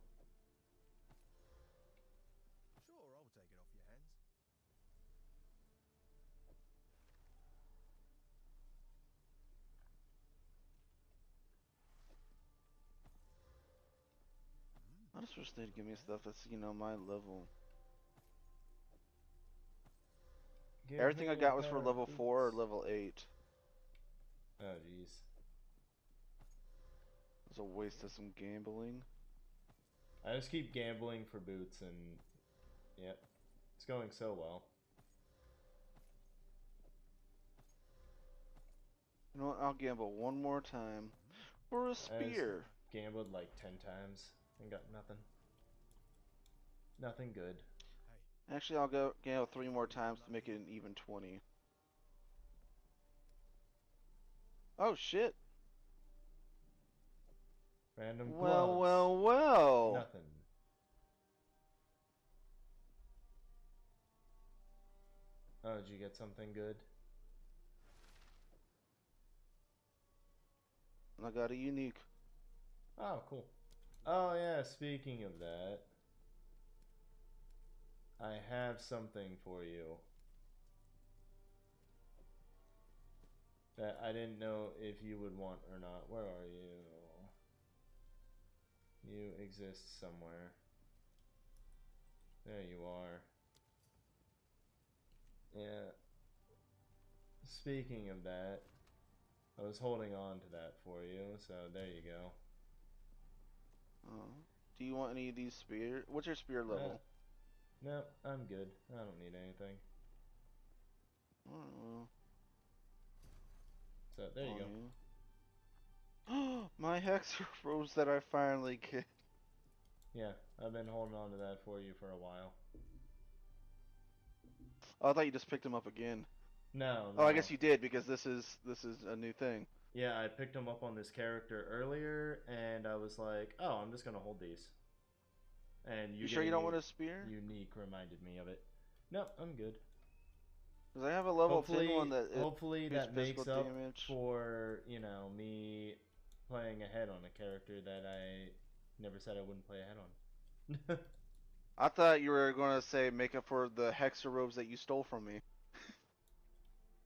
Sure, I'll take it off your hands. I just wish they'd give me stuff that's, you know, my level. Give Everything me I a got was pair for of level 4 or boots. level 8. Oh, jeez. It's a waste of some gambling. I just keep gambling for boots and, yep, it's going so well. You know what? I'll gamble one more time for a spear. Gambled like 10 times and got nothing. Nothing good. Hey, Actually, I'll go gamble 3 more times to make it an even 20. Oh, shit. Random Well, gloves. well, well. Nothing. Oh, did you get something good? I got a unique. Oh, cool. Oh, yeah, speaking of that, I have something for you that I didn't know if you would want or not. Where are you? You exist somewhere. There you are. Yeah. Speaking of that, I was holding on to that for you, so there you go. Oh. Do you want any of these spear? What's your spear level? No, I'm good. I don't need anything. Oh, So there you go. Yeah. My hex rose that I finally get. Yeah, I've been holding on to that for you for a while. Oh, I thought you just picked him up again. No, Oh, I no. guess you did because this is a new thing. Yeah, I picked him up on this character earlier, and I was like, oh, I'm just gonna hold these. And You sure you don't want a spear? unique reminded me of it. No, I'm good. Because I have a level 10 one that Hopefully that makes physical up damage. for, you know, me playing ahead on a character that I never said I wouldn't play ahead on. I thought you were going to say make up for the hexa robes that you stole from me.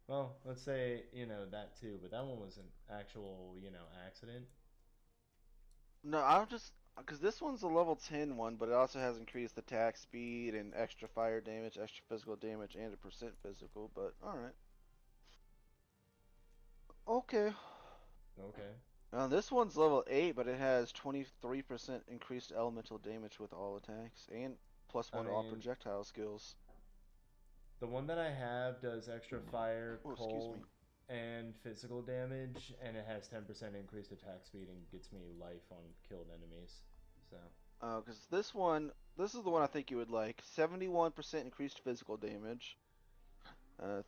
Well, let's say, you know, that too, but that one was an actual, you know, accident. No, I'm just because this one's a level 10 one, but it also has increased attack speed and extra fire damage, extra physical damage, and a percent physical. But all right, okay. Okay. This one's level 8, but it has 23% increased elemental damage with all attacks, and plus I 1 to all mean, projectile skills. the one that I have does extra fire, Oh, excuse cold, me. and physical damage, and it has 10% increased attack speed and gets me life on killed enemies. So. Because this is the one I think you would like. 71% increased physical damage,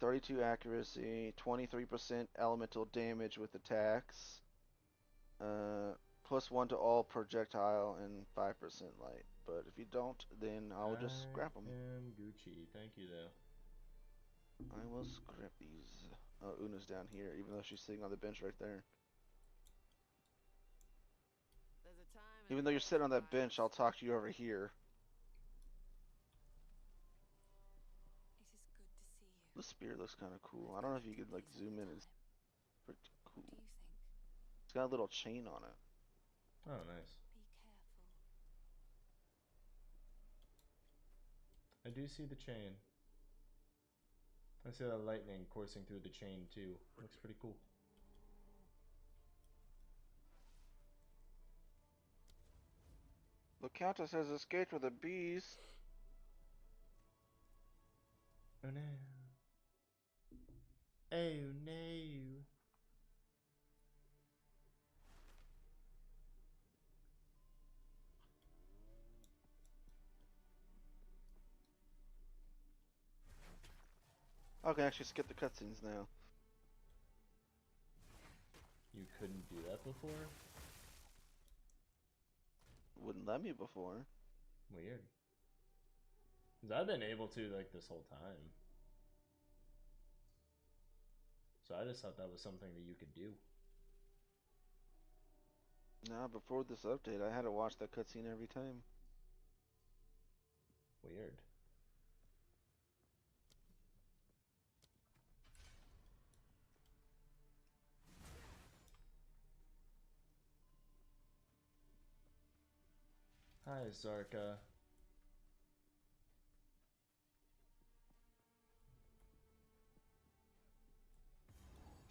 32 accuracy, 23% elemental damage with attacks, plus 1 to all projectile, and 5% light. But if you don't, then I'll just scrap them. I am Gucci. Thank you, though. I will scrap these. Oh, Una's down here, even though she's sitting on the bench right there. There's a time and Even a though you're place sitting on for that bench, I'll violence. talk to you over here. It is good to see you. The spear looks kind of cool. I don't know if you could like zoom in. It's pretty What cool. do you think? It's got a little chain on it. Oh, nice. Be careful. I do see the chain. I see the lightning coursing through the chain, too. Looks pretty cool. The Countess has escaped with the bees. Oh, no. Oh, no. I can actually skip the cutscenes now. You couldn't do that before? Wouldn't let me before. Weird. Because I've been able to, like, this whole time. So I just thought that was something that you could do. Nah, before this update, I had to watch that cutscene every time. Weird. Hi, Zarka.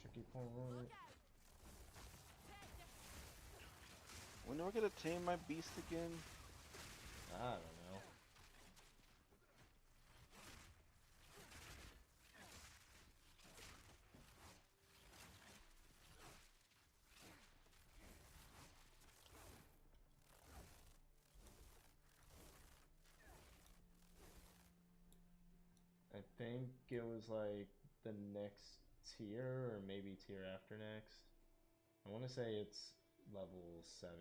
Tricky point. When do I get to tame my beast again? I don't know. I think it was like the next tier, or maybe tier after next. I want to say it's level 7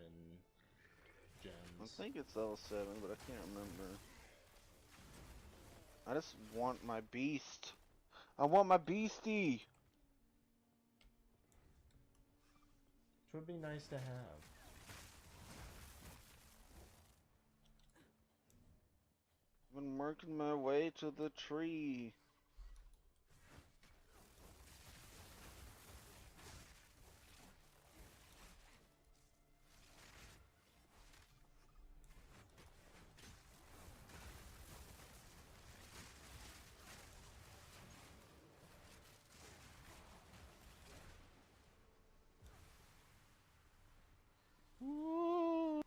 gems. I think it's level 7, but I can't remember. I just want my beast. I want my beastie. Which would be nice to have. I've been working my way to the tree. Ooh.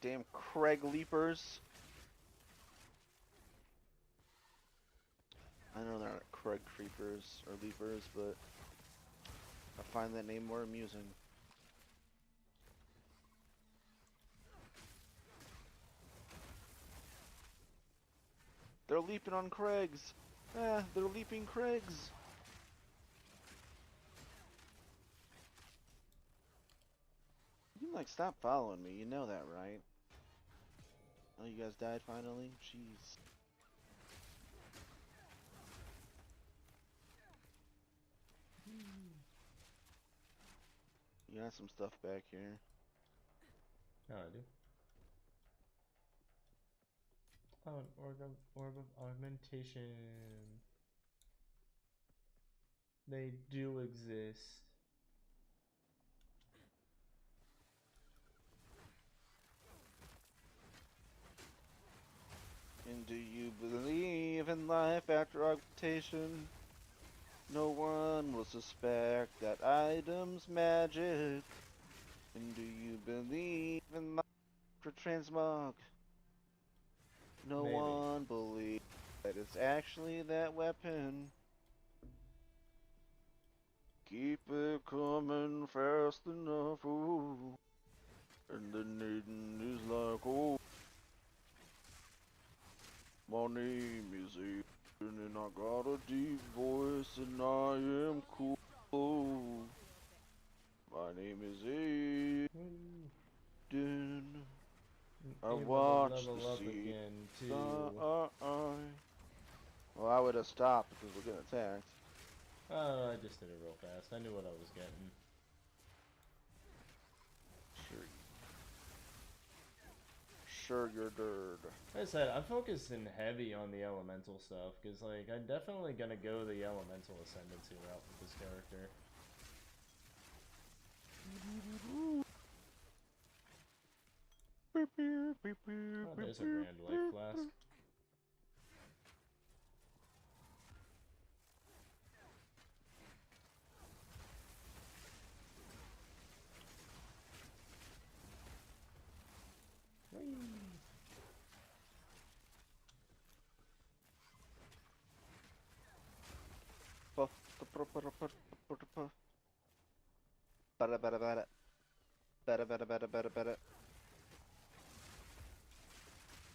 Damn Craig Leapers. I know they're not Craig Creepers or Leapers, but I find that name more amusing. They're leaping on Craigs. They're leaping Craigs. You can, like, stop following me. You know that, right? Oh, you guys died finally? Jeez. You got some stuff back here. No, I do. Oh, an orb of augmentation. They do exist. And do you believe in life after augmentation? No one will suspect that item's magic. And do you believe in life after transmog? No Maybe. one believes that it's actually that weapon. Keep it coming fast enough, ooh. And the needing is like, oh. My name is Aden, and I got a deep voice, and I am cool. My name is Aden. I Able to watch level the up sea. again too. Well, I would have stopped because we're getting attacked. Oh, I just did it real fast. I knew what I was getting. Sure you're dirt. Like I said, I'm focusing heavy on the elemental stuff because, like, I'm definitely gonna go the elemental ascendancy route with this character. Oh, there's a grand life flask.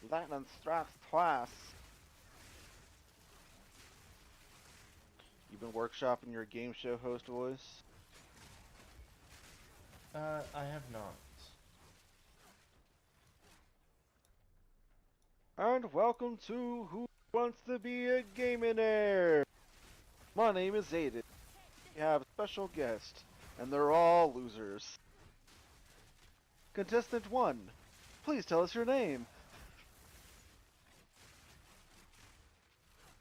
Lightning strikes twice. You've been workshopping your game show host voice? I have not. And welcome to Who Wants to Be a Gaminator? My name is Aden. We have a special guest, and they're all losers. Contestant 1, please tell us your name.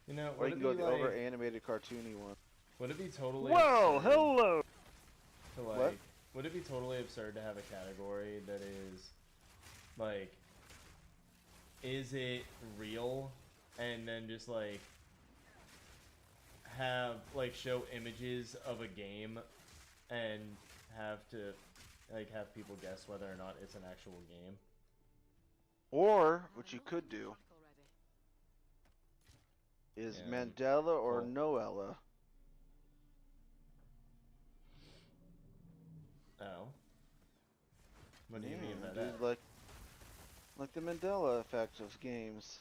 You know, Or would you it can go be with the like, over-animated cartoony one. would it be totally Well, absurd hello! to, like, What? would it be totally absurd to have a category that is, like, is it real? And then just, like, have, like, show images of a game and have to, like, have people guess whether or not it's an actual game. Or, what you could do, is Yeah, Mandela or cool. Noella. Oh. What do you Yeah, mean by dude, that? like the Mandela effect of games.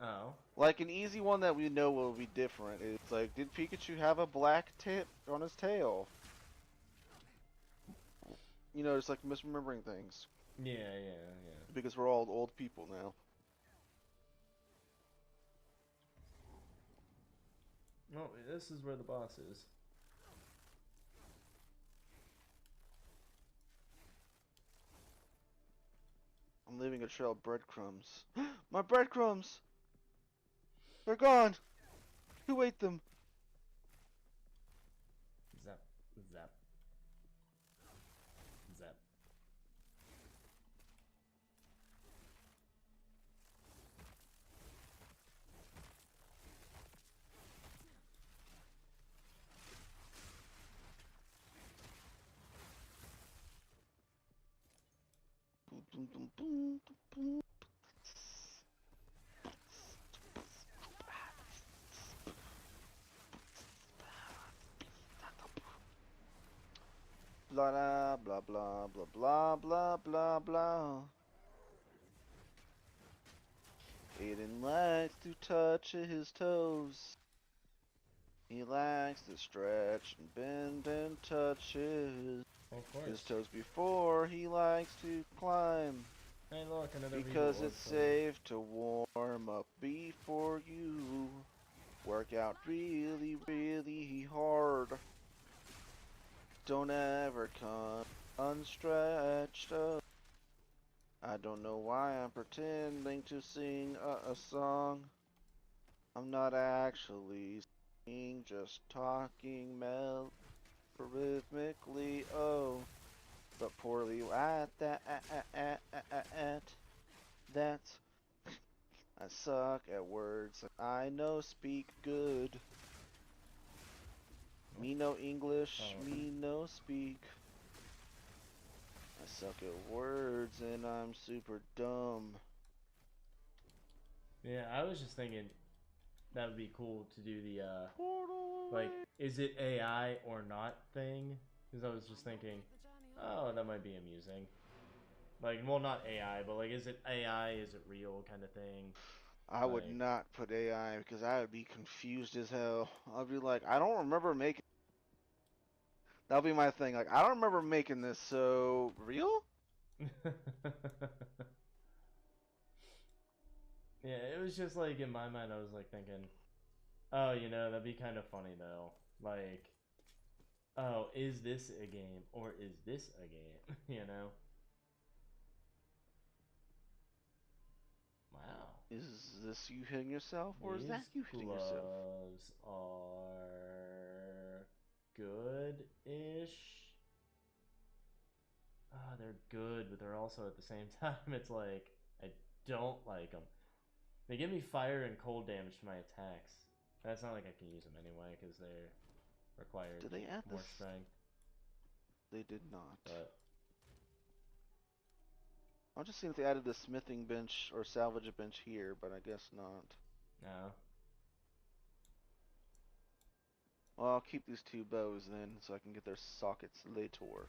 Oh. Like an easy one that we know will be different. It's like, did Pikachu have a black tip on his tail? You know, it's like misremembering things. Yeah, yeah, yeah. Because we're all old people now. Oh, this is where the boss is. I'm leaving a trail of breadcrumbs. My breadcrumbs! They're gone! Who ate them? Zap, zap, zap. Boom, boom, boom, boom, boom. Blah blah blah blah blah blah blah blah. Aden likes to touch his toes. He likes to stretch and bend and touch his Of toes before he likes to climb. Hey, look, another Because Regal it's orb player. safe to warm up before you work out really, really hard. Don't ever come unstretched up. I don't know why I'm pretending to sing a song. I'm not actually singing, just talking rhythmically. Oh, but poorly at that. That's I suck at words. I know speak good. Me no English, Oh. me no speak. I suck at words and I'm super dumb. Yeah, I was just thinking that would be cool to do the, like, is it AI or not thing? Because I was just thinking, oh, that might be amusing. Like, well, not AI, but, like, is it AI, is it real kind of thing? I would Like- not put AI because I would be confused as hell. I'd be like, I don't remember making. That'll be my thing. Like, I don't remember making this, so real? Yeah, it was just like in my mind, I was like thinking, oh, you know, that'd be kind of funny though. Like, oh, is this a game or is this a game? You know? Wow. Is this you hitting yourself, or is that These you hitting yourself? gloves are good-ish. Ah, they're good, but they're also at the same time, it's like, I don't like them. They give me fire and cold damage to my attacks. That's not like I can use them anyway, because they're required Did they add more this? strength. They did not. But I'm just seeing if they added the smithing bench or salvage bench here, but I guess not. no. Well, I'll keep these two bows then, so I can get their sockets later.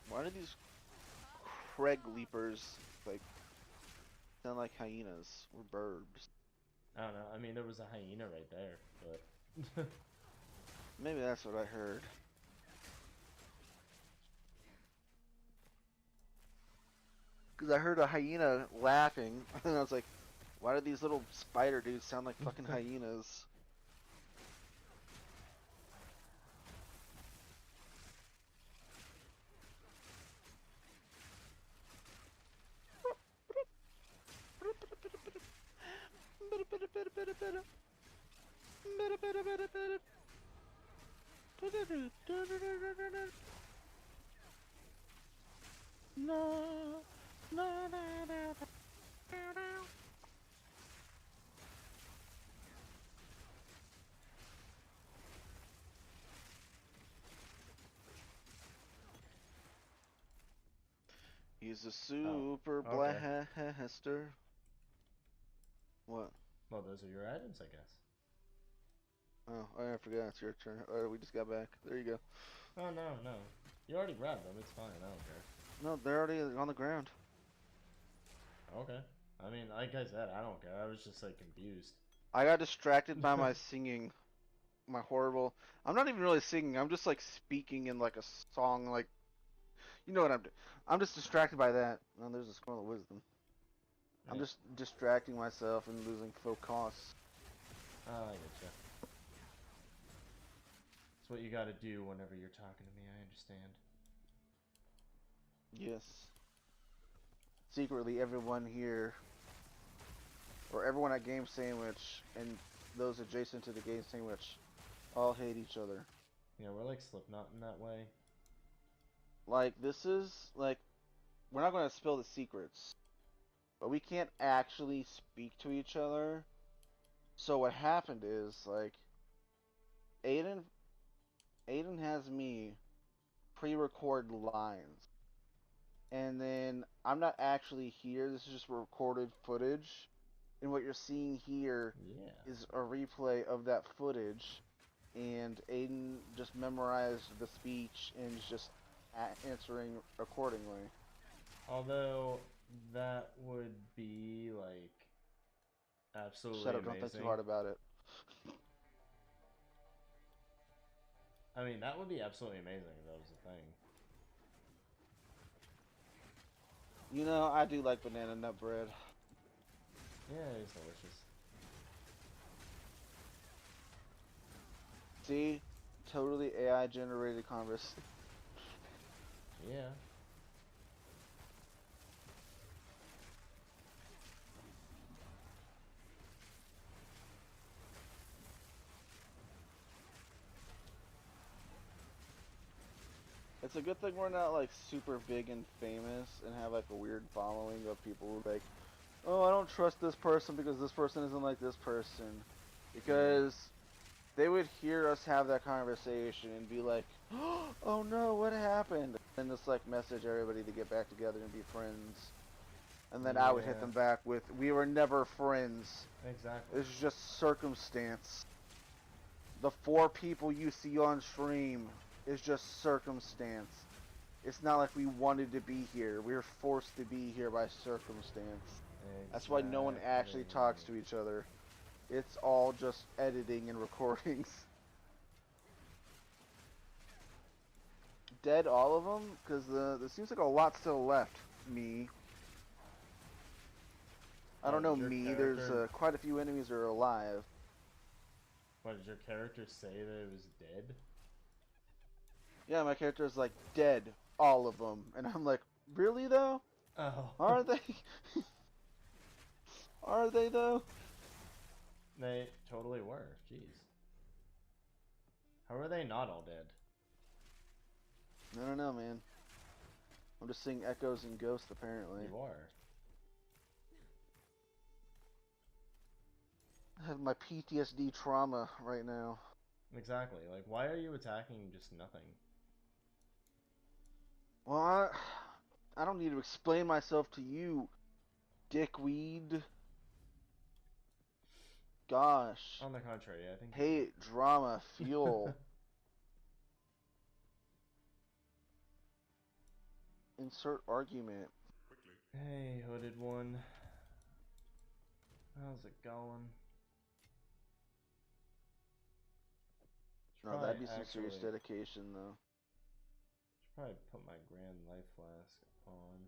Why do these Craig Leapers like sound like hyenas or birds? I don't know. I mean, there was a hyena right there, but Maybe that's what I heard. Because I heard a hyena laughing, and I was like, why do these little spider dudes sound like fucking hyenas? No, no, no, no. He's a super okay. blaster. What? Well, those are your items, I guess. Oh, I forgot. It's your turn. Oh, we just got back. There you go. Oh, no, no. You already grabbed them. It's fine. I don't care. No, they're already on the ground. Okay. I mean, like I said, I don't care. I was just like confused. I got distracted by my singing. My horrible. I'm not even really singing. I'm just like speaking in like a song. Like, you know what I'm doing. I'm just distracted by that. Oh, there's a scroll of wisdom. I'm Yeah. just distracting myself and losing focus. I get you. It's what you got to do whenever you're talking to me. I understand. Yes. Secretly, everyone here, or everyone at Game Sandwich, and those adjacent to the Game Sandwich, all hate each other. Yeah, we're like Slipknot in that way. Like, this is, like, we're not going to spill the secrets, but we can't actually speak to each other. So what happened is, like, Aden, Aden has me pre-record lines. And then I'm not actually here. This is just recorded footage. And what you're seeing here Yeah. is a replay of that footage. And Aiden just memorized the speech and is just answering accordingly. Although that would be like absolutely Shut up, amazing. don't think too hard about it. I mean, that would be absolutely amazing if that was a thing. You know, I do like banana nut bread. Yeah, it's delicious. See? Totally AI generated converse. Yeah. It's a good thing we're not like super big and famous and have like a weird following of people who like, oh, I don't trust this person because this person isn't like this person. Because they would hear us have that conversation and be like, oh no, what happened? And just like message everybody to get back together and be friends. And then I would hit Yeah. them back with, we were never friends. Exactly. It's just circumstance. The 4 people you see on stream is just circumstance. It's not like we wanted to be here. We were forced to be here by circumstance. That's why no one actually talks to each other. It's all just editing and recordings. Dead all of them? Because there seems like a lot still left. Me. I don't know Did your me. There's character- quite a few enemies are alive. What, did your character say that it was dead? Yeah, my character is like, dead. All of them. And I'm like, really though? Oh. Are they? Are they though? They totally were. Jeez. How are they not all dead? I don't know, man. I'm just seeing echoes and ghosts, apparently. You are. I have my PTSD trauma right now. Exactly. Like, why are you attacking just nothing? Well, I don't need to explain myself to you, dickweed. Gosh. On the contrary, I think. Hate, drama, fuel. Insert argument. Hey, hooded one. How's it going? Should No, that'd be probably some serious actually- dedication, though. Should probably put my Grand Life Flask on.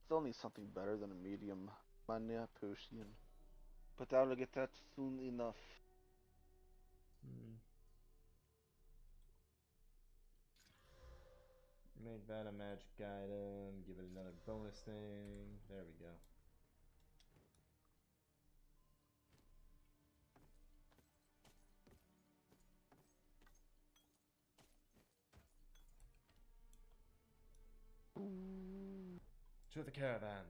Still need something better than a medium mania potion. But I'll get that soon enough. Make that a magic item. Give it another bonus thing. There we go. To the caravan.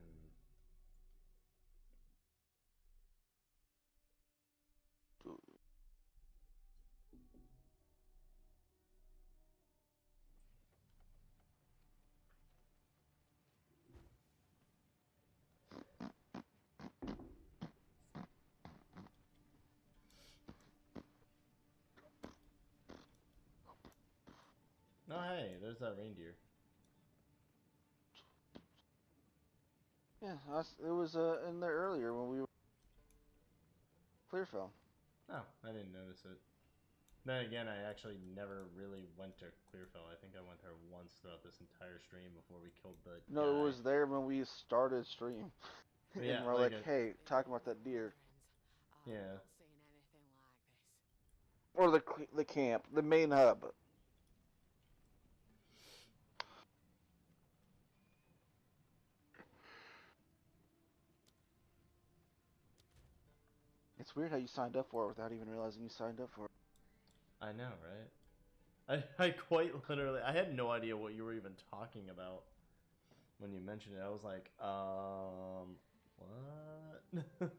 No, hey, there's that reindeer. Yeah, it was in there earlier when we were Clearfell. Oh, I didn't notice it. Then again, I actually never really went to Clearfell. I think I went there once throughout this entire stream before we killed the No, guy. it was there when we started stream. But And yeah, we're like, hey, talking about that deer. Friends, Yeah. I've not seen anything like this. Or the camp, the main hub. It's weird how you signed up for it without even realizing you signed up for it. I know, right? I quite literally, I had no idea what you were even talking about when you mentioned it. I was like, what?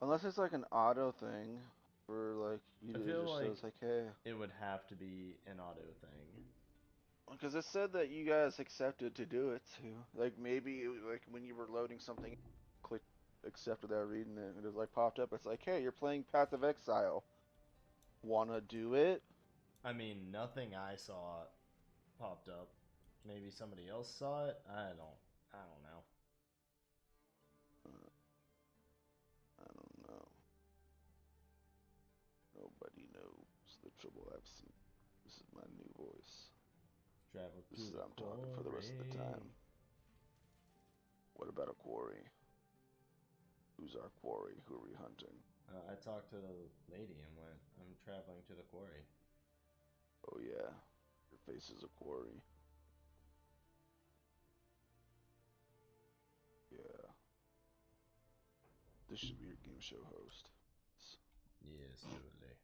Unless it's like an auto thing, where like I it feel just like says like, hey. it would have to be an auto thing. Because it said that you guys accepted to do it too. Like maybe like when you were loading something, click accept without reading it, and it like popped up. It's like, hey, you're playing Path of Exile. Wanna do it? I mean, nothing I saw popped up. Maybe somebody else saw it. I don't know. I don't know. Nobody knows the trouble I've seen. This is my new voice. Travel to This is the how I'm talking for the rest of the time. What about a quarry? Who's our quarry? Who are we hunting? I talked to the lady and went, I'm traveling to the quarry. Oh yeah, your face is a quarry. Yeah. This should be your game show host. Yes, totally.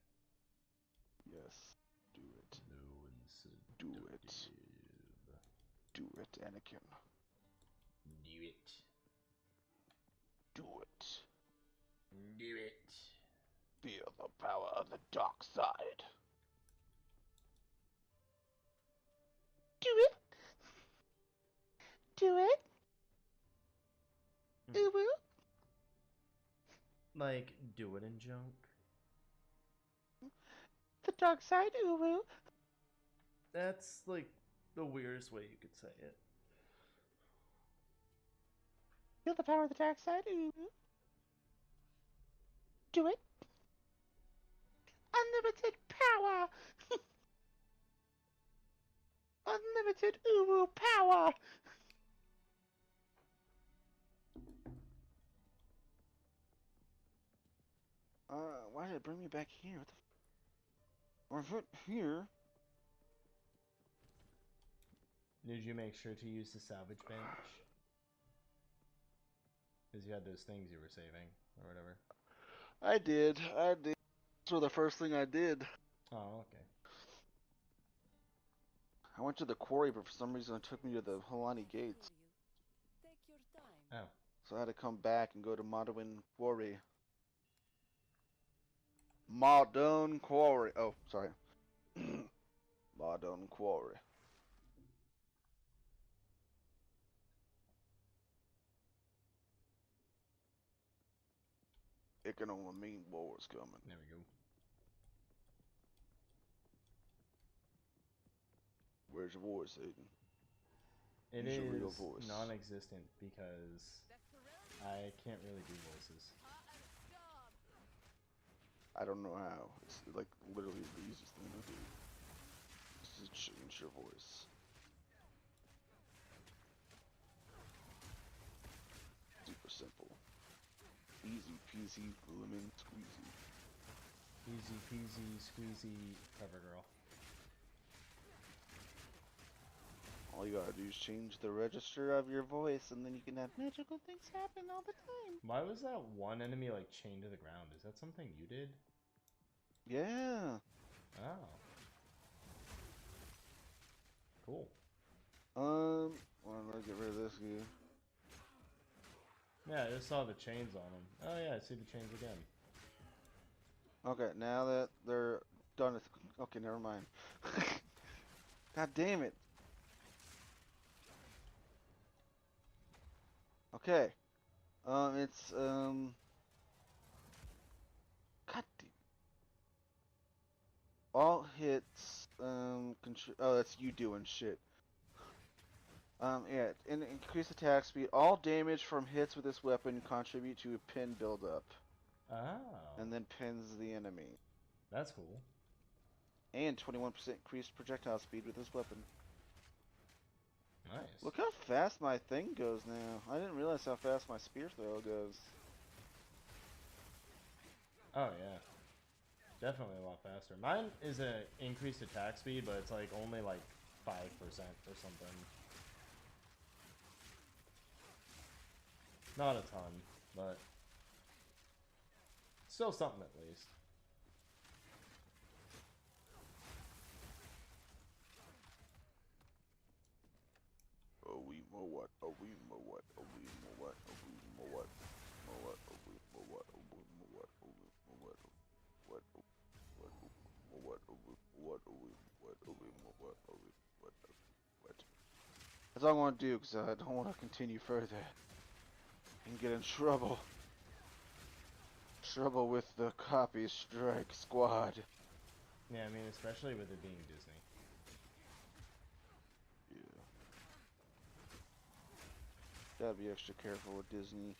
Yes. Do it. No one's Do it. Do it, Anakin. Do it. Do it. Do it. Feel the power of the dark side. Do it. Do it. Do it. Like, do it in junk? The dark side, uwu. That's, like, the weirdest way you could say it. Feel the power of the dark side, uwu. Do it. Unlimited power. Unlimited uwu power. Why did it bring me back here? What the? Or here? Did you make sure to use the salvage bench? Because you had those things you were saving, or whatever. I did. So the first thing I did. Oh, okay. I went to the quarry, but for some reason it took me to the Halani gates. Take your time. Oh. So I had to come back and go to Modern Quarry. Modern Quarry. Oh, sorry. Modern Quarry. It can only mean war's coming. There we go. Where's your voice, Aden? It Use your real is voice. non-existent because I can't really do voices. I don't know how. It's like literally the easiest thing to do. Just to change your voice. Super simple. Easy peasy lemon squeezy. Easy peasy squeezy cover girl. All you gotta do is change the register of your voice, and then you can have magical things happen all the time. Why was that one enemy like chained to the ground? Is that something you did? Yeah. Oh. Cool. Well, let's get rid of this guy. Yeah, I just saw the chains on him. Oh yeah, I see the chains again. Okay, now that they're done, okay, never mind. God damn it. Okay. It's, God damn. All hits, oh, that's you doing shit. Yeah, increase attack speed. All damage from hits with this weapon contribute to a pin buildup, Oh, and then pins the enemy. that's cool. And 21% increased projectile speed with this weapon. Nice. Look how fast my thing goes now. I didn't realize how fast my spear throw goes. Oh yeah, definitely a lot faster. Mine is a increased attack speed, but it's like only like 5% or something. Not a ton, but still something at least. Oh, we mo what? Oh, we mo what? Oh, we mo what? Oh, we mo what? Mo what? Oh, we mo what? Oh, we mo what? Oh, we mo what? What? What? What? Oh, we what? Oh, we what? Oh, we mo what? Oh, we what? What? That's all I want to do because I don't want to continue further and get in trouble. Trouble with the copy strike squad. Yeah, I mean, especially with it being Disney. Yeah. Gotta be extra careful with Disney.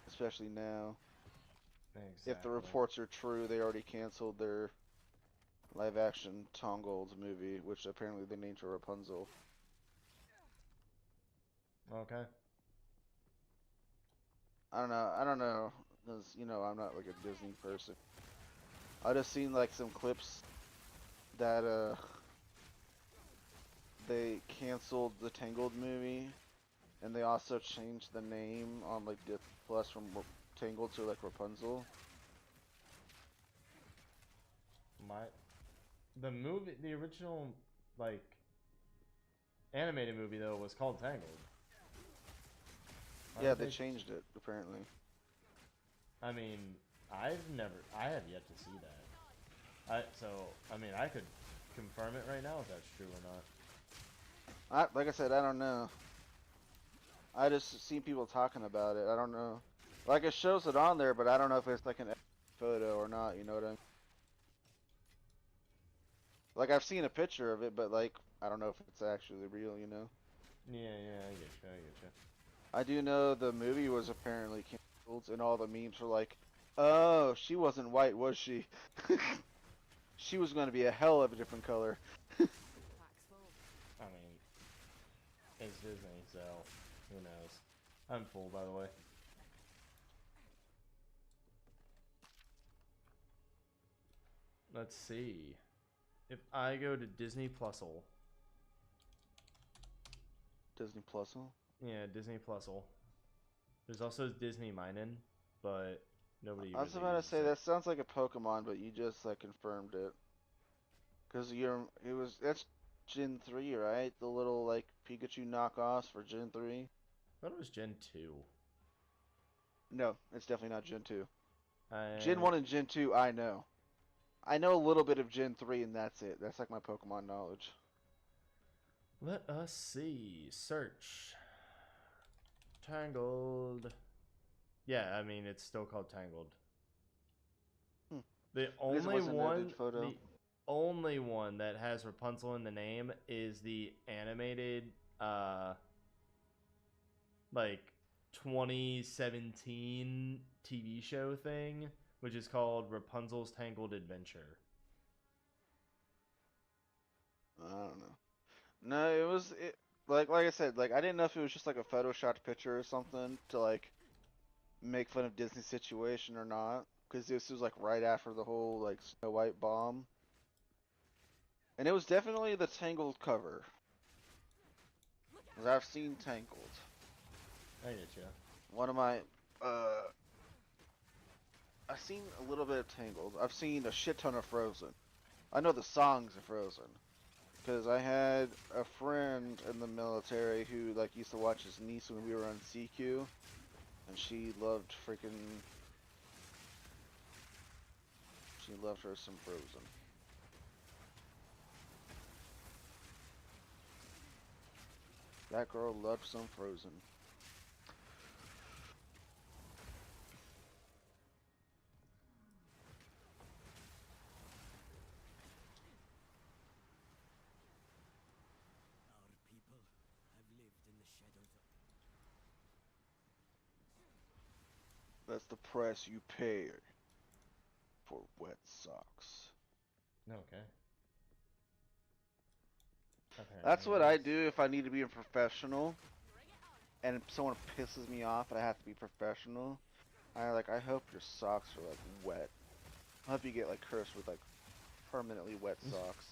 Especially now. Exactly. If the reports are true, they already canceled their live action Tangled movie, which apparently they named her Rapunzel. Okay. I don't know, because, you know, I'm not like a Disney person. I just seen like some clips that, they canceled the Tangled movie, and they also changed the name on like Disney Plus from Tangled to like Rapunzel. The movie, the original, like, animated movie, though, was called Tangled. Why Yeah, would they changed it, apparently. I mean, I have yet to see that. I mean, I could confirm it right now if that's true or not. Like I said, I don't know. I just seen people talking about it. I don't know. Like, it shows it on there, but I don't know if it's like an photo or not, you know what I mean? Like, I've seen a picture of it, but like, I don't know if it's actually real, you know? Yeah, I get you, I get you. I do know the movie was apparently canceled, and all the memes were like, oh, she wasn't white, was she? She was going to be a hell of a different color. Pack's full. I mean, it's Disney, so who knows? I'm full, by the way. Let's see. If I go to Disney Plusle. Disney Plus. Yeah, Disney Plusle. There's also Disney Minin, but nobody I was really about to uses say, it. that sounds like a Pokemon, but you just like confirmed it. Because that's Gen 3, right? The little like Pikachu knockoffs for Gen 3? I thought it was Gen 2. No, it's definitely not Gen 2. Gen I 1 and Gen 2, I know. I know a little bit of Gen 3, and that's it. That's like my Pokemon knowledge. Let us see. Search. Tangled. Yeah, I mean, it's still called Tangled. Hmm. The Because it only wasn't an one, edited photo. the only one that has Rapunzel in the name is the animated, like 2017 TV show thing, which is called Rapunzel's Tangled Adventure. I don't know. No, like I said, like I didn't know if it was just like a photoshopped picture or something to like make fun of Disney's situation or not. Because this was like right after the whole like Snow White bomb. And it was definitely the Tangled cover. Because I've seen Tangled. I get you. One of my, I've seen a little bit of Tangled. I've seen a shit ton of Frozen. I know the songs of Frozen. Because I had a friend in the military who like used to watch his niece when we were on CQ. And she loved her some Frozen. That girl loved some Frozen. Our people That's the price you pay for wet socks. Okay. That's Apparently what it I is. do if I need to be a professional, and if someone pisses me off and I have to be professional. I hope your socks are like wet. I hope you get like cursed with like permanently wet socks.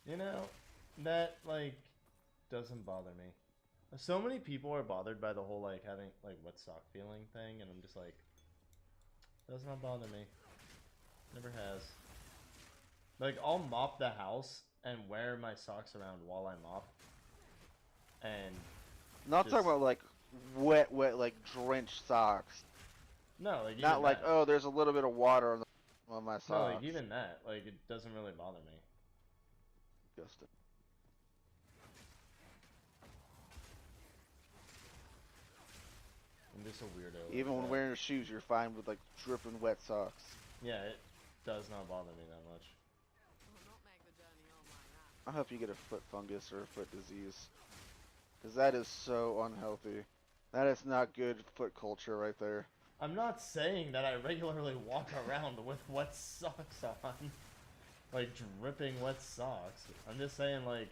You know, that like doesn't bother me. So many people are bothered by the whole like having like wet sock feeling thing, and I'm just like, does not bother me. Never has. Like I'll mop the house and wear my socks around while I mop, and Not just talking about like wet, like drenched socks. no, like even Not like, that. oh, there's a little bit of water on my No, like socks. even that. Like it doesn't really bother me. Disgusting. I'm just a weirdo. Even like when that. wearing your shoes, you're fine with like dripping wet socks. Yeah, it does not bother me that much. I'll not make the journey home like that. I hope you get a foot fungus or a foot disease. Because that is so unhealthy. That is not good foot culture right there. I'm not saying that I regularly walk around with wet socks on. Like dripping wet socks. I'm just saying like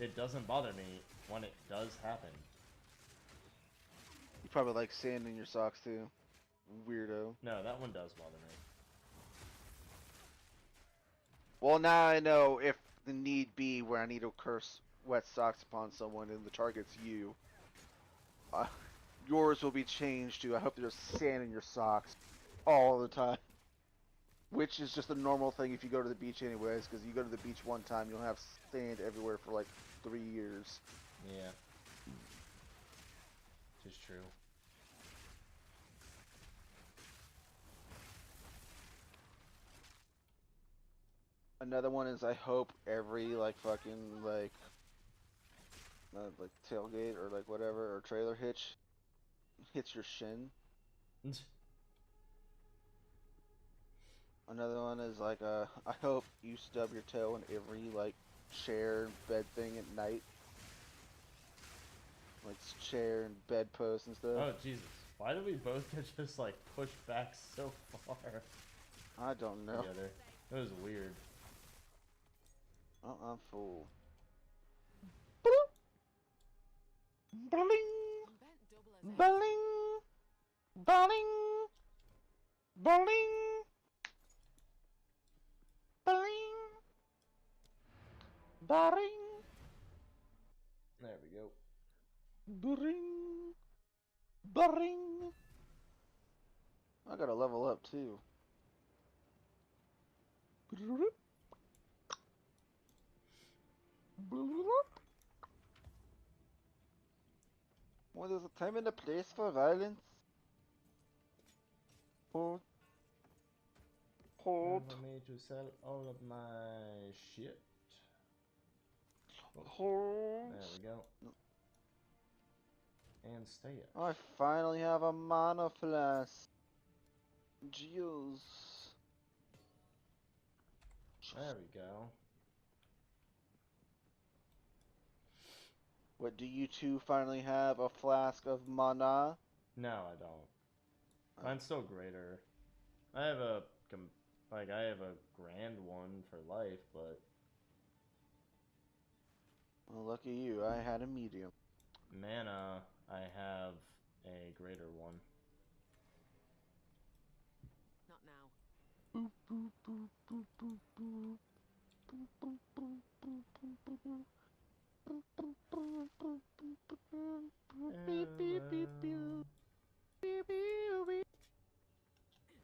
it doesn't bother me when it does happen. You probably like sand in your socks too. Weirdo. No, that one does bother me. Well, now I know if the need be where I need to curse wet socks upon someone and the target's you. Yours will be changed to I hope there's sand in your socks all the time. Which is just a normal thing if you go to the beach anyways, because you go to the beach one time, you'll have sand everywhere for like 3 years. Yeah. Just true. Another one is I hope every like fucking like tailgate or like whatever or trailer hitch hits your shin. Another one is like I hope you stub your toe in every like chair bed thing at night. Like chair and bedpost and stuff. Oh Jesus. Why did we both get just like pushed back so far I don't know. together? It was weird. I'm full. Bling, I'm bent double as eggs. bling, bling, bling, bling, bling, There we go. bling, bling. I gotta level up too. Well, there's a time and a place for violence. Hold. Time Hold. for me to sell all of my shit. Hold. There we go. And stay it. I finally have a mana flask. Jeez. There we go. What, do you two finally have a flask of mana? No, I don't. Mine's still greater. I have a I have a grand one for life, but Well, lucky you, I had a medium. mana I have a greater one. Not now. Boop, boop, boop, boop, boop, boop. Boop, boop, boop, boop, boop, boop, boop. Boop, boop, boop, boop, boop, boop, boop. Boop, beep, beep, beep, beep. Beep, beep, beep.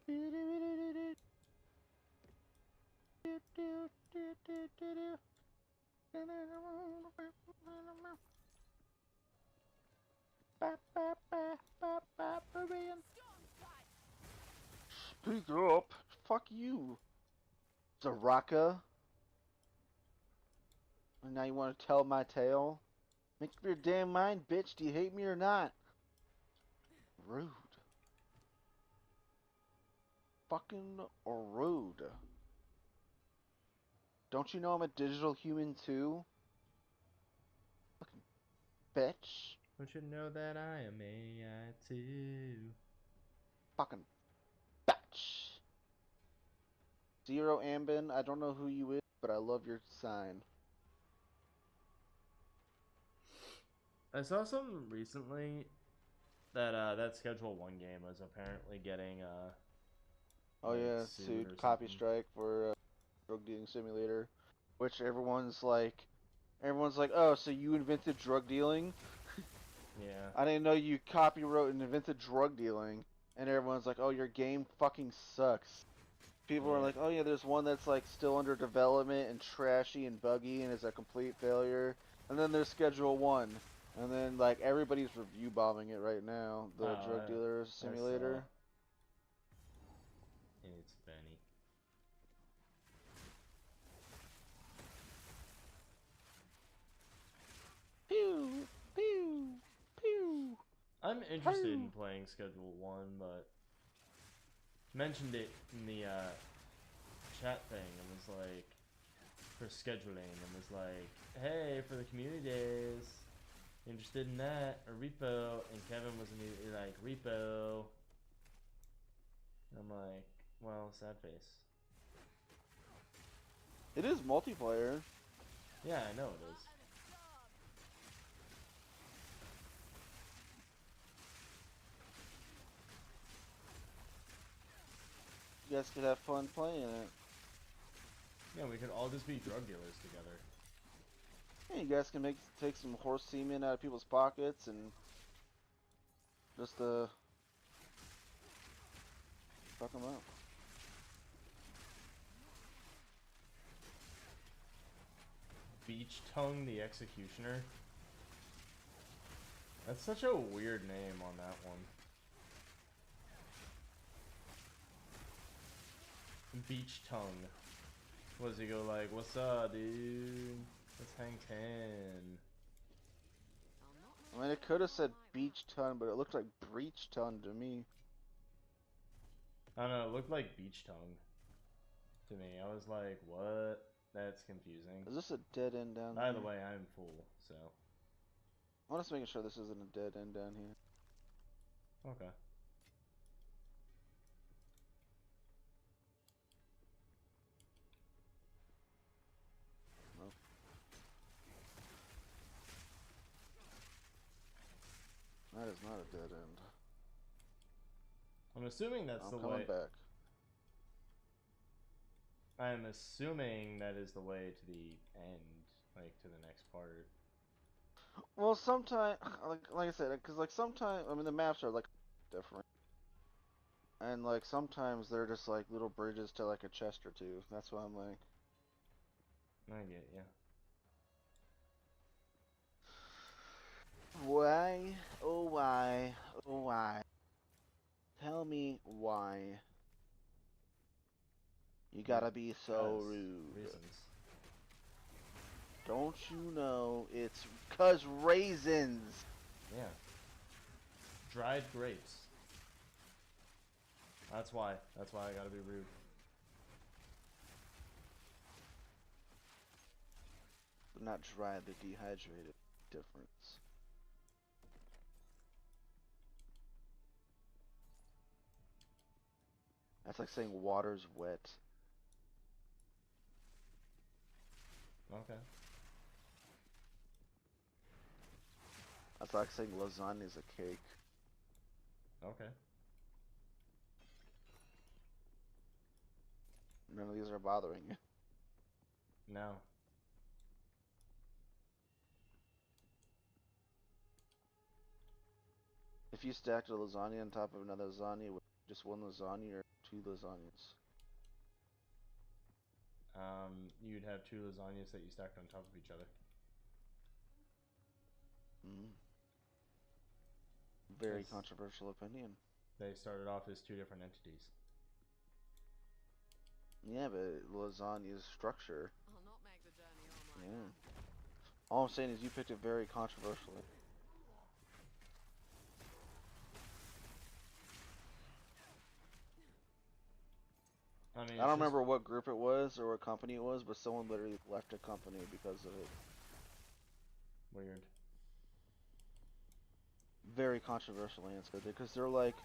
Beep, beep, beep, beep. Beep, beep, beep, beep, beep. Ba, ba, ba, ba, ba, ba, ba. Speak up. Fuck you, Zaraka. And now you want to tell my tale? Make up your damn mind, bitch. Do you hate me or not? Rude. Fucking rude. Don't you know I'm a digital human too? Fucking bitch. Don't you know that I am AI too? Fucking batch. Zero Ambin, I don't know who you is, but I love your sign. I saw something recently that that Schedule 1 game was apparently getting Oh like yeah, sued sued or Copy something. Strike for drug dealing simulator, which everyone's like, oh, so you invented drug dealing? Yeah. I didn't know you copywrote and invented drug dealing. And everyone's like, oh, your game fucking sucks. People are Yeah. like, oh yeah, there's one that's like still under development and trashy and buggy and is a complete failure. And then there's Schedule 1. And then like everybody's review bombing it right now, the Oh, drug dealer I saw. simulator. It's funny. Pew, pew, pew. I'm interested in playing Schedule 1, but mentioned it in the chat thing and was like, for scheduling, and was like, hey, for the community days, interested in that, or repo, and Kevin was immediately like, repo. And I'm like, well, sad face. It is multiplayer. Yeah, I know it is. You guys could have fun playing it. Yeah, we could all just be drug dealers together. Yeah, you guys can take some horse semen out of people's pockets and just fuck them up. Beach Tongue the Executioner. That's such a weird name on that one. Beach Tongue. What does he go like, what's up, dude? Let's hang 10. I mean, it could have said beach ton, but it looked like breach ton to me. I don't know, it looked like Beach Tongue to me. I was like, what? That's confusing. Is this a dead end down By here? the way, I'm full, so. I'm just making sure this isn't a dead end down here. Okay. Nope. That is not a dead end. I'm assuming that's the I'm coming way. back. I'm assuming that is the way to the end, like to the next part. Well, sometimes, like I said, because like sometimes, I mean, the maps are like different, and like sometimes they're just like little bridges to like a chest or two. That's why I'm like, I get ya. why? Oh why? Oh why? Tell me why. You gotta be so 'Cause rude. reasons. Don't you know it's 'cause raisins? Yeah. Dried grapes. That's why. That's why I gotta be rude. Not dry, but dehydrated. Difference. That's like saying water's wet. Okay. That's like saying lasagna's a cake. Okay. None of these are bothering you. No. If you stacked a lasagna on top of another lasagna, would just one lasagna or two lasagnas? You'd have two lasagnas that you stacked on top of each other. Very Yes. controversial opinion. They started off as two different entities. Yeah, but lasagna's structure. I'll not make the journey home like Yeah. that. All I'm saying is you picked it very controversially. I mean, I don't remember what group it was or what company it was, but someone literally left a company because of it. Weird. very controversial answer because they're like,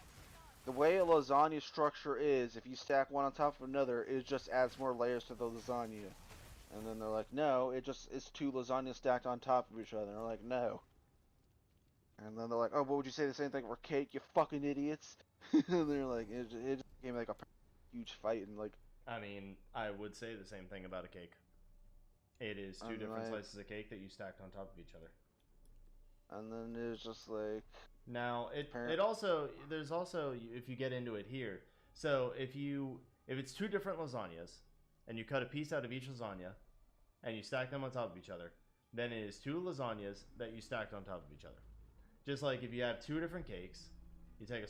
the way a lasagna structure is, if you stack one on top of another, it just adds more layers to the lasagna. And then they're like, no, it's two lasagnas stacked on top of each other. And they're like, no. And then they're like, oh, but would you say the same thing for cake, you fucking idiots? And they're like, it just became like a huge fight and like. I mean, I would say the same thing about a cake. It is two different slices of cake that you stacked on top of each other. And then it was just like. Now it also there's also if you get into it here. So if it's two different lasagnas, and you cut a piece out of each lasagna, and you stack them on top of each other, then it is two lasagnas that you stacked on top of each other. Just like if you have two different cakes, you take a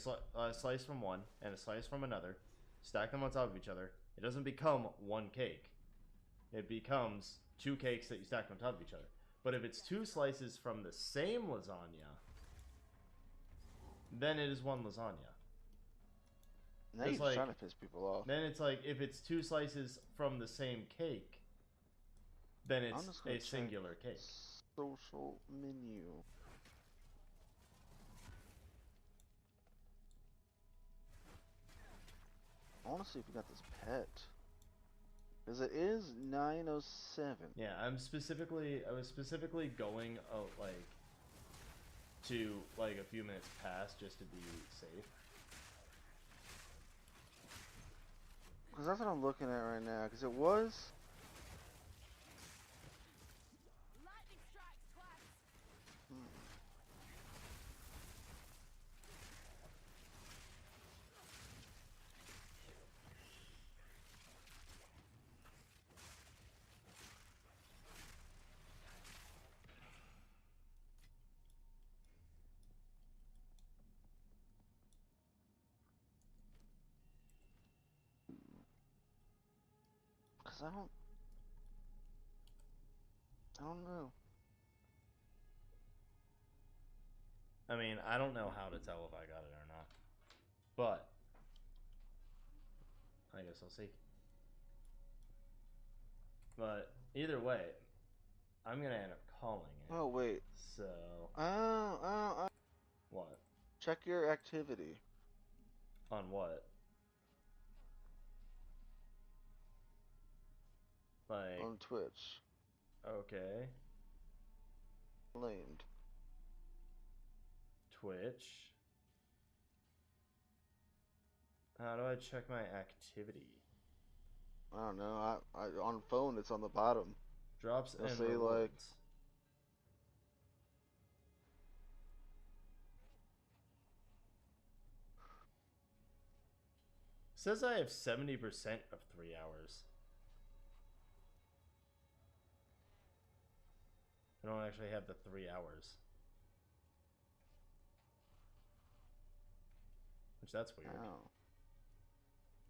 slice from one and a slice from another, stack them on top of each other. It doesn't become one cake. It becomes two cakes that you stacked on top of each other. But if it's two slices from the same lasagna, then it is one lasagna. Now you're just trying to piss people off. Then it's like if it's two slices from the same cake, then it's a singular cake. Social menu. I want to see if we got this pet. Because it is 9:07. Yeah, I was specifically going to a few minutes past just to be safe. Because that's what I'm looking at right now. Because it was. Lightning strikes twice. Because I don't know. I mean, I don't know how to tell if I got it or not. But I guess I'll see. But either way, I'm gonna end up calling it. Oh wait. So what? Check your activity. On what? Like On Twitch. Okay. Blamed. Twitch. How do I check my activity? I don't know. I on phone it's on the bottom. Drops It'll and say rewards. Says I have 70% of 3 hours. I don't actually have the 3 hours. Which that's weird. Oh.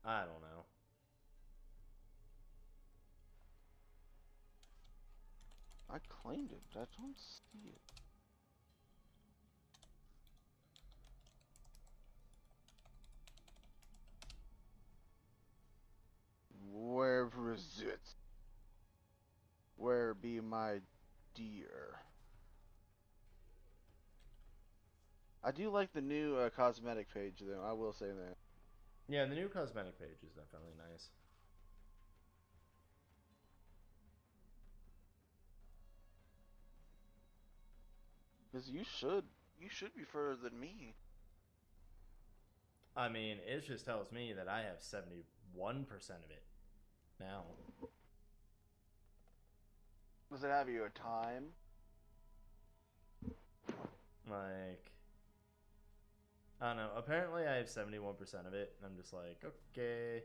I don't know. I claimed it, but I don't see it. Where is it? Where be my dear? I do like the new cosmetic page, though. I will say that. Yeah, the new cosmetic page is definitely nice. Because you should be further than me. I mean, it just tells me that I have 71% of it now. Does it have you a time? Like, I don't know. Apparently, I have 71% of it, and I'm just like, okay.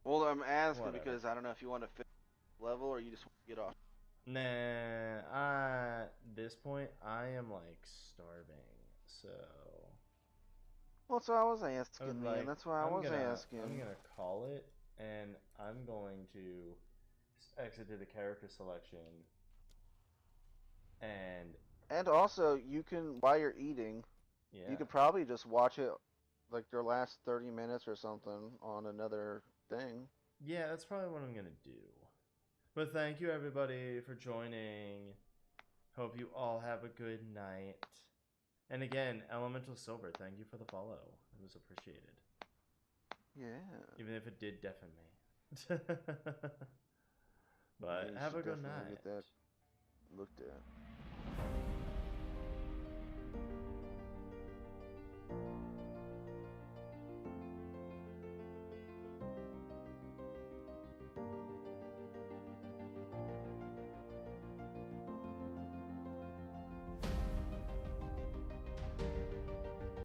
Well, I'm asking Whatever. because I don't know if you want to fit level or you just want to get off. Nah, at this point, I am like starving, so. Well, that's what I was asking, I'm man. like, That's why I was asking. I'm gonna call it, and I'm going to exit to the character selection, and also, you can, while you're eating, yeah, you could probably just watch it, like their last 30 minutes or something on another thing. yeah, that's probably what I'm gonna do. But thank you everybody for joining Hope you all have a good night. And again, Elemental Silver, thank you for the follow. It was appreciated. Yeah. Even if it did deafen me. Yeah, But you have should a good definitely night. get that looked at.